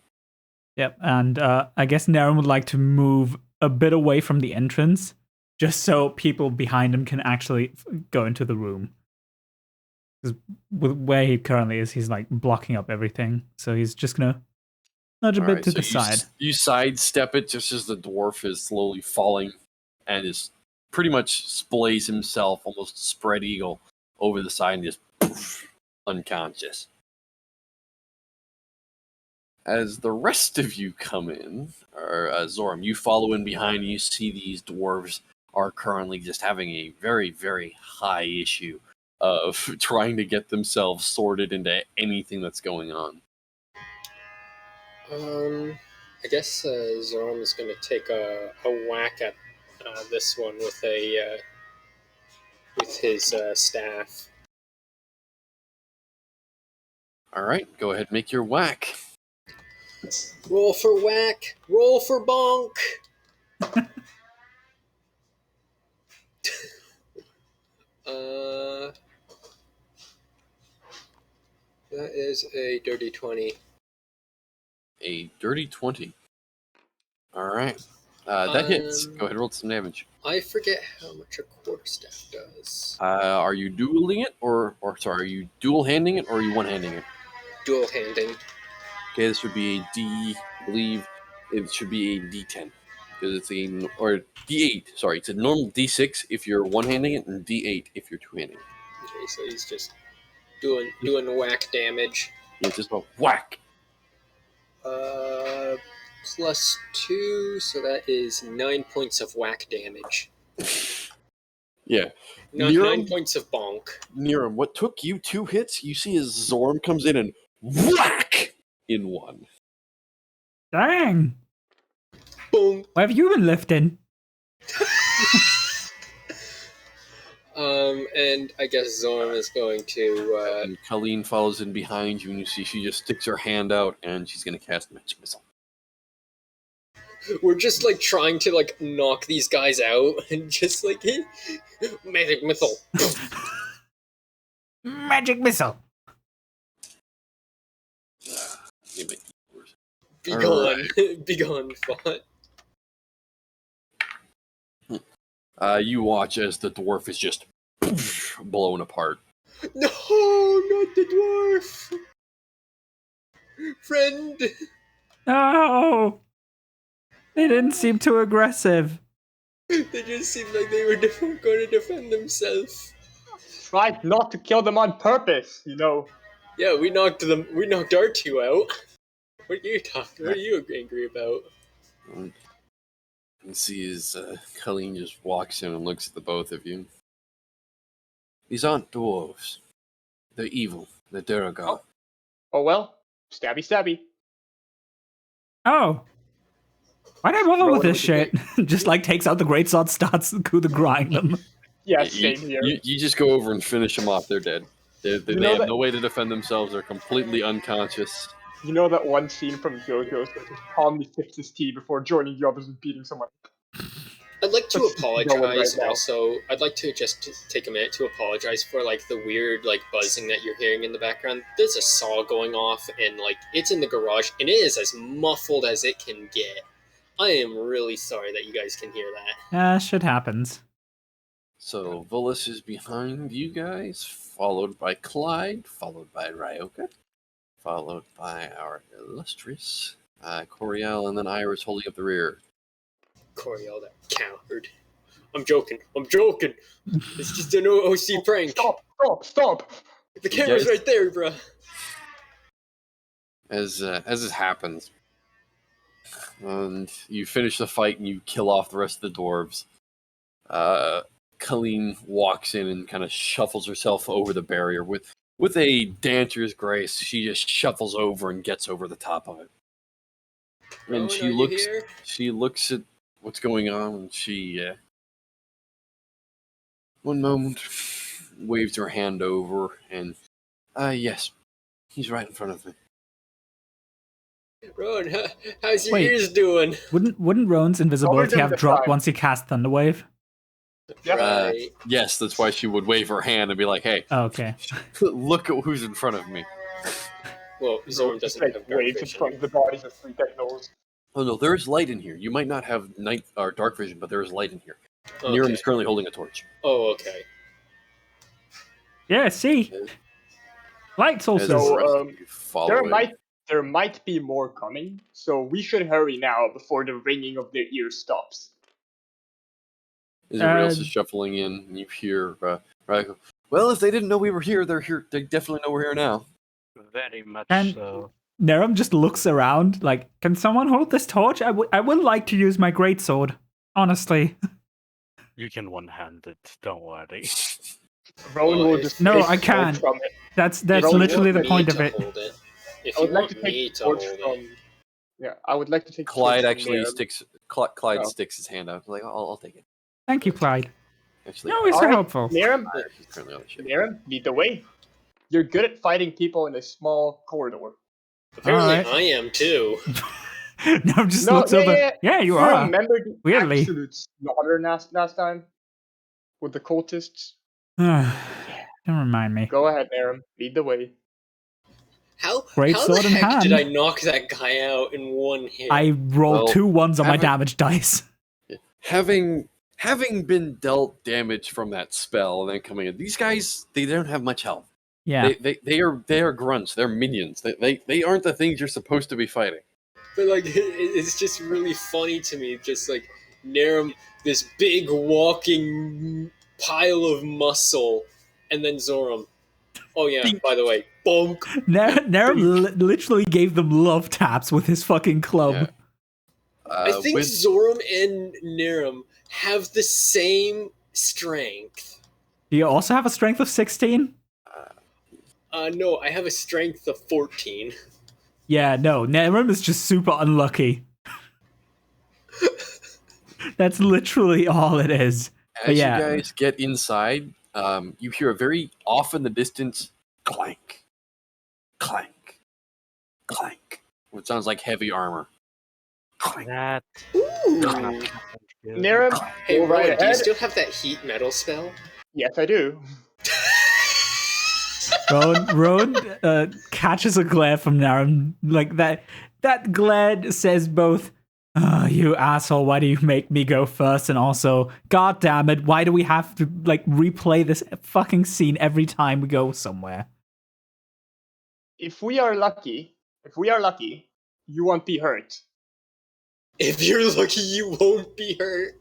[SPEAKER 2] Yep, and I guess Naren would like to move a bit away from the entrance, just so people behind him can actually go into the room. Because where he currently is, he's like blocking up everything. So he's just gonna nudge a bit to the side.
[SPEAKER 5] You sidestep it just as the dwarf is slowly falling and is pretty much splays himself, almost spread eagle, over the side and just poof, unconscious. As the rest of you come in, or Zoram, you follow in behind and you see these dwarves are currently just having a very, very high issue of trying to get themselves sorted into anything that's going on.
[SPEAKER 3] I guess Zoram is going to take a whack at this one with his staff.
[SPEAKER 5] All right, go ahead and make your whack.
[SPEAKER 3] Roll for whack. Roll for bonk. That is a dirty 20.
[SPEAKER 5] A dirty 20. All right. That hits. Go ahead and roll some damage.
[SPEAKER 3] I forget how much a quarterstaff does.
[SPEAKER 5] Are you dueling it, or sorry, are you dual handing it, or are you one handing it?
[SPEAKER 3] Dual handing.
[SPEAKER 5] Okay, this would be a D. I believe it should be a D10 because it's or D8. Sorry, it's a normal D6 if you're one handing it, and D8 if you're two handing it.
[SPEAKER 3] Okay, so he's just doing whack damage.
[SPEAKER 5] Yeah, just a whack.
[SPEAKER 3] Plus 2, so that is 9 points of whack damage.
[SPEAKER 5] Yeah.
[SPEAKER 3] 9 points of bonk.
[SPEAKER 5] Niram, what took you 2 hits, you see as Zorm comes in and whack in 1.
[SPEAKER 2] Dang!
[SPEAKER 3] Boom.
[SPEAKER 2] Where have you been lifting?
[SPEAKER 3] And I guess Zorm is going to...
[SPEAKER 5] And Colleen follows in behind you, and you see she just sticks her hand out, and she's going to cast Magic Missile.
[SPEAKER 3] We're just, like, trying to, like, knock these guys out, and just, like, Magic Missile.
[SPEAKER 2] Magic Missile!
[SPEAKER 3] Be gone. Be gone, Fought.
[SPEAKER 5] You watch as the dwarf is just blown apart.
[SPEAKER 3] No, not the dwarf! Friend!
[SPEAKER 2] No! They didn't seem too aggressive.
[SPEAKER 3] They just seemed like they were going to defend themselves.
[SPEAKER 6] Tried not to kill them on purpose, you know.
[SPEAKER 3] Yeah, we knocked our 2 out. What are you talking? What are you angry about?
[SPEAKER 5] And see as Colleen just walks in and looks at the both of you. These aren't dwarves. They're evil. They're Duragar.
[SPEAKER 6] Oh well, stabby stabby.
[SPEAKER 2] Oh. Why'd I bother
[SPEAKER 6] Roll
[SPEAKER 2] with
[SPEAKER 6] it
[SPEAKER 2] this
[SPEAKER 6] with
[SPEAKER 2] shit? Just like takes out the greatsword, starts to grind them.
[SPEAKER 6] Yeah,
[SPEAKER 5] You-
[SPEAKER 6] same here.
[SPEAKER 5] You just go over and finish them off. They're dead. They
[SPEAKER 6] know
[SPEAKER 5] have
[SPEAKER 6] that-
[SPEAKER 5] no way to defend themselves. They're completely unconscious.
[SPEAKER 6] You know that one scene from JoJo's where he calmly sips his tea before joining the others and beating someone?
[SPEAKER 3] I'd like to
[SPEAKER 6] Let's go with
[SPEAKER 3] apologize.
[SPEAKER 6] right now.
[SPEAKER 3] Also, I'd like to just take a minute to apologize for like the weird like buzzing that you're hearing in the background. There's a saw going off, and like it's in the garage, and it is as muffled as it can get. I am really sorry that you guys can hear that.
[SPEAKER 2] Shit happens.
[SPEAKER 5] So Volus is behind you guys, followed by Clyde, followed by Ryoka, followed by our illustrious Coriel, and then Iris holding up the rear.
[SPEAKER 3] Coriel, that coward. I'm joking. It's just an OC prank.
[SPEAKER 6] Stop!
[SPEAKER 3] The camera's
[SPEAKER 5] Yes.
[SPEAKER 3] right there, bro.
[SPEAKER 5] As this happens, and you finish the fight and you kill off the rest of the dwarves, Colleen walks in and kind of shuffles herself over the barrier with a dancer's grace. She just shuffles over and gets over the top of it. And
[SPEAKER 3] Rowan,
[SPEAKER 5] she
[SPEAKER 3] are you
[SPEAKER 5] looks
[SPEAKER 3] here?
[SPEAKER 5] she looks at what's going on, and she one moment waves her hand over, and yes, he's right in front of me.
[SPEAKER 3] Rowan, how's your
[SPEAKER 2] Wait.
[SPEAKER 3] ears doing?
[SPEAKER 2] Wouldn't Roan's invisibility
[SPEAKER 6] them
[SPEAKER 2] have
[SPEAKER 6] the
[SPEAKER 2] dropped
[SPEAKER 6] time.
[SPEAKER 2] once he cast Thunderwave?
[SPEAKER 6] Yeah.
[SPEAKER 3] Right.
[SPEAKER 5] Yes, that's why she would wave her hand and be like, "Hey,
[SPEAKER 2] Oh, okay.
[SPEAKER 5] look at who's in front of me."
[SPEAKER 3] Well, Zorm
[SPEAKER 6] Just
[SPEAKER 3] doesn't
[SPEAKER 6] like
[SPEAKER 3] have dark
[SPEAKER 6] waves in
[SPEAKER 3] vision.
[SPEAKER 6] front of the bodies of 3 technos.
[SPEAKER 5] Oh no, there is light in here. You might not have night or dark vision, but there is light in here.
[SPEAKER 3] Okay.
[SPEAKER 5] Niram is currently holding a torch.
[SPEAKER 3] Oh, okay.
[SPEAKER 2] Yeah, see? Lights
[SPEAKER 5] As
[SPEAKER 2] also.
[SPEAKER 5] the
[SPEAKER 6] So,
[SPEAKER 5] rest of you follow
[SPEAKER 6] there might be more coming, so we should hurry now before the ringing of their ears stops.
[SPEAKER 5] as everybody else
[SPEAKER 2] Uh,
[SPEAKER 5] is shuffling in, and you hear Ryan go, "Well, if they didn't know we were here, they're here. They definitely know we're here now."
[SPEAKER 4] Very much
[SPEAKER 2] And-
[SPEAKER 4] so.
[SPEAKER 2] Nerum just looks around like, can someone hold this torch? I would like to use my greatsword. Honestly.
[SPEAKER 4] You can one-hand it, don't worry.
[SPEAKER 6] Rowan
[SPEAKER 3] Well,
[SPEAKER 6] will
[SPEAKER 3] if-
[SPEAKER 6] just
[SPEAKER 2] No,
[SPEAKER 6] take
[SPEAKER 2] I
[SPEAKER 6] the torch
[SPEAKER 2] can't.
[SPEAKER 6] from it.
[SPEAKER 2] That's
[SPEAKER 6] Rowan,
[SPEAKER 2] literally
[SPEAKER 6] you
[SPEAKER 2] the
[SPEAKER 6] want
[SPEAKER 2] point
[SPEAKER 3] Me
[SPEAKER 2] of
[SPEAKER 3] to
[SPEAKER 2] it.
[SPEAKER 3] hold it. If
[SPEAKER 6] I
[SPEAKER 3] you
[SPEAKER 6] would like
[SPEAKER 3] want
[SPEAKER 6] to take
[SPEAKER 3] me
[SPEAKER 6] the
[SPEAKER 3] to
[SPEAKER 6] torch
[SPEAKER 3] hold it.
[SPEAKER 6] from. Yeah, I would like to take the
[SPEAKER 5] Clyde
[SPEAKER 6] torch
[SPEAKER 5] actually
[SPEAKER 6] from
[SPEAKER 5] sticks. Clyde
[SPEAKER 6] Oh.
[SPEAKER 5] sticks his hand out. Like, "I'll take it."
[SPEAKER 2] Thank you, Clyde.
[SPEAKER 5] Actually,
[SPEAKER 2] You're always so
[SPEAKER 6] Alright,
[SPEAKER 2] helpful.
[SPEAKER 6] Niram,
[SPEAKER 5] he's currently on the ship.
[SPEAKER 6] Niram, lead the way. You're good at fighting people in a small corridor.
[SPEAKER 3] Apparently,
[SPEAKER 2] Alright.
[SPEAKER 3] I am too.
[SPEAKER 2] Nerum just
[SPEAKER 6] No,
[SPEAKER 2] looks
[SPEAKER 6] yeah,
[SPEAKER 2] over.
[SPEAKER 6] yeah,
[SPEAKER 2] Yeah, you
[SPEAKER 6] You
[SPEAKER 2] are.
[SPEAKER 6] remember the
[SPEAKER 2] Weirdly.
[SPEAKER 6] absolute slaughter last time? With the cultists?
[SPEAKER 2] Don't remind me.
[SPEAKER 6] Go ahead, Niram. Lead the way.
[SPEAKER 3] How
[SPEAKER 2] Great
[SPEAKER 3] how
[SPEAKER 2] sword
[SPEAKER 3] the
[SPEAKER 2] in
[SPEAKER 3] heck did
[SPEAKER 2] hand.
[SPEAKER 3] I knock that guy out in one hit?
[SPEAKER 2] I rolled
[SPEAKER 5] Well,
[SPEAKER 2] 2 ones on my
[SPEAKER 5] haven't-
[SPEAKER 2] damage dice.
[SPEAKER 5] Having been dealt damage from that spell and then coming in, these guys they don't have much health.
[SPEAKER 2] Yeah.
[SPEAKER 5] They are grunts. They're minions. They aren't the things you're supposed to be fighting.
[SPEAKER 3] But like, it's just really funny to me. Just like Narum, this big walking pile of muscle, and then Zoram. Oh yeah, by the way, bonk.
[SPEAKER 2] Nerum literally gave them love taps with his fucking club.
[SPEAKER 5] Yeah.
[SPEAKER 3] I think
[SPEAKER 5] with-
[SPEAKER 3] Zoram and Narum have the same strength.
[SPEAKER 2] Do you also have a strength of 16?
[SPEAKER 3] No, I have a strength of 14.
[SPEAKER 2] Yeah, no. Nerum is just super unlucky. That's literally all it is.
[SPEAKER 5] As
[SPEAKER 2] yeah.
[SPEAKER 5] you guys get inside, you hear a very off in the distance clank, clank, clank. What sounds like heavy armor. Clank.
[SPEAKER 4] That.
[SPEAKER 3] Ooh.
[SPEAKER 6] Niram,
[SPEAKER 3] Hey,
[SPEAKER 6] go
[SPEAKER 3] Rowan,
[SPEAKER 6] right
[SPEAKER 3] do you
[SPEAKER 6] ahead.
[SPEAKER 3] still have that heat metal spell?
[SPEAKER 6] Yes, I do.
[SPEAKER 2] Rowan catches a glare from Narum. Like that glare says both, you asshole, why do you make me go first? And also, god damn it, why do we have to like replay this fucking scene every time we go somewhere?
[SPEAKER 6] If we are lucky, you won't be hurt.
[SPEAKER 3] If you're lucky, you won't be hurt.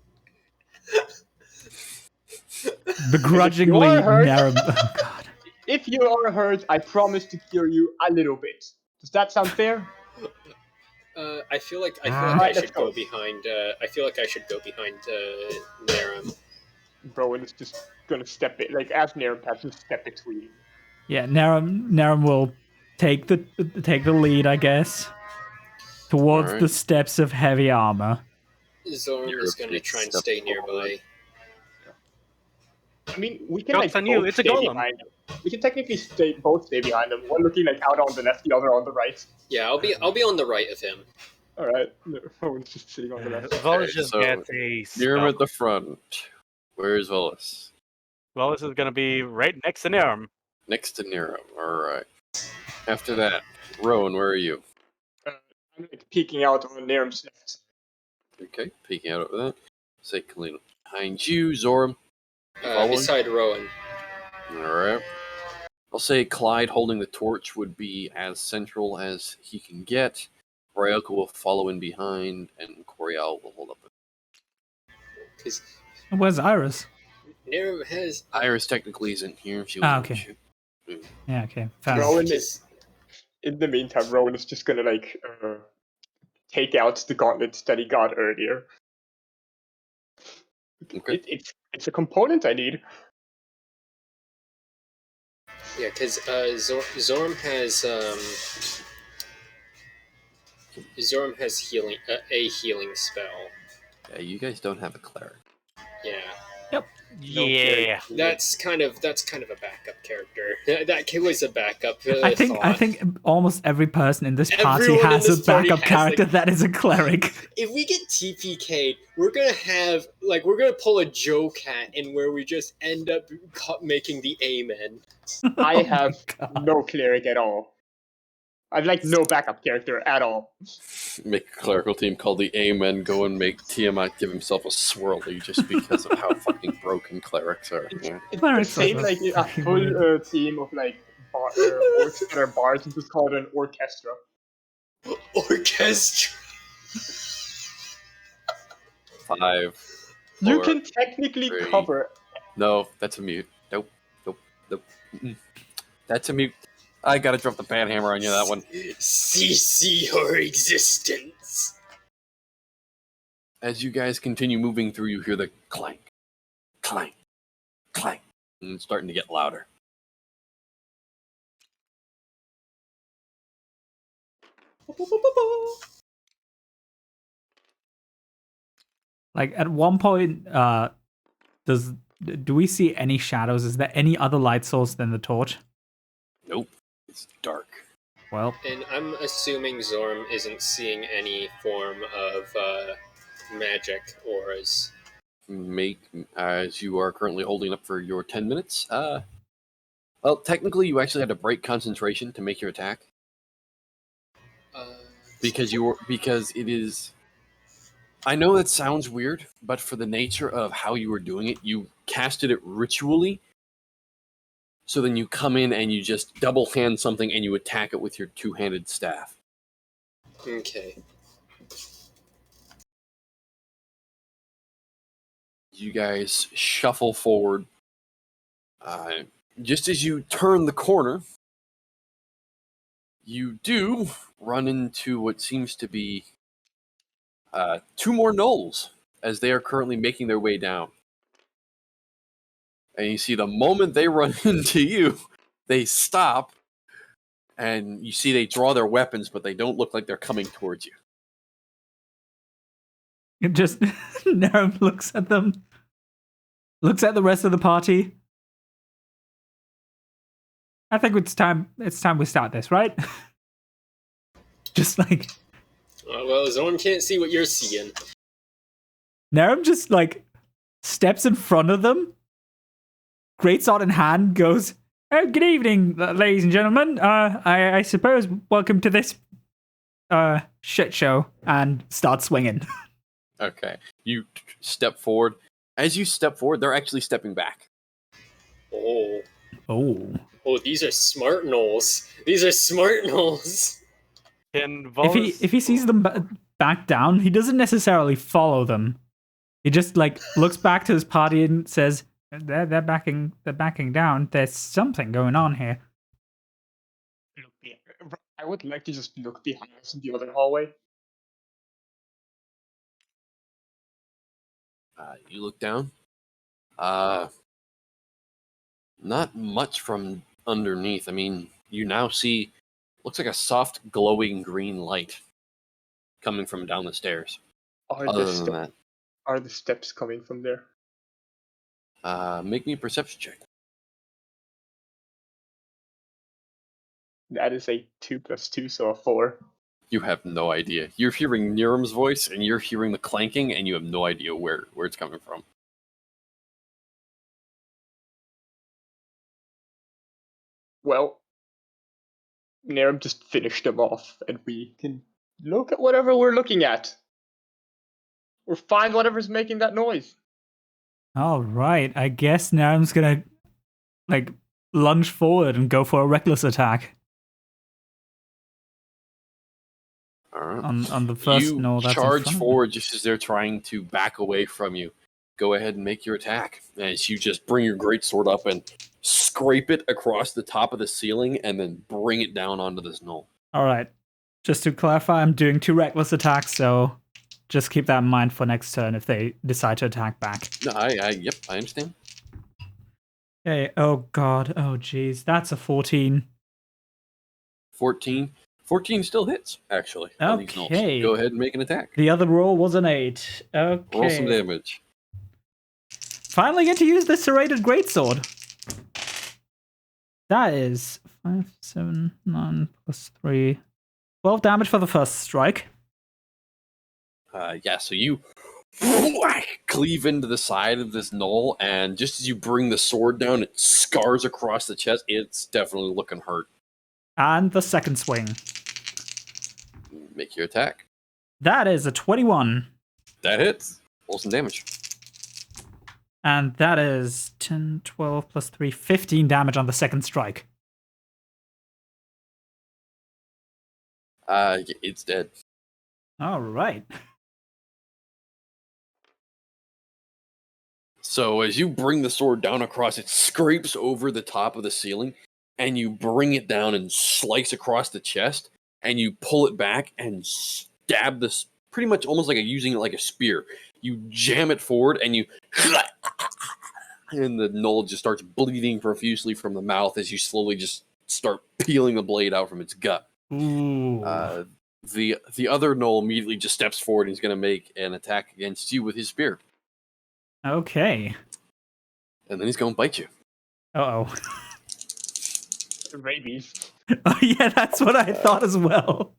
[SPEAKER 2] Begrudgingly,
[SPEAKER 6] If you are hurt-
[SPEAKER 2] Narum. Oh god.
[SPEAKER 6] If you are hurt, I promise to cure you a little bit. Does that sound fair?
[SPEAKER 3] I feel like I
[SPEAKER 6] Alright,
[SPEAKER 3] should
[SPEAKER 6] let's go.
[SPEAKER 3] go behind. I feel like I should go behind Narum.
[SPEAKER 6] Rowan is just gonna step in, like as Niram passes, step between.
[SPEAKER 2] Yeah, Narum will take the lead, I guess, towards
[SPEAKER 5] Alright.
[SPEAKER 2] the steps of heavy armor.
[SPEAKER 3] Zoram
[SPEAKER 5] You're
[SPEAKER 3] is going to
[SPEAKER 5] a
[SPEAKER 3] try and
[SPEAKER 5] step
[SPEAKER 3] stay
[SPEAKER 5] forward.
[SPEAKER 3] nearby.
[SPEAKER 6] I mean, we can
[SPEAKER 4] Joke's
[SPEAKER 6] like
[SPEAKER 4] on you,
[SPEAKER 6] both
[SPEAKER 4] it's a
[SPEAKER 6] stay
[SPEAKER 4] golem.
[SPEAKER 6] behind him. We can technically both stay behind him. One looking like out on the left, the other on the right.
[SPEAKER 3] Yeah, I'll be on the right of him.
[SPEAKER 6] All right, Rowan's just sitting on the left.
[SPEAKER 4] Volus just
[SPEAKER 5] so
[SPEAKER 4] gets a
[SPEAKER 5] Niram
[SPEAKER 4] spell.
[SPEAKER 5] at the front. Where's Volus?
[SPEAKER 4] Volus is gonna be right next to Niram.
[SPEAKER 5] Next to Niram. Alright. After that, Rowan, where are you?
[SPEAKER 6] I'm like peeking out on Nairm's left.
[SPEAKER 5] Okay, peeking out over that. Say Kalina behind you, Zoram. Following?
[SPEAKER 3] Beside Rowan.
[SPEAKER 5] Alright. I'll say Clyde holding the torch would be as central as he can get. Ryoka will follow in behind, and Coriel will hold up.
[SPEAKER 3] Because
[SPEAKER 2] Where's Iris?
[SPEAKER 3] Niram has.
[SPEAKER 5] Iris technically isn't here. She was
[SPEAKER 2] okay.
[SPEAKER 5] shoot.
[SPEAKER 2] Yeah, okay. Fair
[SPEAKER 6] Rowan
[SPEAKER 2] enough.
[SPEAKER 6] is. In the meantime, Rowan is just gonna like take out the gauntlet that he got earlier.
[SPEAKER 5] Okay.
[SPEAKER 6] It's a component I need.
[SPEAKER 3] Yeah, because Zorm has Zorm has healing a healing spell.
[SPEAKER 5] Yeah, you guys don't have a cleric.
[SPEAKER 3] Yeah,
[SPEAKER 4] Yeah.
[SPEAKER 3] that's kind of a backup character. That kid was a backup.
[SPEAKER 2] I think almost every person in this party
[SPEAKER 3] Everyone in
[SPEAKER 2] has
[SPEAKER 3] this
[SPEAKER 2] a backup
[SPEAKER 3] party has,
[SPEAKER 2] character
[SPEAKER 3] like-
[SPEAKER 2] that is a cleric.
[SPEAKER 3] If we get TPK'd, we're gonna pull a Joe Cat, and where we just end up making the Amen.
[SPEAKER 6] I
[SPEAKER 2] Oh
[SPEAKER 6] have
[SPEAKER 2] my God.
[SPEAKER 6] no cleric at all. I've like no backup character at all.
[SPEAKER 5] Make a clerical team called the Amen go and make Tiamat give himself a swirly just because of how fucking broken clerics are. Yeah.
[SPEAKER 6] It's
[SPEAKER 2] Clerics
[SPEAKER 6] the same
[SPEAKER 2] are
[SPEAKER 6] like a
[SPEAKER 2] fucking
[SPEAKER 6] full
[SPEAKER 2] weird.
[SPEAKER 6] team of like orcs that are bards and just call it an orchestra.
[SPEAKER 3] Orchestra.
[SPEAKER 5] 5.
[SPEAKER 6] You
[SPEAKER 5] 4.
[SPEAKER 6] can technically
[SPEAKER 5] 3.
[SPEAKER 6] cover.
[SPEAKER 5] No, that's a mute. Nope. Mm-mm. That's a mute. I gotta drop the bad hammer on you, that one.
[SPEAKER 3] CC your existence.
[SPEAKER 5] As you guys continue moving through, you hear the clank, clank, clank, and it's starting to get louder.
[SPEAKER 2] Like at one point, do we see any shadows? Is there any other light source than the torch?
[SPEAKER 5] Nope, it's dark.
[SPEAKER 2] Well,
[SPEAKER 3] And I'm assuming Zorm isn't seeing any form of magic auras.
[SPEAKER 5] Make as you are currently holding up for your 10 minutes. Well, technically, you actually had to break concentration to make your attack because it is. I know that sounds weird, but for the nature of how you were doing it, you casted it ritually. So then you come in and you just double hand something and you attack it with your two-handed staff.
[SPEAKER 3] Okay.
[SPEAKER 5] You guys shuffle forward. Just as you turn the corner, you do run into what seems to be 2 more gnolls as they are currently making their way down. And you see the moment they run into you, they stop, and you see they draw their weapons, but they don't look like they're coming towards you.
[SPEAKER 2] it just Naram looks at them, looks at the rest of the party. I think it's time we start this, right? Just like
[SPEAKER 3] Well, Zorm can't see what you're seeing.
[SPEAKER 2] Naram just like steps in front of them, greatsword in hand, goes, "Oh, good evening, ladies and gentlemen. I suppose welcome to this shit show," and starts swinging.
[SPEAKER 5] Okay. You step forward. As you step forward, they're actually stepping back.
[SPEAKER 3] Oh.
[SPEAKER 2] Oh,
[SPEAKER 3] These are smart gnolls. These are smart gnolls.
[SPEAKER 4] Can Volus...
[SPEAKER 2] if he sees them back down, he doesn't necessarily follow them. He just like looks back to his party and says, "They're backing down. There's something going on here."
[SPEAKER 6] I would like to just look behind us in the other hallway.
[SPEAKER 5] You look down. Not much from underneath. I mean, you now see, looks like a soft glowing green light coming from down the stairs. Other than that,
[SPEAKER 6] Are the steps coming from there?
[SPEAKER 5] make me a perception check.
[SPEAKER 6] That is a 2 + 2, so a 4.
[SPEAKER 5] You have no idea. You're hearing Niram's voice, and you're hearing the clanking, and you have no idea where it's coming from.
[SPEAKER 6] Well, Narum just finished them off, and we can look at whatever we're looking at. Or find whatever's making that noise.
[SPEAKER 2] All right, I guess now I'm just gonna like lunge forward and go for a reckless attack
[SPEAKER 5] All right.
[SPEAKER 2] on the first
[SPEAKER 5] You
[SPEAKER 2] Null that's in
[SPEAKER 5] charge
[SPEAKER 2] front of me.
[SPEAKER 5] forward just as they're trying to back away from you. Go ahead and make your attack. As you just bring your greatsword up and scrape it across the top of the ceiling and then bring it down onto this Null.
[SPEAKER 2] All right, just to clarify, I'm doing 2 reckless attacks, so just keep that in mind for next turn if they decide to attack back.
[SPEAKER 5] No, yep, I understand.
[SPEAKER 2] Okay, oh god, oh jeez, that's a 14.
[SPEAKER 5] 14 still hits, actually. On these Nulls.
[SPEAKER 2] Okay.
[SPEAKER 5] Go ahead and make an attack.
[SPEAKER 2] The other roll was an 8. Okay.
[SPEAKER 5] Roll some damage.
[SPEAKER 2] Finally get to use the serrated greatsword. That is 5, 7, 9 plus 3. 12 damage for the first strike.
[SPEAKER 5] Yeah, so you cleave into the side of this Null, and just as you bring the sword down, it scars across the chest. It's definitely looking hurt.
[SPEAKER 2] And the second swing.
[SPEAKER 5] Make your attack.
[SPEAKER 2] That is a 21.
[SPEAKER 5] That hits. Roll some damage.
[SPEAKER 2] And that is 10, 12 plus 3, 15 damage on the second strike.
[SPEAKER 5] It's dead.
[SPEAKER 2] All right.
[SPEAKER 5] So as you bring the sword down across, it scrapes over the top of the ceiling, and you bring it down and slice across the chest, and you pull it back and stab this pretty much almost like using it like a spear. You jam it forward, and you and the Null just starts bleeding profusely from the mouth as you slowly just start peeling the blade out from its gut.
[SPEAKER 2] Ooh.
[SPEAKER 5] The other Null immediately just steps forward and he's going to make an attack against you with his spear.
[SPEAKER 2] Okay.
[SPEAKER 5] And then he's going to bite you.
[SPEAKER 2] Uh-oh.
[SPEAKER 6] Rabies.
[SPEAKER 2] Oh, yeah, that's what I thought as well.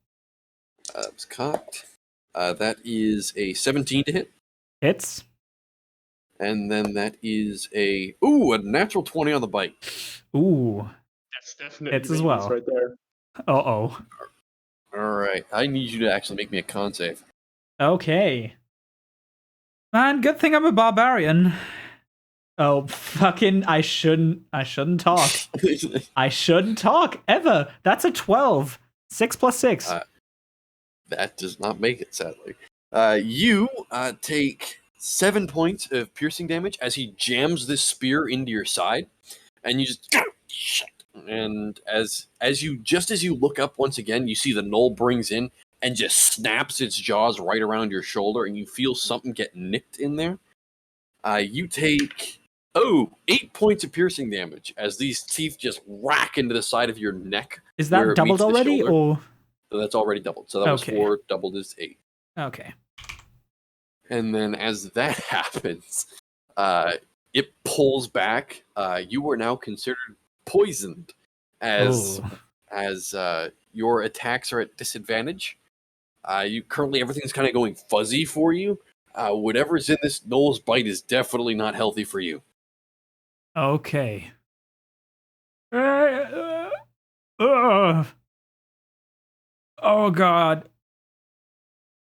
[SPEAKER 5] It's cocked. That is a 17 to hit.
[SPEAKER 2] Hits.
[SPEAKER 5] And then that is a natural 20 on the bite.
[SPEAKER 2] Ooh.
[SPEAKER 6] That's definitely
[SPEAKER 2] It's as
[SPEAKER 6] rabies
[SPEAKER 2] well.
[SPEAKER 6] right there.
[SPEAKER 2] Uh-oh.
[SPEAKER 5] All right. I need you to actually make me a con save.
[SPEAKER 2] Okay. Man, good thing I'm a barbarian. Oh, fucking, I shouldn't talk. I shouldn't talk, ever. That's a 12. 6 plus 6.
[SPEAKER 5] That does not make it, sadly. You take 7 points of piercing damage as he jams this spear into your side, and you just and as you look up once again, you see the Null brings in and just snaps its jaws right around your shoulder, and you feel something get nicked in there. You take 8 points of piercing damage as these teeth just rack into the side of your neck.
[SPEAKER 2] Is that doubled already, or?
[SPEAKER 5] So that's already doubled. So that was 4, doubled is 8.
[SPEAKER 2] Okay.
[SPEAKER 5] And then as that happens, it pulls back. You are now considered poisoned as your attacks are at disadvantage. Everything's kind of going fuzzy for you. Whatever's in this Null's bite is definitely not healthy for you.
[SPEAKER 2] Okay. Oh god.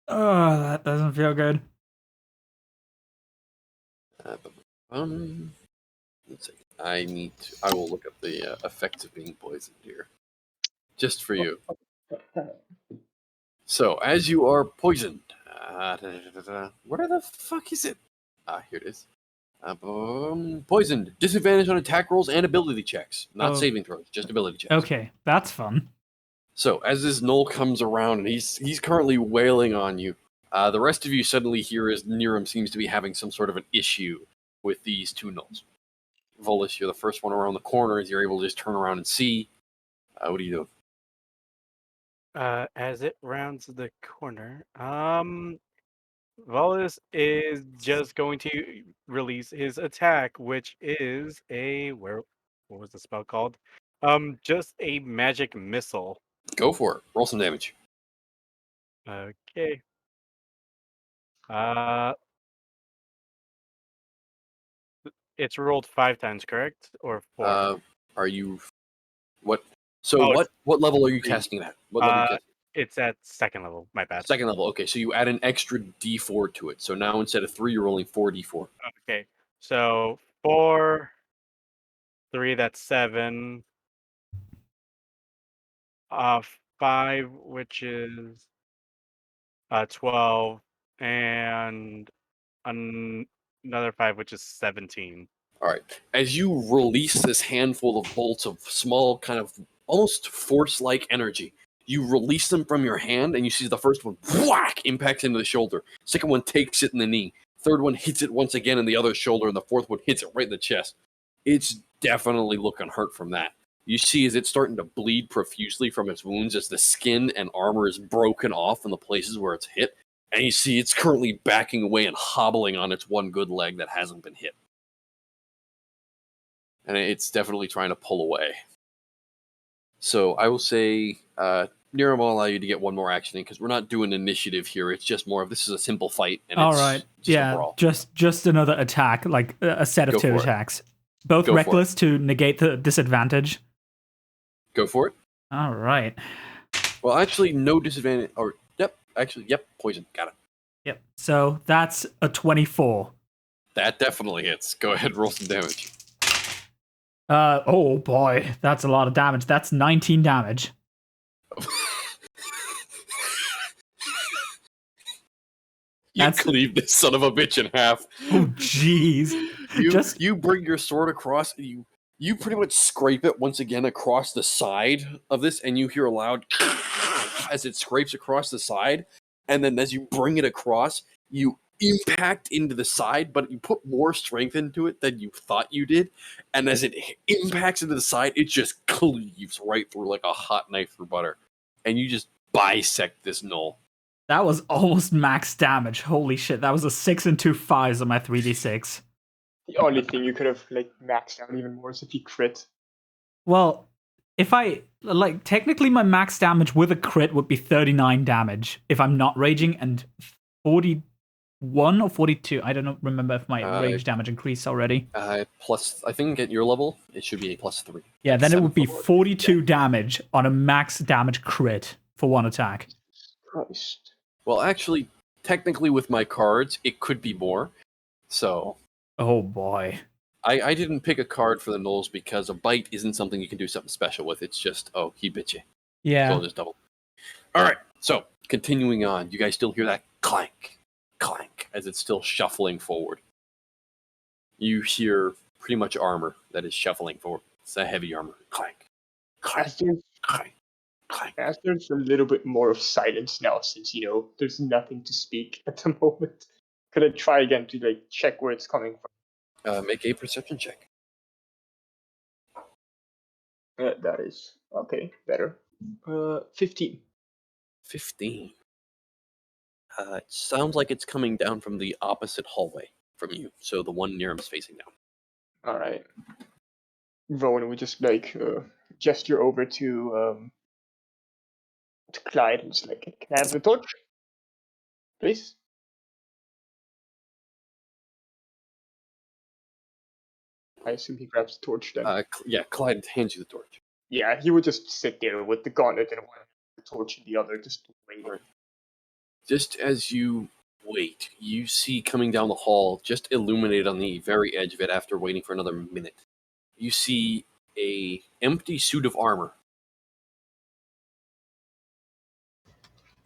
[SPEAKER 2] Oh, that doesn't feel good.
[SPEAKER 5] Let's see. I will look up the effects of being poisoned here, just for you. So, as you are poisoned, where the fuck is it? Here it is. Poisoned. Disadvantage on attack rolls and ability checks. Not saving throws, just ability checks.
[SPEAKER 2] Okay, that's fun.
[SPEAKER 5] So, as this Null comes around, and he's currently wailing on you, the rest of you suddenly hear as Niram seems to be having some sort of an issue with these 2 Nulls. Volus, you're the first one around the corner as you're able to just turn around and see. What do you do?
[SPEAKER 4] As it rounds the corner, Volus is just going to release his attack, which is what was the spell called? Just a magic missile.
[SPEAKER 5] Go for it. Roll some damage.
[SPEAKER 4] Okay. Uh, it's rolled 5 times, correct? Or 4?
[SPEAKER 5] Are you what? So
[SPEAKER 4] Oh, it's
[SPEAKER 5] what level are you
[SPEAKER 4] 3.
[SPEAKER 5] casting at? What level are you casting?
[SPEAKER 4] It's at 2nd level. My bad.
[SPEAKER 5] Second level. Okay, so you add an extra D4 to it. So now instead of 3, you're rolling 4D4.
[SPEAKER 4] Okay. So 4, 3, that's 7. 5, which is 12, and another 5, which is 17.
[SPEAKER 5] All right. As you release this handful of bolts of small, kind of almost force-like energy, you release them from your hand, and you see the first one whack impacts into the shoulder. Second one takes it in the knee. Third one hits it once again in the other shoulder, and the fourth one hits it right in the chest. It's definitely looking hurt from that. You see as it's starting to bleed profusely from its wounds as the skin and armor is broken off in the places where it's hit. And you see it's currently backing away and hobbling on its one good leg that hasn't been hit. And it's definitely trying to pull away. So I will say, Niram will allow you to get one more action in because we're not doing initiative here. It's just more of this is a simple fight, and
[SPEAKER 2] All
[SPEAKER 5] it's
[SPEAKER 2] right.
[SPEAKER 5] just a
[SPEAKER 2] Yeah,
[SPEAKER 5] brawl.
[SPEAKER 2] just another attack, like a set of
[SPEAKER 5] Go
[SPEAKER 2] 2
[SPEAKER 5] for it.
[SPEAKER 2] attacks. Both
[SPEAKER 5] Go for
[SPEAKER 2] reckless to negate the disadvantage.
[SPEAKER 5] Go for it.
[SPEAKER 2] All right.
[SPEAKER 5] Well, actually, no disadvantage. Or yep, poison. Got it.
[SPEAKER 2] Yep. So that's a 24.
[SPEAKER 5] That definitely hits. Go ahead, roll some damage.
[SPEAKER 2] Oh boy, that's a lot of damage. That's 19 damage.
[SPEAKER 5] You cleave this son of a bitch in half.
[SPEAKER 2] Oh jeez.
[SPEAKER 5] You bring your sword across. You pretty much scrape it once again across the side of this, and you hear a loud as it scrapes across the side. And then as you bring it across, you impact into the side, but you put more strength into it than you thought you did. And as it impacts into the side, it just cleaves right through like a hot knife through butter. And you just bisect this Null.
[SPEAKER 2] That was almost max damage. Holy shit, that was a 6 and 2 5s on my 3d6.
[SPEAKER 6] The only thing you could have like maxed out even more is if you crit.
[SPEAKER 2] Well, if I like technically my max damage with a crit would be 39 damage if I'm not raging, and 41 or 42. I don't remember if my rage damage increased already.
[SPEAKER 5] Plus, I think at your level it should be a +3.
[SPEAKER 2] Yeah, then it would be
[SPEAKER 5] 7
[SPEAKER 2] 42 damage on a max damage crit for one attack.
[SPEAKER 6] Christ.
[SPEAKER 5] Well, actually, technically with my cards, it could be more. So,
[SPEAKER 2] Oh boy.
[SPEAKER 5] I didn't pick a card for the Nulls because a bite isn't something you can do something special with. It's just, oh, he bit you. So
[SPEAKER 2] Yeah.
[SPEAKER 5] I'll just double. All right, so continuing on. You guys still hear that clank, clank, as it's still shuffling forward. You hear pretty much armor that is shuffling forward. It's a heavy armor. Clank, clank, clank, clank.
[SPEAKER 6] As there's a little bit more of silence now, since there's nothing to speak at the moment. Could I try again to like check where it's coming from?
[SPEAKER 5] Make a perception check.
[SPEAKER 6] That is okay. Better. 15.
[SPEAKER 5] 15. It sounds like it's coming down from the opposite hallway from you. So the one Niram's facing down.
[SPEAKER 6] All right. Rowan would just like gesture over to Clyde and just like, "Can I have the torch, please?" I assume he grabs the torch then.
[SPEAKER 5] Yeah, Clyde hands you the torch.
[SPEAKER 6] Yeah, he would just sit there with the gauntlet in one hand, the torch in the other, just waiting.
[SPEAKER 5] Right. Just as you wait, you see coming down the hall, just illuminated on the very edge of it after waiting for another minute, you see a empty suit of armor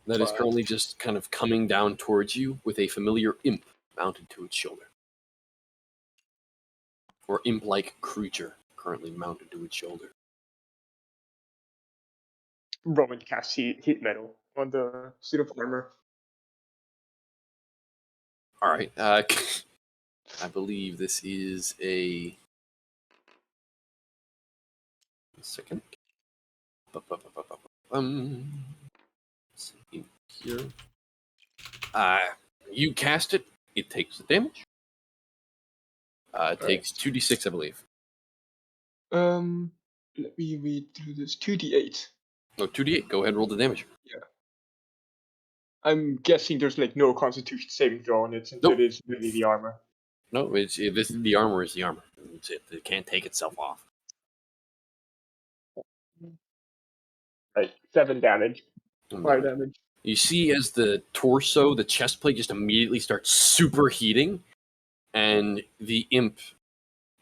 [SPEAKER 5] that is currently just kind of coming down towards you with a familiar imp mounted to its shoulder. Or imp-like creature currently mounted to its shoulder.
[SPEAKER 6] Rowan casts heat metal on the suit of armor.
[SPEAKER 5] All right. I believe this is a second. See here. You cast it. It takes the damage. It takes 2d6, I believe.
[SPEAKER 6] Let me read through this. 2d8.
[SPEAKER 5] No, 2d8. Go ahead and roll the damage.
[SPEAKER 6] Yeah. I'm guessing there's like no Constitution saving throw on it since
[SPEAKER 5] Nope.
[SPEAKER 6] it is really the armor.
[SPEAKER 5] No, this is the armor. Is the armor? That's it. It can't take itself off.
[SPEAKER 6] Right, 7 damage.
[SPEAKER 5] Oh,
[SPEAKER 6] Fire
[SPEAKER 5] no.
[SPEAKER 6] damage.
[SPEAKER 5] You see, as the torso, the chest plate, just immediately starts superheating, and the imp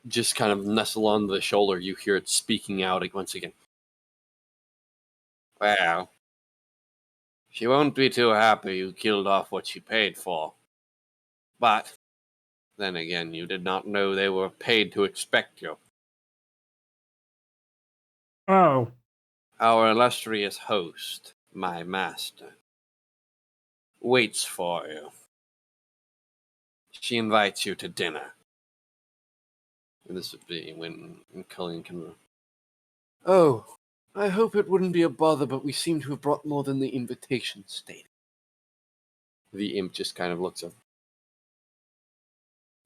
[SPEAKER 5] just kind of nestle on the shoulder. You hear it speaking out once again. Well, she won't be too happy you killed off what she paid for. But then again, you did not know they were paid to expect you.
[SPEAKER 2] Oh,
[SPEAKER 5] Our illustrious host, my master, waits for you. She invites you to dinner. And this would be when Cullen can... Oh, I hope it wouldn't be a bother, but we seem to have brought more than the invitation stated. The imp just kind of looks up.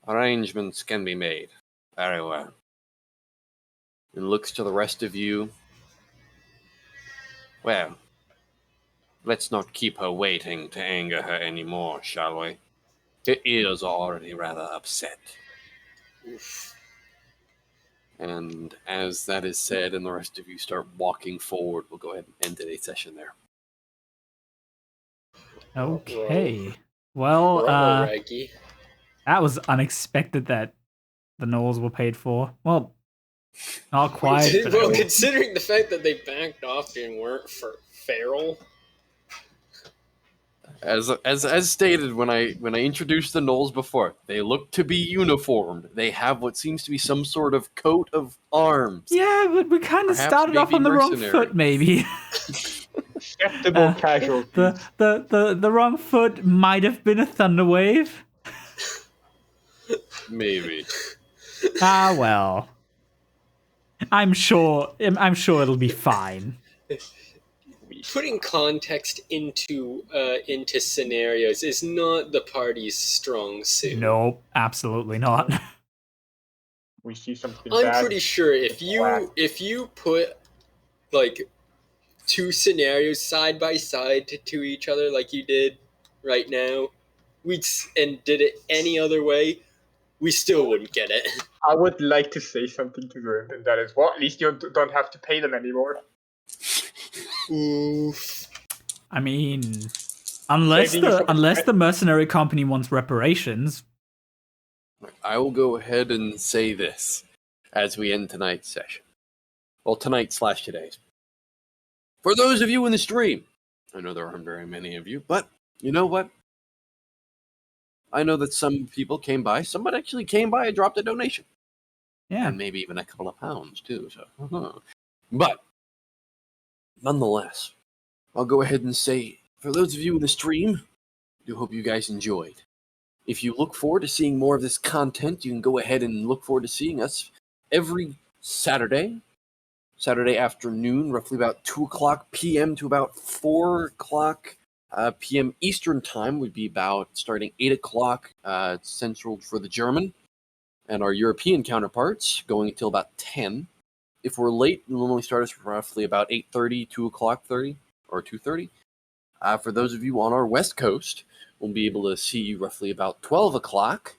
[SPEAKER 5] Arrangements can be made. Very well. And looks to the rest of you. Well, let's not keep her waiting to anger her anymore, shall we? Her ears are already rather upset.
[SPEAKER 3] Oof.
[SPEAKER 5] And as that is said, and the rest of you start walking forward, we'll go ahead and end today's session there.
[SPEAKER 2] okay. Well,
[SPEAKER 3] Bravo, Raggy.
[SPEAKER 2] that was unexpected that the Knolls were paid for. Well, not quite. But
[SPEAKER 3] Well, considering the fact that they backed off and weren't for feral.
[SPEAKER 5] As stated when I introduced the Knolls before, they look to be uniformed. They have what seems to be some sort of coat of arms.
[SPEAKER 2] yeah, but we kind of
[SPEAKER 5] Perhaps
[SPEAKER 2] started off
[SPEAKER 5] maybe
[SPEAKER 2] on the wrong
[SPEAKER 5] mercenary.
[SPEAKER 2] foot, maybe.
[SPEAKER 6] Acceptable casualties.
[SPEAKER 2] The wrong foot might have been a thunder wave.
[SPEAKER 5] Maybe.
[SPEAKER 2] Ah, well. I'm sure it'll be fine.
[SPEAKER 3] Putting context into scenarios is not the party's strong suit.
[SPEAKER 2] Nope, absolutely not.
[SPEAKER 6] We see something
[SPEAKER 3] I'm
[SPEAKER 6] bad.
[SPEAKER 3] pretty sure if you put like 2 scenarios side by side to each other like you did right now, and did it any other way, we still wouldn't get it.
[SPEAKER 6] I would like to say something to them, and that is, well, at least you don't have to pay them anymore.
[SPEAKER 3] Oof.
[SPEAKER 2] I mean, unless
[SPEAKER 6] Saving you from
[SPEAKER 2] the mercenary company wants reparations.
[SPEAKER 5] I will go ahead and say this as we end tonight's session. Well, tonight/today's. For those of you in the stream, I know there aren't very many of you, but you know what? I know that some people came by. Somebody actually came by and dropped a donation.
[SPEAKER 2] Yeah.
[SPEAKER 5] And maybe even a couple of pounds, too. So, But, nonetheless, I'll go ahead and say, for those of you in the stream, I do hope you guys enjoyed. If you look forward to seeing more of this content, you can go ahead and look forward to seeing us every Saturday afternoon, roughly about 2 o'clock p.m. to about 4 o'clock p.m. Eastern Time. Would be about starting 8 o'clock Central for the German, and our European counterparts going until about 10. If we're late, we'll normally start us roughly about 8:30, 2 o'clock 30, or 2:30. For those of you on our West Coast, we'll be able to see you roughly about 12 o'clock,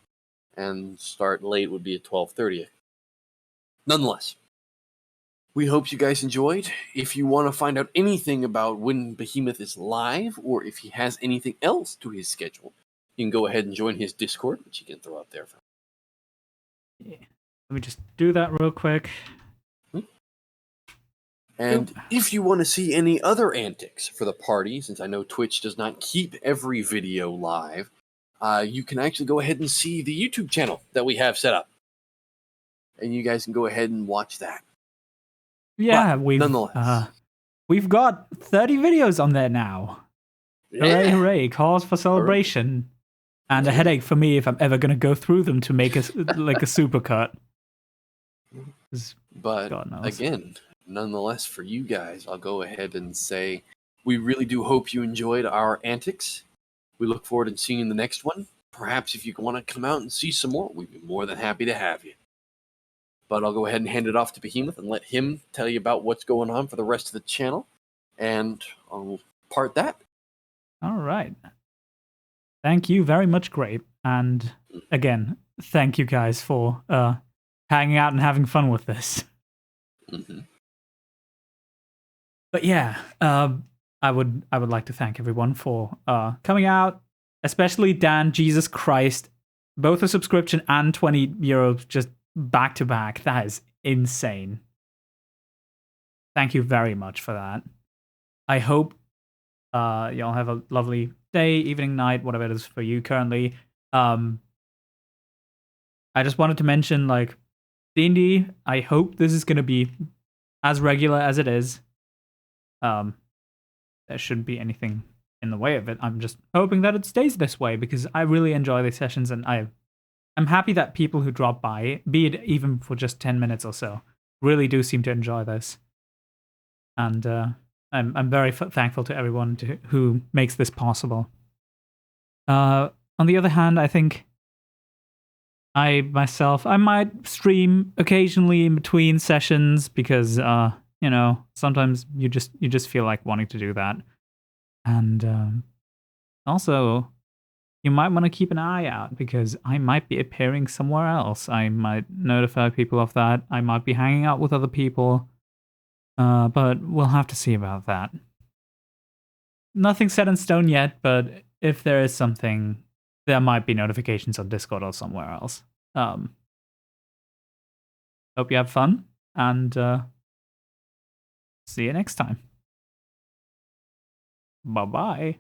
[SPEAKER 5] and start late would be at 12:30. Nonetheless, we hope you guys enjoyed. If you want to find out anything about when Behemoth is live, or if he has anything else to his schedule, you can go ahead and join his Discord, which you can throw out there.
[SPEAKER 2] Yeah. Let me just do that real quick.
[SPEAKER 5] And if you want to see any other antics for the party, since I know Twitch does not keep every video live, you can actually go ahead and see the YouTube channel that we have set up. And you guys can go ahead and watch that.
[SPEAKER 2] Yeah,
[SPEAKER 5] But,
[SPEAKER 2] we've got 30 videos on there now. Hooray, hooray, cause for celebration. And a headache for me if I'm ever going to go through them to make a supercut.
[SPEAKER 5] But again, nonetheless, for you guys, I'll go ahead and say we really do hope you enjoyed our antics. We look forward to seeing you in the next one. Perhaps if you want to come out and see some more, we'd be more than happy to have you. But I'll go ahead and hand it off to Behemoth and let him tell you about what's going on for the rest of the channel. And I'll part that.
[SPEAKER 2] All right. Thank you very much, Grape. And again, thank you guys for hanging out and having fun with this.
[SPEAKER 5] Mhm.
[SPEAKER 2] But yeah, I would like to thank everyone for coming out, especially Dan. Jesus Christ, both a subscription and €20 just back to back. That is insane. Thank you very much for that. I hope y'all have a lovely day, evening, night, whatever it is for you currently. I just wanted to mention, like, D&D, I hope this is going to be as regular as it is. There shouldn't be anything in the way of it. I'm just hoping that it stays this way because I really enjoy these sessions, and I'm happy that people who drop by, be it even for just 10 minutes or so, really do seem to enjoy this. And I'm very thankful to everyone who makes this possible. On the other hand, I think I might stream occasionally in between sessions because sometimes you just feel like wanting to do that. And also, you might want to keep an eye out because I might be appearing somewhere else. I might notify people of that. I might be hanging out with other people. But we'll have to see about that. Nothing set in stone yet, but if there is something, there might be notifications on Discord or somewhere else. Hope you have fun, and see you next time. Bye-bye.